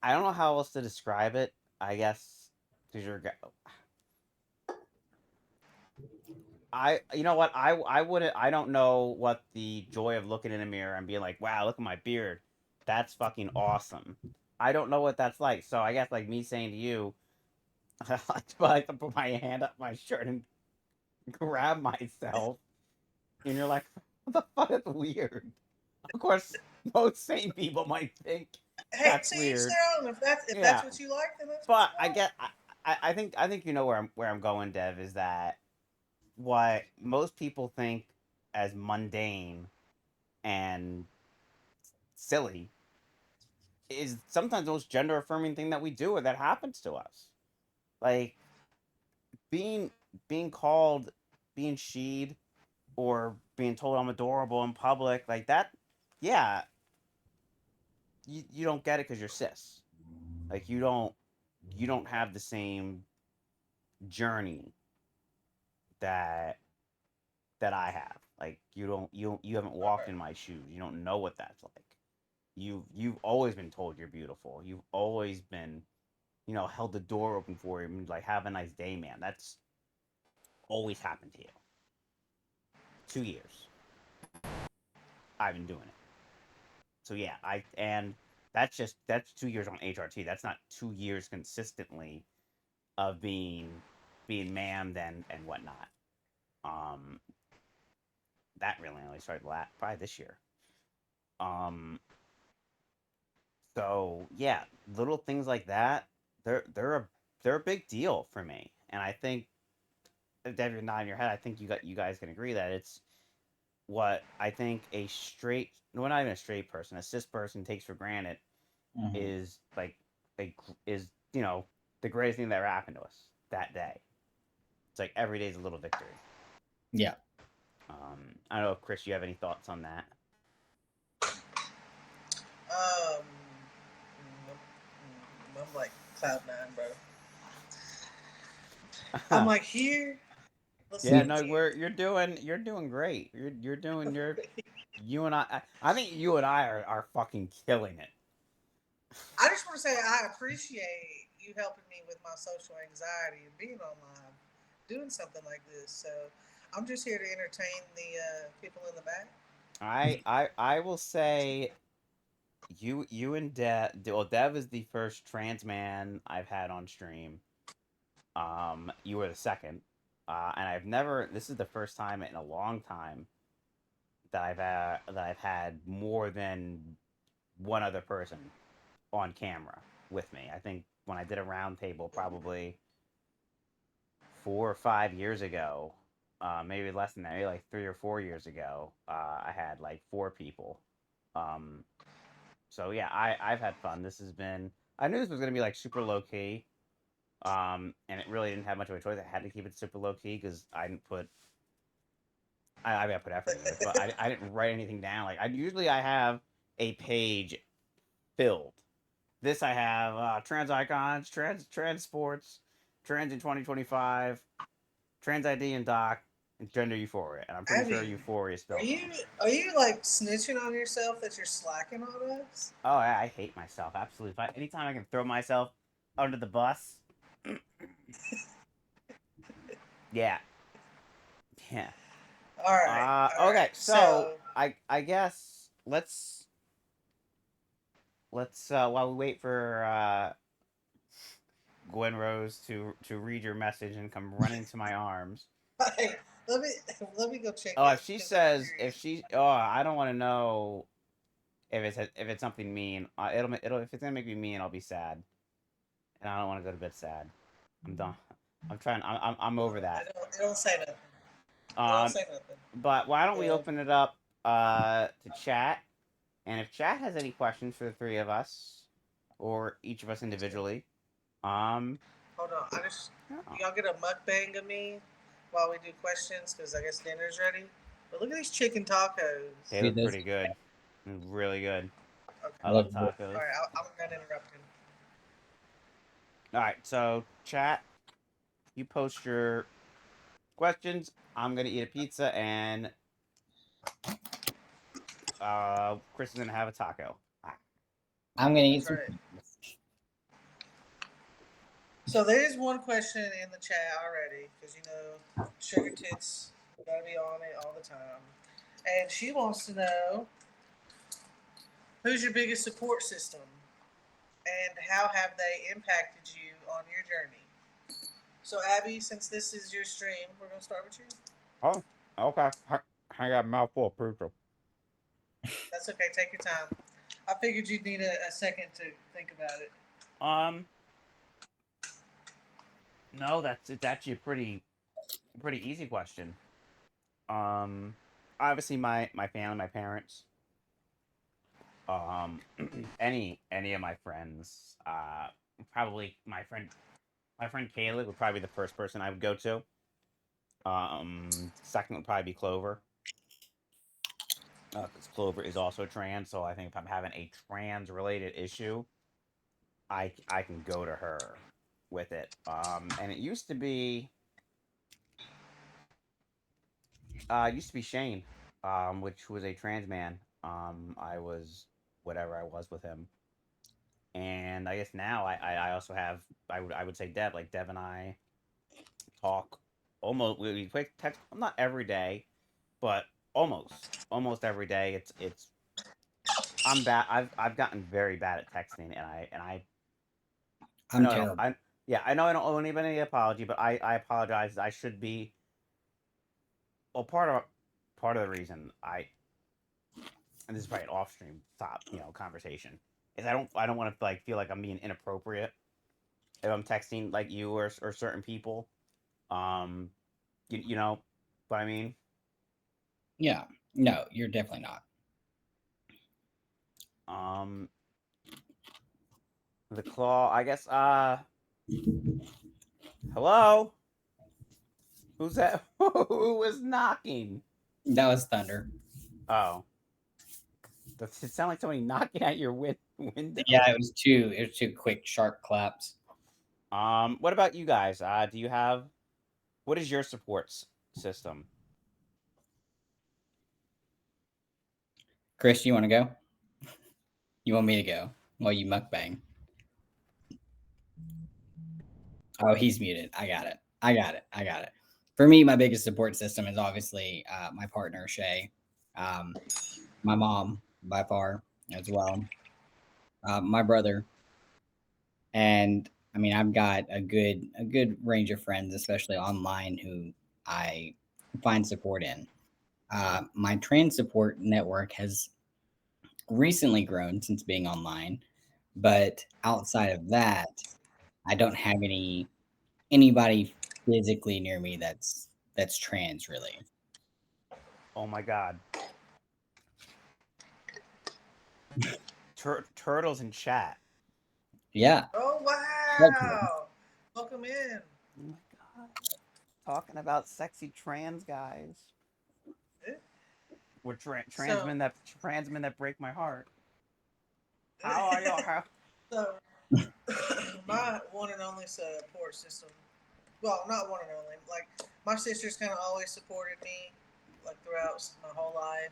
Speaker 4: I don't know how else to describe it. I guess because you know what, I wouldn't. I don't know what the joy of looking in a mirror and being like, wow, look at my beard. That's fucking awesome. I don't know what that's like. So I guess like me saying to you, I like to put my hand up my shirt and grab myself, and you're like, what the fuck? That's weird. Of course, most sane people might think that's weird.
Speaker 13: If that's what you like, then that's
Speaker 4: but I think you know where I'm going, Dev, is that what most people think as mundane and silly is sometimes the most gender affirming thing that we do or that happens to us. Like being called, being she'd, or being told I'm adorable in public, like that. Yeah, you don't get it because you're cis. Like you don't have the same journey that I have. Like you haven't walked in my shoes. You don't know what that's like. You've always been told you're beautiful. You've always been, held the door open for you and like, have a nice day, man. That's always happened to you. 2 years. I've been doing it. So yeah, and that's 2 years on HRT. That's not 2 years consistently of being ma'amed and whatnot. That really only started probably this year. So yeah, little things like that, they're a big deal for me, and I think, Dev, you're nodding your head. I think you guys can agree that it's what I think a straight, well, not even a straight person, a cis person takes for granted is like is the greatest thing that ever happened to us that day. It's like every day's a little victory.
Speaker 12: Yeah.
Speaker 4: I don't know if Kris, you have any thoughts on that?
Speaker 13: I'm like cloud nine, bro. I'm like here.
Speaker 4: Yeah, no, you're doing great. You're doing you and I think you and I are fucking killing it.
Speaker 13: I just want to say I appreciate you helping me with my social anxiety and being online, doing something like this. So I'm just here to entertain the people in the back.
Speaker 4: I will say you and Dev. Well, Dev is the first trans man I've had on stream. You were the second, and I've never. This is the first time in a long time that I've had more than one other person on camera with me. I think when I did a round table, probably 4 or 5 years ago, maybe less than that, maybe like 3 or 4 years ago, I had like 4 people. Um, so yeah, I've had fun. This has been. I knew this was gonna be like super low key. And it really didn't have much of a choice. I had to keep it super low key because I didn't put. I mean, I put effort into it, but I didn't write anything down. Like I have a page filled. This I have trans icons, trans sports, trans in 2025, trans ID and doc, and gender euphoria. And I'm pretty sure
Speaker 13: Abby,
Speaker 4: euphoria is
Speaker 13: are
Speaker 4: spelled
Speaker 13: you
Speaker 4: wrong.
Speaker 13: are you like snitching on yourself that you're slacking on us?
Speaker 4: Oh, I hate myself absolutely. Anytime I can throw myself under the bus, yeah, yeah.
Speaker 13: All right. All
Speaker 4: Okay,
Speaker 13: right.
Speaker 4: so
Speaker 13: So
Speaker 4: I guess let's while we wait for Gwen Rose to read your message and come running to my arms.
Speaker 13: hey, let me let me go check
Speaker 4: Oh,
Speaker 13: it
Speaker 4: if she
Speaker 13: because I'm
Speaker 4: says
Speaker 13: curious.
Speaker 4: I don't want to know if it's something mean. It'll if it's gonna make me mean, I'll be sad, and I don't want to go to bed sad. I'm done. I'm trying. I'm over that.
Speaker 13: It don't say nothing. It don't
Speaker 4: Um,
Speaker 13: say nothing.
Speaker 4: but why don't we
Speaker 13: Yeah.
Speaker 4: open it up to chat? And if chat has any questions for the three of us, or each of us individually,
Speaker 13: Hold on. I just
Speaker 4: yeah.
Speaker 13: y'all get a mukbang of me while we do questions because I guess dinner's ready. But look at these chicken tacos.
Speaker 4: They
Speaker 12: Dude,
Speaker 4: look
Speaker 12: those
Speaker 4: pretty good. Really good.
Speaker 13: Okay.
Speaker 4: I love
Speaker 12: look.
Speaker 4: tacos.
Speaker 13: All right. I'm not interrupting.
Speaker 4: All right, so chat, you post your questions. I'm gonna eat a pizza, and Chris is gonna have a taco.
Speaker 12: I'm gonna eat
Speaker 13: That's
Speaker 12: some.
Speaker 13: right. So there is one question in the chat already because you know sugar tits gotta be on it all the time, and she wants to know who's your biggest support system and how have they impacted you on your journey. So Abby, since this is your stream, we're gonna start with you.
Speaker 4: Oh, okay. I got a mouthful of pizza.
Speaker 13: That's okay. Take your time. I figured you'd need a second to think about it.
Speaker 4: No, it's actually a pretty easy question. Obviously my family, my parents. Any of my friends. Probably my friend Kayla would probably be the first person I would go to. Second would probably be Clover. Because Clover is also trans, so I think if I'm having a trans related issue, I can go to her with it. And it used to be Shane, which was a trans man. I was whatever I was with him, and I guess now I also have I would say Dev. Like Dev and I talk almost we quick text. Not every day, but almost every day. It's I'm bad. I've gotten very bad at texting, and I
Speaker 12: I'm
Speaker 4: know I don't.
Speaker 12: terrible.
Speaker 4: I know I don't owe anybody any apology, but I apologize. I should be. Well, part of the reason and this is probably an off stream conversation is I don't want to like feel like I'm being inappropriate if I'm texting like you or certain people. Um, you know what I mean?
Speaker 12: Yeah. No, you're definitely not.
Speaker 4: The claw. I guess. Hello. Who's that? Who was knocking?
Speaker 12: That was thunder.
Speaker 4: Oh. Does it sound like somebody knocking at your window?
Speaker 12: Yeah, it was two quick sharp claps.
Speaker 4: What about you guys? Do you have what is your support system?
Speaker 12: Chris, you want to go? You want me to go while you mukbang? Oh, he's muted. I got it. for me, my biggest support system is obviously my partner Shay, my mom by far as well, my brother, and I mean I've got a good range of friends, especially online, who I find support in. My trans support network has recently grown since being online, but outside of that, I don't have anybody physically near me that's trans really.
Speaker 4: Oh my god. Turtles in chat.
Speaker 12: Yeah.
Speaker 13: Oh
Speaker 12: Thank you.
Speaker 13: wow! Welcome in.
Speaker 4: Oh my god. Talking about sexy trans guys. We're
Speaker 13: So,
Speaker 4: trans men that break my heart. How are y'all? How?
Speaker 13: so my one and only support system. Well, not one and only. Like my sisters kind of always supported me, like throughout my whole life.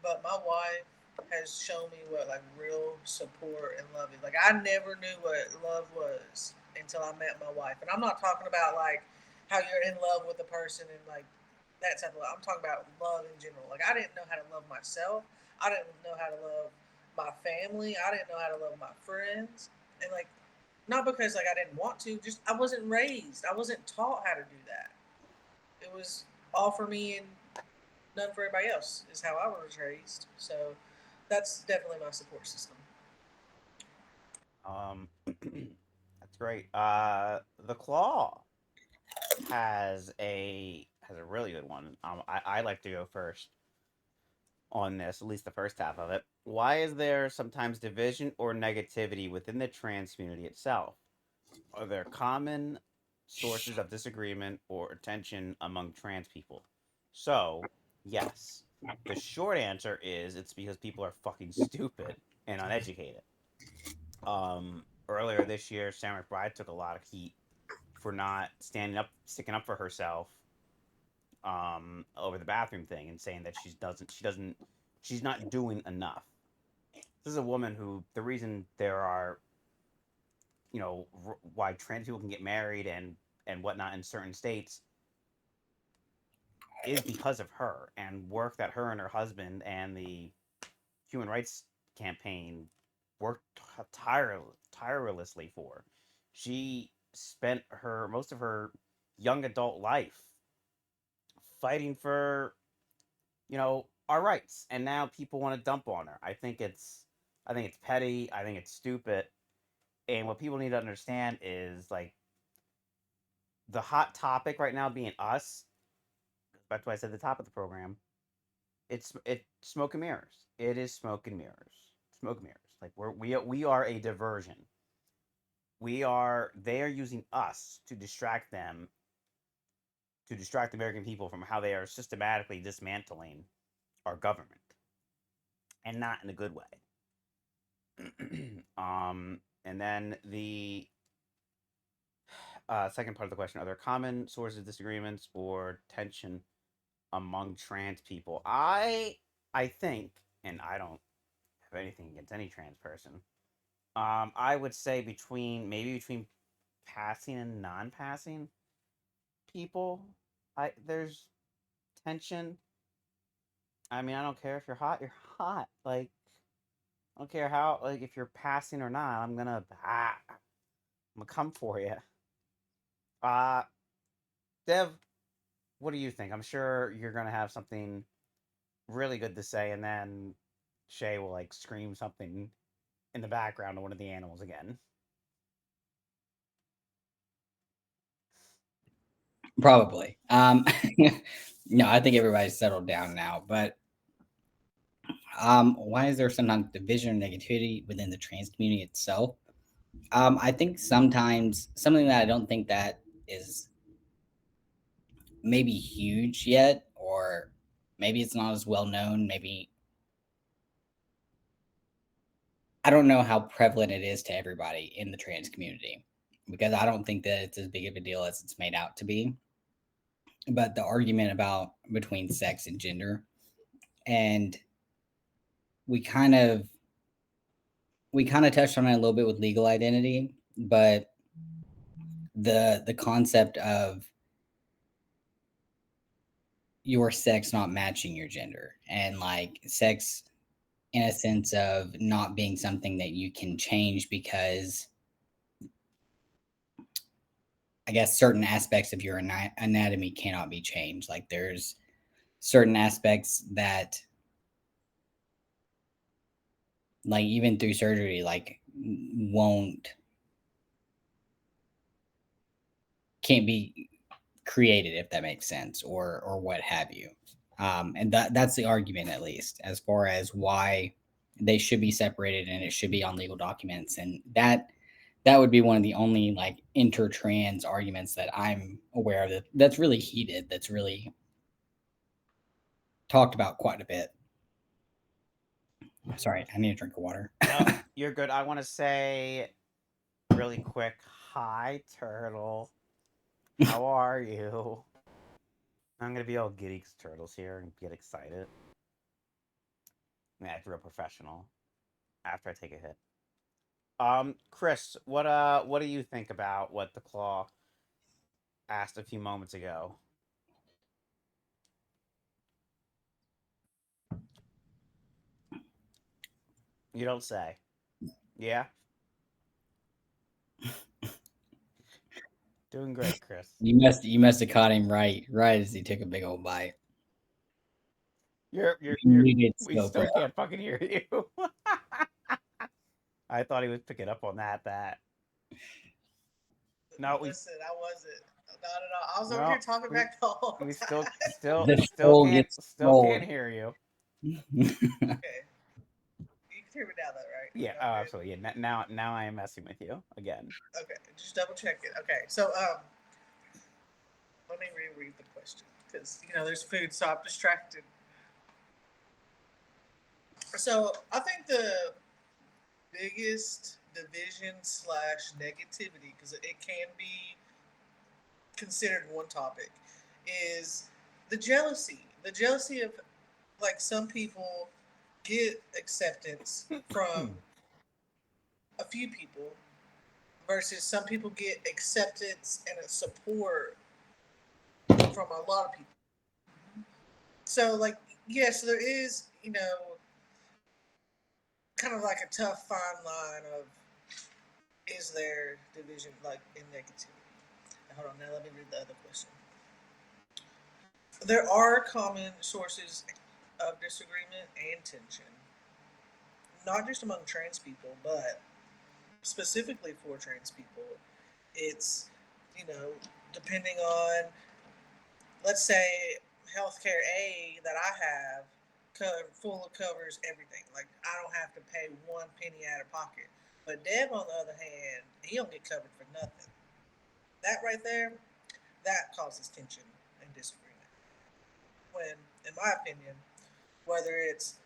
Speaker 13: But my wife has shown me what like real support and love is. Like I never knew what love was until I met my wife. And I'm not talking about like how you're in love with a person and like that type of love. I'm talking about love in general. Like I didn't know how to love myself. I didn't know how to love my family. I didn't know how to love my friends. And like not because like I didn't want to, just I wasn't raised. I wasn't taught how to do that. It was all for me and none for everybody else is how I was raised. So that's definitely my support system.
Speaker 4: That's great. The Claw has a really good one. I like to go first on this, at least the first half of it. Why is there sometimes division or negativity within the trans community itself? Are there common sources of disagreement or tension among trans people? So, yes. The short answer is it's because people are fucking stupid and uneducated. Earlier this year, Sam McBride took a lot of heat for not sticking up for herself over the bathroom thing and saying that she's not doing enough. This is a woman who the reason there are why trans people can get married and whatnot in certain states is because of her and work that her and her husband and the human rights campaign worked tirelessly for. She spent her most of her young adult life fighting for our rights, and now people want to dump on her. I think it's petty. I think it's stupid. And what people need to understand is like the hot topic right now being us. Back to what I said at the top of the program. It's smoke and mirrors. It is smoke and mirrors. Smoke and mirrors. Like we are a diversion. They are using us to distract them, to distract American people from how they are systematically dismantling our government, and not in a good way. And then the second part of the question: are there common sources of disagreements or tension among trans people? I think, and I don't have anything against any trans person. I would say between passing and non-passing people, there's tension. I mean, I don't care if you're hot, you're hot. Like, I don't care how, like, if you're passing or not. I'm gonna come for you. Uh, Dev, what do you think? I'm sure you're gonna have something really good to say, and then Shay will like scream something in the background of one of the animals again.
Speaker 12: Probably. No, I think everybody's settled down now. But why is there sometimes division or negativity within the trans community itself? I think sometimes something that I don't think that is maybe huge yet, or maybe it's not as well known. Maybe I don't know how prevalent it is to everybody in the trans community, because I don't think that it's as big of a deal as it's made out to be. But the argument about between sex and gender, and we kind of touched on it a little bit with legal identity, but the concept of your sex not matching your gender, and like sex in a sense of not being something that you can change because I guess certain aspects of your anatomy cannot be changed. Like there's certain aspects that, like even through surgery, like can't be created, if that makes sense, or what have you. And that's the argument, at least, as far as why they should be separated and it should be on legal documents. And that would be one of the only like intertrans arguments that I'm aware of that's really heated, that's really talked about quite a bit. Sorry, I need a drink of water.
Speaker 4: No, you're good. I want to say really quick, hi, Turtle. How are you? I'm gonna be all giddy 'cause Turtle's here and get excited. Yeah, it's real professional. After I take a hit. Kris, what do you think about what the Claw asked a few moments ago? You don't say. Yeah? Doing great, Kris.
Speaker 12: You must have caught him right as he took a big old bite.
Speaker 4: We still can't fucking hear you. I thought he was picking up on that. No,
Speaker 13: Listen, I wasn't. No. I was over here talking back the whole time.
Speaker 4: We still can't hear you.
Speaker 13: Okay. You can hear me now, though, right?
Speaker 4: Yeah, absolutely. Yeah, now I am messing with you again.
Speaker 13: Okay, just double check it. Okay, so let me reread the question because there's food, so I'm distracted. So I think the biggest division / negativity, because it can be considered one topic, is the jealousy. The jealousy of, like, some people get acceptance from a few people versus some people get acceptance and a support from a lot of people. So, like, yes, there is, kind of like a tough fine line of, is there division, like, in negativity? Hold on, now let me read the other question. There are common sources of disagreement and tension, not just among trans people, but specifically for trans people. It's, depending on, let's say, healthcare A that I have covers everything. Like, I don't have to pay 1 penny out of pocket. But Dev, on the other hand, he don't get covered for nothing. That right there, that causes tension and disagreement. When, in my opinion, whether it's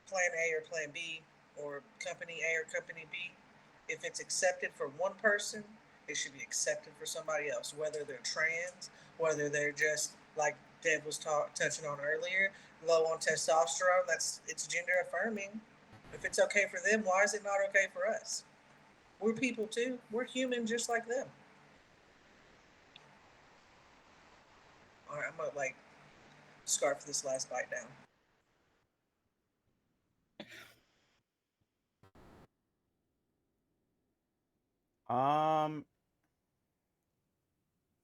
Speaker 13: plan A or plan B, or company A or company B, if it's accepted for one person, it should be accepted for somebody else, whether they're trans, whether they're just, like Deb was touching on earlier, low on testosterone. It's gender affirming. If it's okay for them, why is it not okay for us? We're people too. We're human just like them. All right, I'm gonna scarf this last bite down.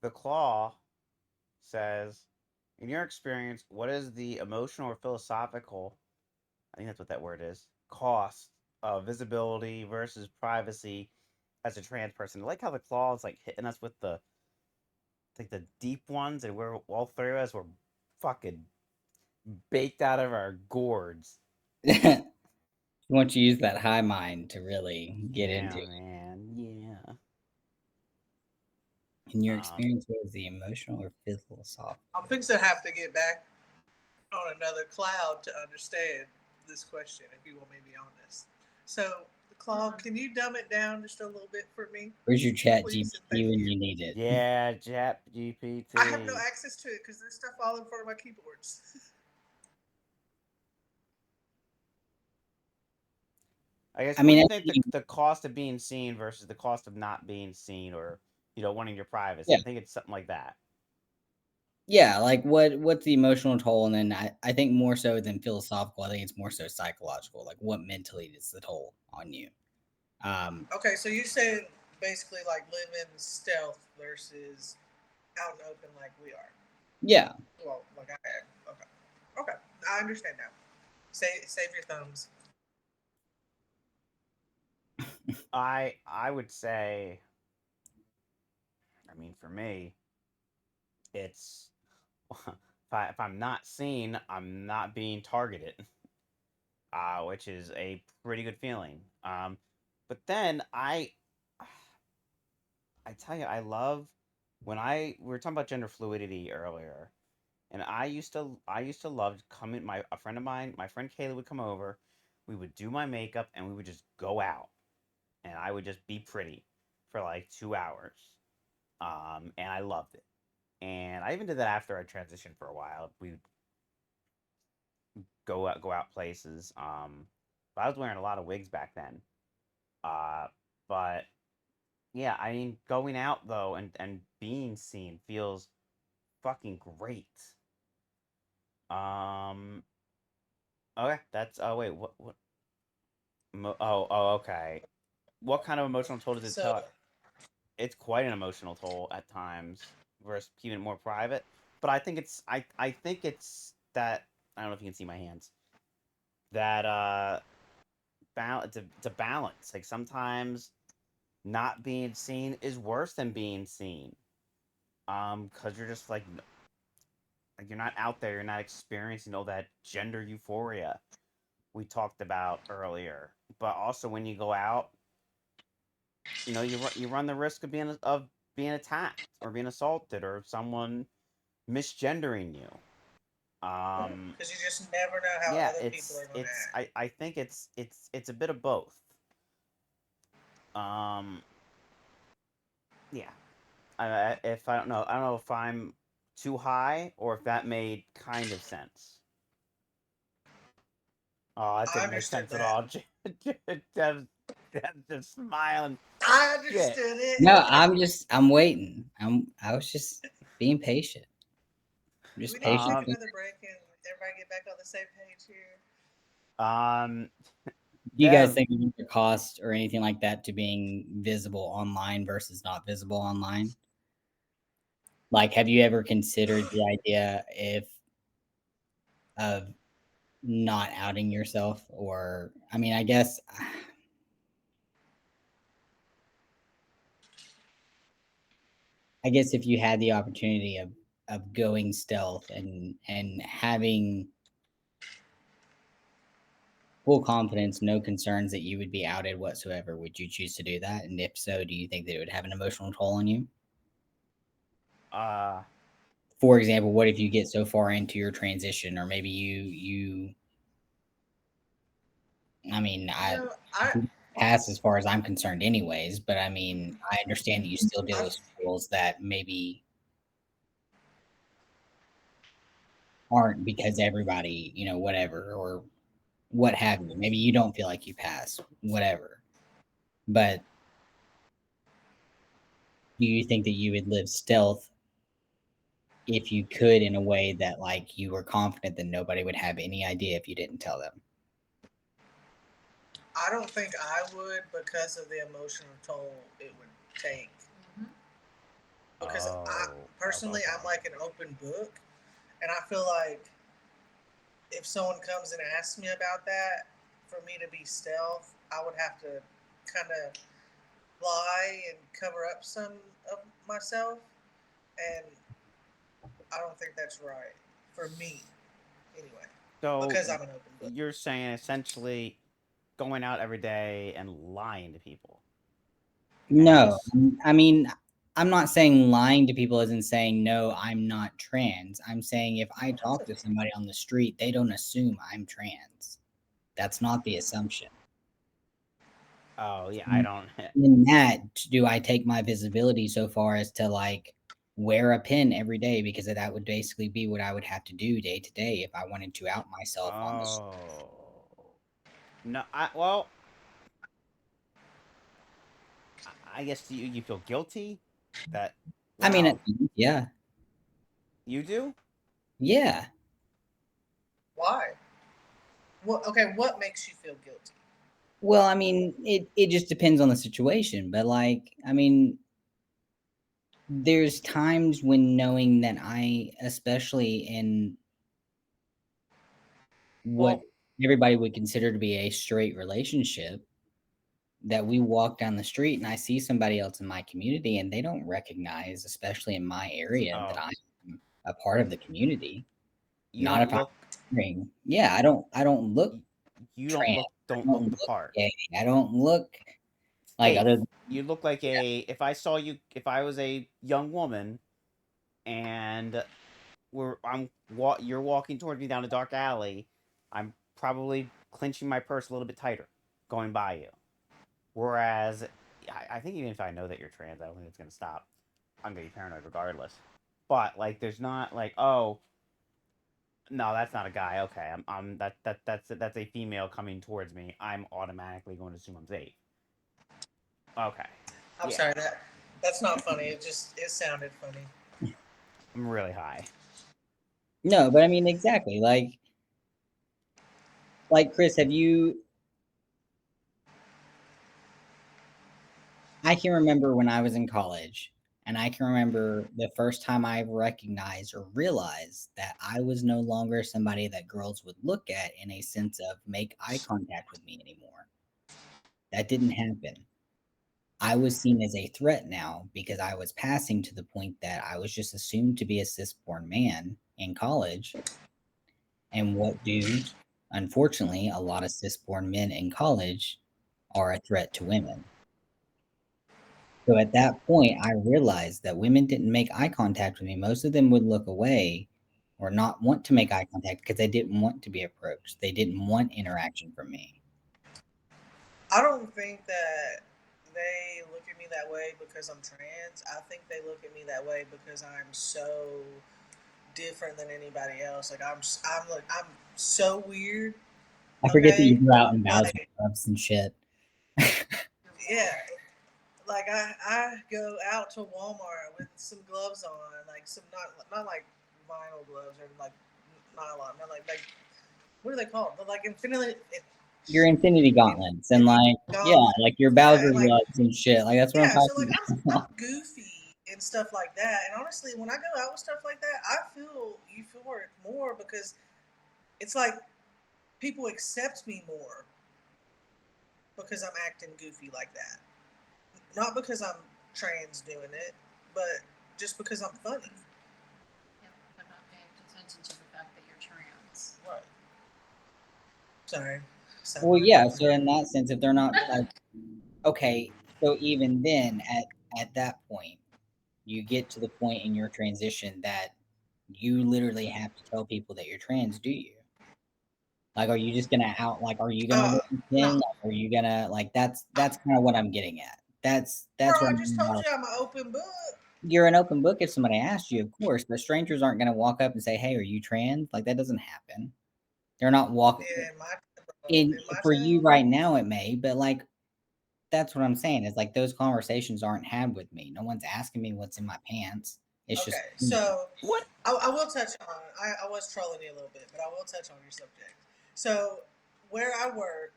Speaker 4: The Claw says, in your experience, what is the emotional or philosophical, I think that's what that word is, cost of visibility versus privacy as a trans person? I like how the Claw is like hitting us with the deep ones, and we're all three of us were fucking baked out of our gourds.
Speaker 12: Once you use that high mind to really get into it.
Speaker 4: Man, yeah.
Speaker 12: In your experience, what is the emotional or philosophical?
Speaker 13: I'm fixing to have to get back on another cloud to understand this question, if you want me to be honest. So, Claude, can you dumb it down just a little bit for me?
Speaker 12: Where's your chat GPT when you need it?
Speaker 4: Yeah, chat GPT.
Speaker 13: I have no access to it because there's stuff all in front of my keyboards.
Speaker 4: I guess, what do you think the cost of being seen versus the cost of not being seen, or wanting your privacy?
Speaker 12: Yeah.
Speaker 4: I think it's something like that.
Speaker 12: Yeah, like what's the emotional toll? And then I think more so than philosophical, I think it's more so psychological. Like what mentally is the toll on you?
Speaker 13: Okay, so you said basically like live in stealth versus out and open like we are.
Speaker 12: Yeah.
Speaker 13: Well, like I had. Okay. Okay. I understand now. Save your thumbs.
Speaker 4: I would say, I mean, for me, it's if I'm not seen, I'm not being targeted, which is a pretty good feeling. But then I tell you, I love when we were talking about gender fluidity earlier, and I used to love coming. A friend of mine, my friend Kayla would come over, we would do my makeup, and we would just go out, and I would just be pretty for like 2 hours, and I loved it. And I even did that after I transitioned for a while. We would go out places. But I was wearing a lot of wigs back then. But yeah, I mean, going out though and being seen feels fucking great. Um. Okay, that's. Oh wait, what? Okay. What kind of emotional toll does it
Speaker 13: So
Speaker 4: tell? It's quite an emotional toll at times versus keeping it more private. But I think it's that I don't know if you can see my hands. That it's a balance. Like sometimes not being seen is worse than being seen. Because you're just like you're not out there, you're not experiencing all that gender euphoria we talked about earlier. But also when you go out, you run the risk of being attacked or being assaulted or someone misgendering you.
Speaker 13: because you just never know how
Speaker 4: Yeah,
Speaker 13: other people
Speaker 4: it's
Speaker 13: are going to
Speaker 4: it's
Speaker 13: act.
Speaker 4: I think it's a bit of both. Um, yeah. If I don't know if I'm too high or if that made kind of sense. Oh, that
Speaker 13: I
Speaker 4: didn't make
Speaker 13: understood
Speaker 4: sense at
Speaker 13: that.
Speaker 4: all. Dev's, Dev's just smiling.
Speaker 13: I
Speaker 4: Shit.
Speaker 13: understood it.
Speaker 12: No, I'm waiting. I was just being patient. I'm
Speaker 13: Do
Speaker 12: just
Speaker 13: we need to take
Speaker 12: patient.
Speaker 13: another break and everybody get back on the same page here?
Speaker 4: Um,
Speaker 12: Do you guys
Speaker 4: Dev,
Speaker 12: think there's a cost or anything like that to being visible online versus not visible online? Like, have you ever considered the idea of not outing yourself? Or, I mean, I guess if you had the opportunity of going stealth and having full confidence, no concerns that you would be outed whatsoever, would you choose to do that? And if so, do you think that it would have an emotional toll on you?
Speaker 4: uh,
Speaker 12: For example, what if you get so far into your transition, or maybe you I mean,
Speaker 13: You know, I
Speaker 12: pass as far as I'm concerned anyways, but I mean, I understand that you still deal
Speaker 13: I
Speaker 12: with struggles that maybe aren't because everybody, whatever, or what have you. Maybe you don't feel like you pass, whatever. But do you think that you would live stealth if you could in a way that like you were confident that nobody would have any idea if you didn't tell them?
Speaker 13: I don't think I would because of the emotional toll it would take. Because I personally, I'm
Speaker 4: okay.
Speaker 13: like an open book, and I feel like if someone comes and asks me about that, for me to be stealth, I would have to kind of lie and cover up some of myself, and I don't think that's right for me, anyway.
Speaker 4: So
Speaker 13: Because I'm an open book.
Speaker 4: you're saying essentially going out every day and lying to people. And
Speaker 12: No, I mean, I'm not saying lying to people isn't saying no, I'm not trans. I'm saying if I talk to somebody on the street, they don't assume I'm trans. That's not the assumption.
Speaker 4: Oh yeah, I don't.
Speaker 12: In that, do I take my visibility so far as to like wear a pin every day, because that would basically be what I would have to do day to day if I wanted to out myself on the street.
Speaker 4: Oh no, I guess you feel guilty that
Speaker 12: I mean,
Speaker 4: wow
Speaker 12: yeah.
Speaker 3: You do?
Speaker 12: Yeah.
Speaker 13: Why? What makes you feel guilty?
Speaker 12: Well, I mean, it just depends on the situation, but like, I mean, there's times when knowing that especially in what
Speaker 3: Well,
Speaker 12: everybody would consider to be a straight relationship, that we walk down the street and I see somebody else in my community and they don't recognize, especially in my area, that
Speaker 3: Oh.
Speaker 12: I'm a part of the community.
Speaker 3: You
Speaker 12: Not
Speaker 3: don't
Speaker 12: if I'm
Speaker 3: look.
Speaker 12: wearing. Yeah, I don't look
Speaker 3: You
Speaker 12: trans.
Speaker 3: don't
Speaker 12: I
Speaker 3: look
Speaker 12: don't
Speaker 3: the
Speaker 12: look
Speaker 3: part.
Speaker 12: gay. I don't look like
Speaker 3: Hey,
Speaker 12: other than
Speaker 3: you look like a. If I saw you, if I was a young woman, and you're walking towards me down a dark alley, I'm probably clenching my purse a little bit tighter, going by you. Whereas, I think even if I know that you're trans, I don't think it's gonna stop. I'm gonna be paranoid regardless. But like, there's not like, oh, no, that's not a guy. Okay, that's a female coming towards me. I'm automatically going to assume I'm safe. Okay.
Speaker 13: I'm
Speaker 3: Yeah.
Speaker 13: sorry, that's not funny. It sounded funny.
Speaker 3: I'm really high.
Speaker 12: No, but I mean exactly. Like Chris, have you I can remember when I was in college, and I can remember the first time I recognized or realized that I was no longer somebody that girls would look at in a sense of make eye contact with me anymore. That didn't happen. I was seen as a threat now because I was passing to the point that I was just assumed to be a cis-born man in college. And what dudes, unfortunately, a lot of cis-born men in college are a threat to women. So at that point, I realized that women didn't make eye contact with me. Most of them would look away or not want to make eye contact because they didn't want to be approached. They didn't want interaction from me.
Speaker 13: I don't think that they look at me that way because I'm trans. I think they look at me that way because I'm so different than anybody else. Like I'm so weird.
Speaker 12: I forget that you
Speaker 13: Okay,
Speaker 12: go out and bows with
Speaker 13: like
Speaker 12: gloves and shit.
Speaker 13: yeah, like I go out to Walmart with some gloves on, like some not like vinyl gloves or like nylon, not like what are they called? But like
Speaker 12: Your infinity gauntlets and like like your
Speaker 13: yeah,
Speaker 12: Bowser
Speaker 13: and like
Speaker 12: gloves and shit. Like that's what I'm
Speaker 13: yeah. So
Speaker 12: talking
Speaker 13: like
Speaker 12: about.
Speaker 13: I'm goofy and stuff like that. And honestly, when I go out with stuff like that, I feel euphoric more because it's like people accept me more because I'm acting goofy like that. Not because I'm trans doing it, but just because I'm funny.
Speaker 2: Yeah, I'm not paying attention to the fact that you're trans.
Speaker 13: Right. Sorry.
Speaker 12: Well, yeah. So in that sense, if they're not like okay, so even then, at that point, you get to the point in your transition that you literally have to tell people that you're trans. Do you? Like, are you just gonna like, are you gonna look
Speaker 13: no.
Speaker 12: thin? Like, are you gonna like? That's kind of what I'm getting at. That's
Speaker 13: Bro,
Speaker 12: what
Speaker 13: I
Speaker 12: I'm
Speaker 13: just
Speaker 12: getting
Speaker 13: told
Speaker 12: at.
Speaker 13: you I'm an open book.
Speaker 12: You're an open book if somebody asks you, of course, but strangers aren't gonna walk up and say, "Hey, are you trans?" Like that doesn't happen. They're not walking.
Speaker 13: Yeah,
Speaker 12: For you right now, it may, but like that's what I'm saying. Is like those conversations aren't had with me. No one's asking me what's in my pants. It's
Speaker 13: okay,
Speaker 12: just
Speaker 13: so what I will touch on. I was trolling you a little bit, but I will touch on your subject. So where I work,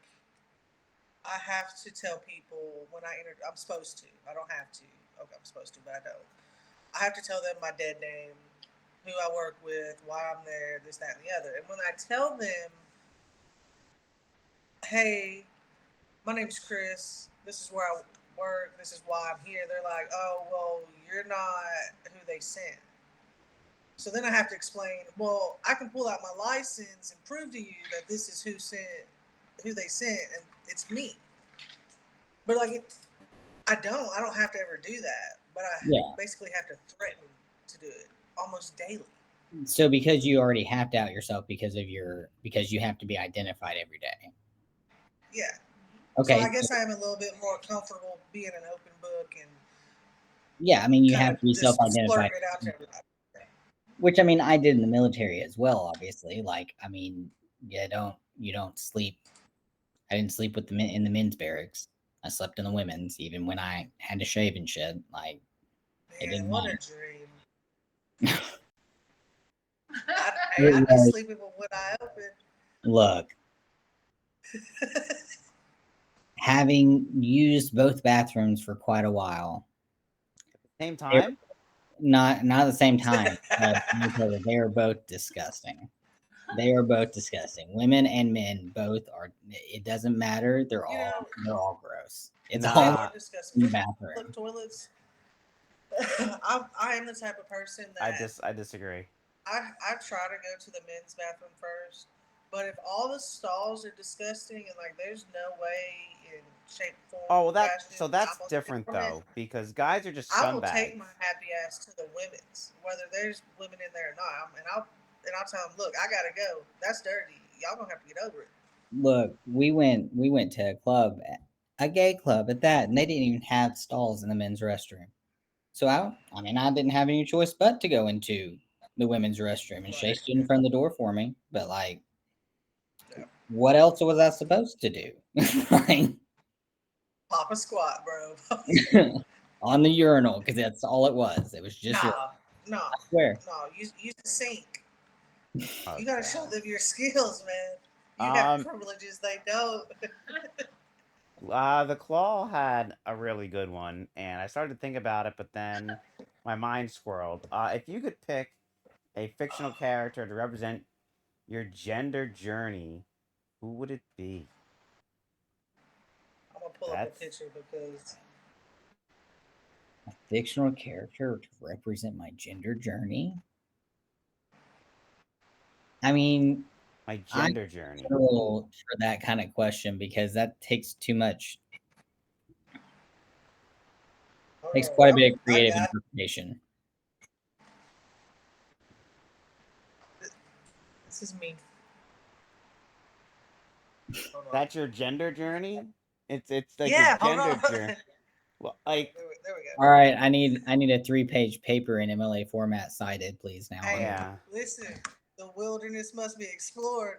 Speaker 13: I have to tell people when I enter. I'm supposed to. I don't have to. Okay, I'm supposed to, but I don't. I have to tell them my dead name, who I work with, why I'm there, this, that, and the other. And when I tell them, hey, my name's Chris, this is where I work, this is why I'm here, they're like, oh, well, you're not who they sent. So then I have to explain, well, I can pull out my license and prove to you that this is who they sent, and it's me. But like, I don't have to ever do that. But I basically have to threaten to do it almost daily.
Speaker 12: So because you already have to out yourself because you have to be identified every day.
Speaker 13: Yeah.
Speaker 12: Okay.
Speaker 13: So I guess I am a little bit more comfortable being an open book and
Speaker 12: yeah, I mean you have to be self-identified.
Speaker 13: It out to everybody.
Speaker 12: Which I mean I did in the military as well, obviously. Like I mean, you don't sleep. I didn't sleep with in the men's barracks. I slept in the women's, even when I had to shave and shit. Like it didn't
Speaker 13: what
Speaker 12: matter.
Speaker 13: a dream.
Speaker 12: It
Speaker 13: I'd be
Speaker 12: was-
Speaker 13: sleeping with one eye open.
Speaker 12: Look, having used both bathrooms for quite a while,
Speaker 4: Same time?
Speaker 12: not at the same time. They are both disgusting. They are both disgusting. Women and men both are. It doesn't matter. They're all gross. It's all
Speaker 13: They
Speaker 4: Nah.
Speaker 13: are disgusting.
Speaker 12: in the
Speaker 13: Public
Speaker 12: bathroom.
Speaker 13: toilets. I am the type of person
Speaker 4: I
Speaker 13: that
Speaker 4: disagree.
Speaker 13: I try to go to the men's bathroom first, but if all the stalls are disgusting and like there's no way in shape, form,
Speaker 4: Oh, well,
Speaker 13: fashion,
Speaker 4: so that's
Speaker 13: I'm gonna
Speaker 4: different
Speaker 13: perform it,
Speaker 4: though, because guys are just
Speaker 13: I will take
Speaker 4: scumbags.
Speaker 13: my happy ass to the women's, whether there's women in there or not, and I'll tell them, look, I gotta go. That's dirty. Y'all gonna have to get over it.
Speaker 12: Look, we went to a club, a gay club at that, and they didn't even have stalls in the men's restroom. So I mean, I didn't have any choice but to go into the women's restroom, and Shay stood in front of the door for me. But like, what else was I supposed to do? Like,
Speaker 13: Pop a squat, bro.
Speaker 12: on the urinal, because that's all it was. It was just
Speaker 13: No,
Speaker 12: I swear.
Speaker 13: no. Use the sink.
Speaker 4: Oh,
Speaker 13: You gotta
Speaker 4: God.
Speaker 13: show them your skills, man. You have privileges they don't.
Speaker 4: The Claw had a really good one, and I started to think about it, but then my mind squirreled. If you could pick a fictional character to represent your gender journey, who would it be?
Speaker 13: I'm gonna pull up a picture because
Speaker 12: A fictional character to represent my gender journey. I mean,
Speaker 4: My gender journey.
Speaker 12: For that kind of question because that takes too much. Takes quite a bit of creative interpretation.
Speaker 13: This is me.
Speaker 4: That's your gender journey? It's like
Speaker 13: Yeah,
Speaker 4: a gender
Speaker 13: hold on.
Speaker 4: journey. Well, like
Speaker 13: there we go.
Speaker 12: All right, I need a 3-page paper in MLA format cited, please. Now.
Speaker 13: Hey,
Speaker 4: yeah.
Speaker 13: listen, the wilderness must be explored.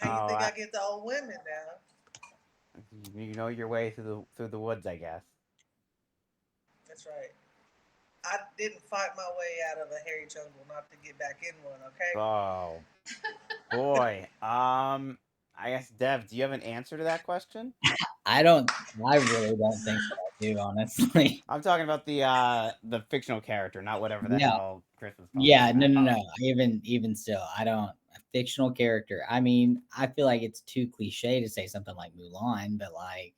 Speaker 13: How you think I get to all women now?
Speaker 4: You know your way through the woods, I guess.
Speaker 13: That's right. I didn't fight my way out of a hairy jungle not to get back in one, okay?
Speaker 4: Oh, boy. I guess Dev, do you have an answer to that question?
Speaker 12: I really don't think that I do, honestly.
Speaker 4: I'm talking about the fictional character, not whatever the hell Chris was talking
Speaker 12: Yeah,
Speaker 4: about.
Speaker 12: no. Even still, I don't. A fictional character. I mean, I feel like it's too cliche to say something like Mulan, but like,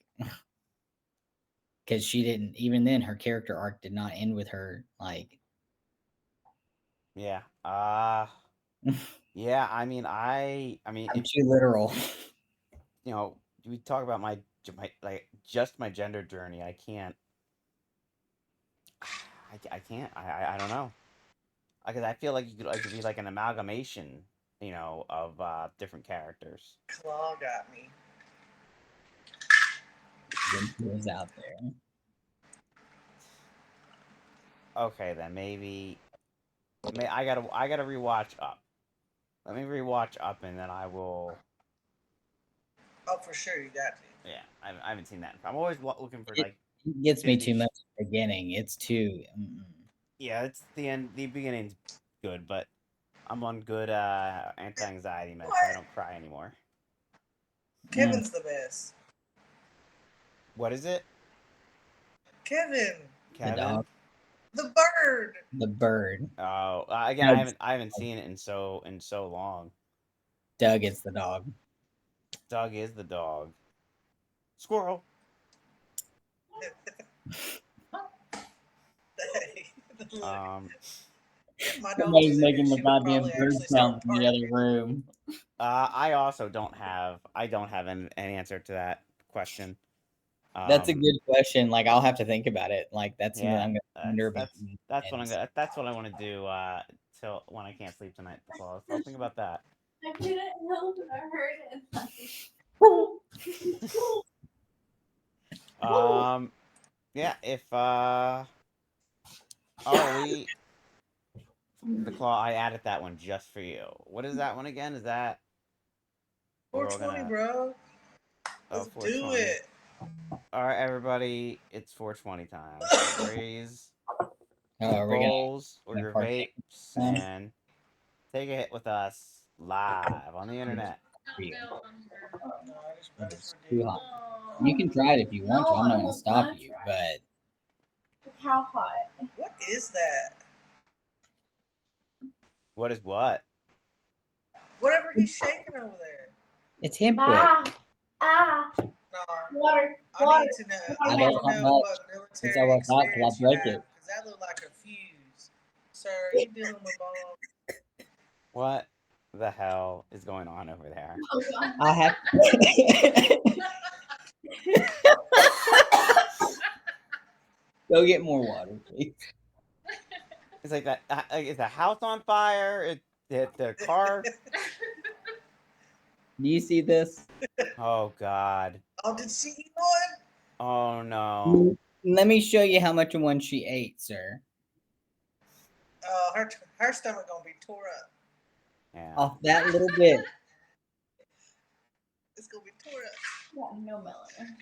Speaker 12: because she didn't. Even then, her character arc did not end with her like.
Speaker 4: Yeah. Yeah. I mean,
Speaker 12: I'm too literal.
Speaker 4: You know, we talk about my like just my gender journey. I can't. I can't. I don't know. Because I feel like you could be like an amalgamation, you know, of different characters.
Speaker 13: Claw got me.
Speaker 12: Was out there.
Speaker 4: Okay, then maybe. I gotta rewatch Up. Let me rewatch Up, and then I will.
Speaker 13: Oh, for sure, you got to.
Speaker 4: Yeah, I haven't seen that. I'm always looking for like.
Speaker 12: It gets me
Speaker 4: Disney
Speaker 12: too much at the beginning. It's too.
Speaker 4: Yeah, it's the end. The beginning's good, but I'm on good anti-anxiety meds, so I don't cry anymore.
Speaker 13: Kevin's the best.
Speaker 4: What is it?
Speaker 13: Kevin.
Speaker 12: The dog.
Speaker 13: The bird.
Speaker 12: The bird.
Speaker 4: Oh, again, I haven't seen it in so long.
Speaker 12: Doug is the dog.
Speaker 4: Doug is the dog. Squirrel.
Speaker 12: Somebody's making the goddamn bird sound in the other room.
Speaker 4: I also don't have an answer to that question.
Speaker 12: That's a good question. Like I'll have to think about it. Like that's something I'm gonna wonder about.
Speaker 4: That's what I want to do till when I can't sleep tonight. So I'll think about that.
Speaker 5: I couldn't help it. I heard it.
Speaker 4: Yeah, if the Claw, I added that one just for you. What is that one again? Is that
Speaker 13: 420, bro? Let's do it.
Speaker 4: All right, everybody, it's 420 time. Raise
Speaker 12: Oh,
Speaker 4: your
Speaker 12: are we gonna
Speaker 4: bowls or your
Speaker 12: partake
Speaker 4: vapes
Speaker 12: some?
Speaker 4: and take a hit with us live on the internet.
Speaker 12: For you.
Speaker 13: No,
Speaker 12: It's too hot. You can try it if you want to. I'm not going to stop you, but
Speaker 13: How hot? What is that?
Speaker 4: What is what?
Speaker 13: Whatever he's shaking over there.
Speaker 12: it's him quick.
Speaker 13: Nah,
Speaker 2: Water.
Speaker 13: I need to know.
Speaker 12: I
Speaker 13: I
Speaker 12: don't
Speaker 13: need to
Speaker 12: have
Speaker 13: know
Speaker 12: much.
Speaker 13: what
Speaker 12: Since I
Speaker 13: military
Speaker 12: work out, because
Speaker 13: experience
Speaker 12: I
Speaker 13: you
Speaker 12: break
Speaker 13: have,
Speaker 12: it.
Speaker 13: because that looked like a fuse. Sir, are you dealing with bombs?
Speaker 4: What the hell is going on over there?
Speaker 12: I have. Go get more water, please.
Speaker 4: It's like that. Is the house on fire? The car.
Speaker 12: Do you see this?
Speaker 4: Oh God.
Speaker 13: Oh, did she eat one?
Speaker 4: Oh no.
Speaker 12: Let me show you how much of one she ate, sir.
Speaker 13: Her stomach gonna be tore up.
Speaker 4: Yeah.
Speaker 12: Off that little bit.
Speaker 13: It's gonna be tore up.
Speaker 2: Yeah, no melon.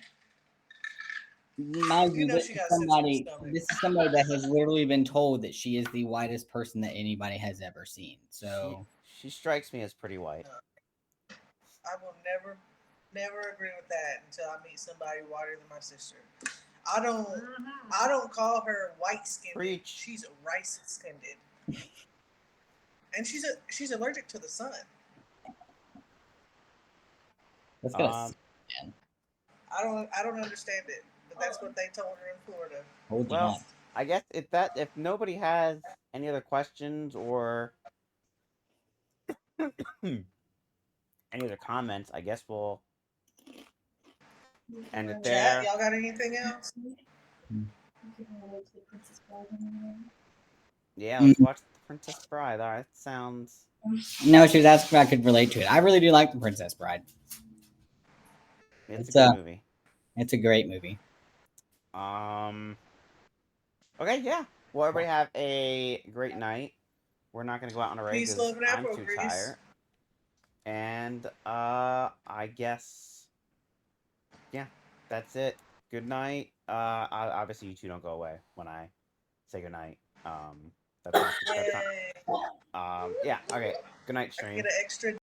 Speaker 12: Mind
Speaker 13: You
Speaker 12: you,
Speaker 13: know
Speaker 12: this
Speaker 13: she
Speaker 12: is
Speaker 13: got sensitive
Speaker 12: somebody.
Speaker 13: stomach.
Speaker 12: This is somebody that has literally been told that she is the whitest person that anybody has ever seen. So
Speaker 4: she strikes me as pretty white.
Speaker 13: I will never agree with that until I meet somebody whiter than my sister. I don't call her white skinned.
Speaker 4: Preach.
Speaker 13: She's rice skinned. And she's allergic to the sun.
Speaker 12: let's get a.
Speaker 13: I don't understand it, but that's what they told her in Florida.
Speaker 12: Hold your
Speaker 4: Well,
Speaker 12: hand.
Speaker 4: I guess if nobody has any other questions or any other comments, I guess we'll end it there.
Speaker 13: Chat, y'all got anything else?
Speaker 4: Yeah, let's watch The Princess Bride. All right, that sounds.
Speaker 12: No, she was asking if I could relate to it. I really do like The Princess Bride.
Speaker 4: It's a good movie.
Speaker 12: It's a great movie.
Speaker 4: Okay, yeah. Well, everybody have a great night. We're not gonna go out on a raid
Speaker 13: Peace,
Speaker 4: because
Speaker 13: love, and
Speaker 4: I'm
Speaker 13: Afro
Speaker 4: too
Speaker 13: Grease.
Speaker 4: tired. And I guess, yeah, that's it. Good night. Obviously you two don't go away when I say good night. That's not. Yeah. Okay. Good night, stream.
Speaker 13: Get an extra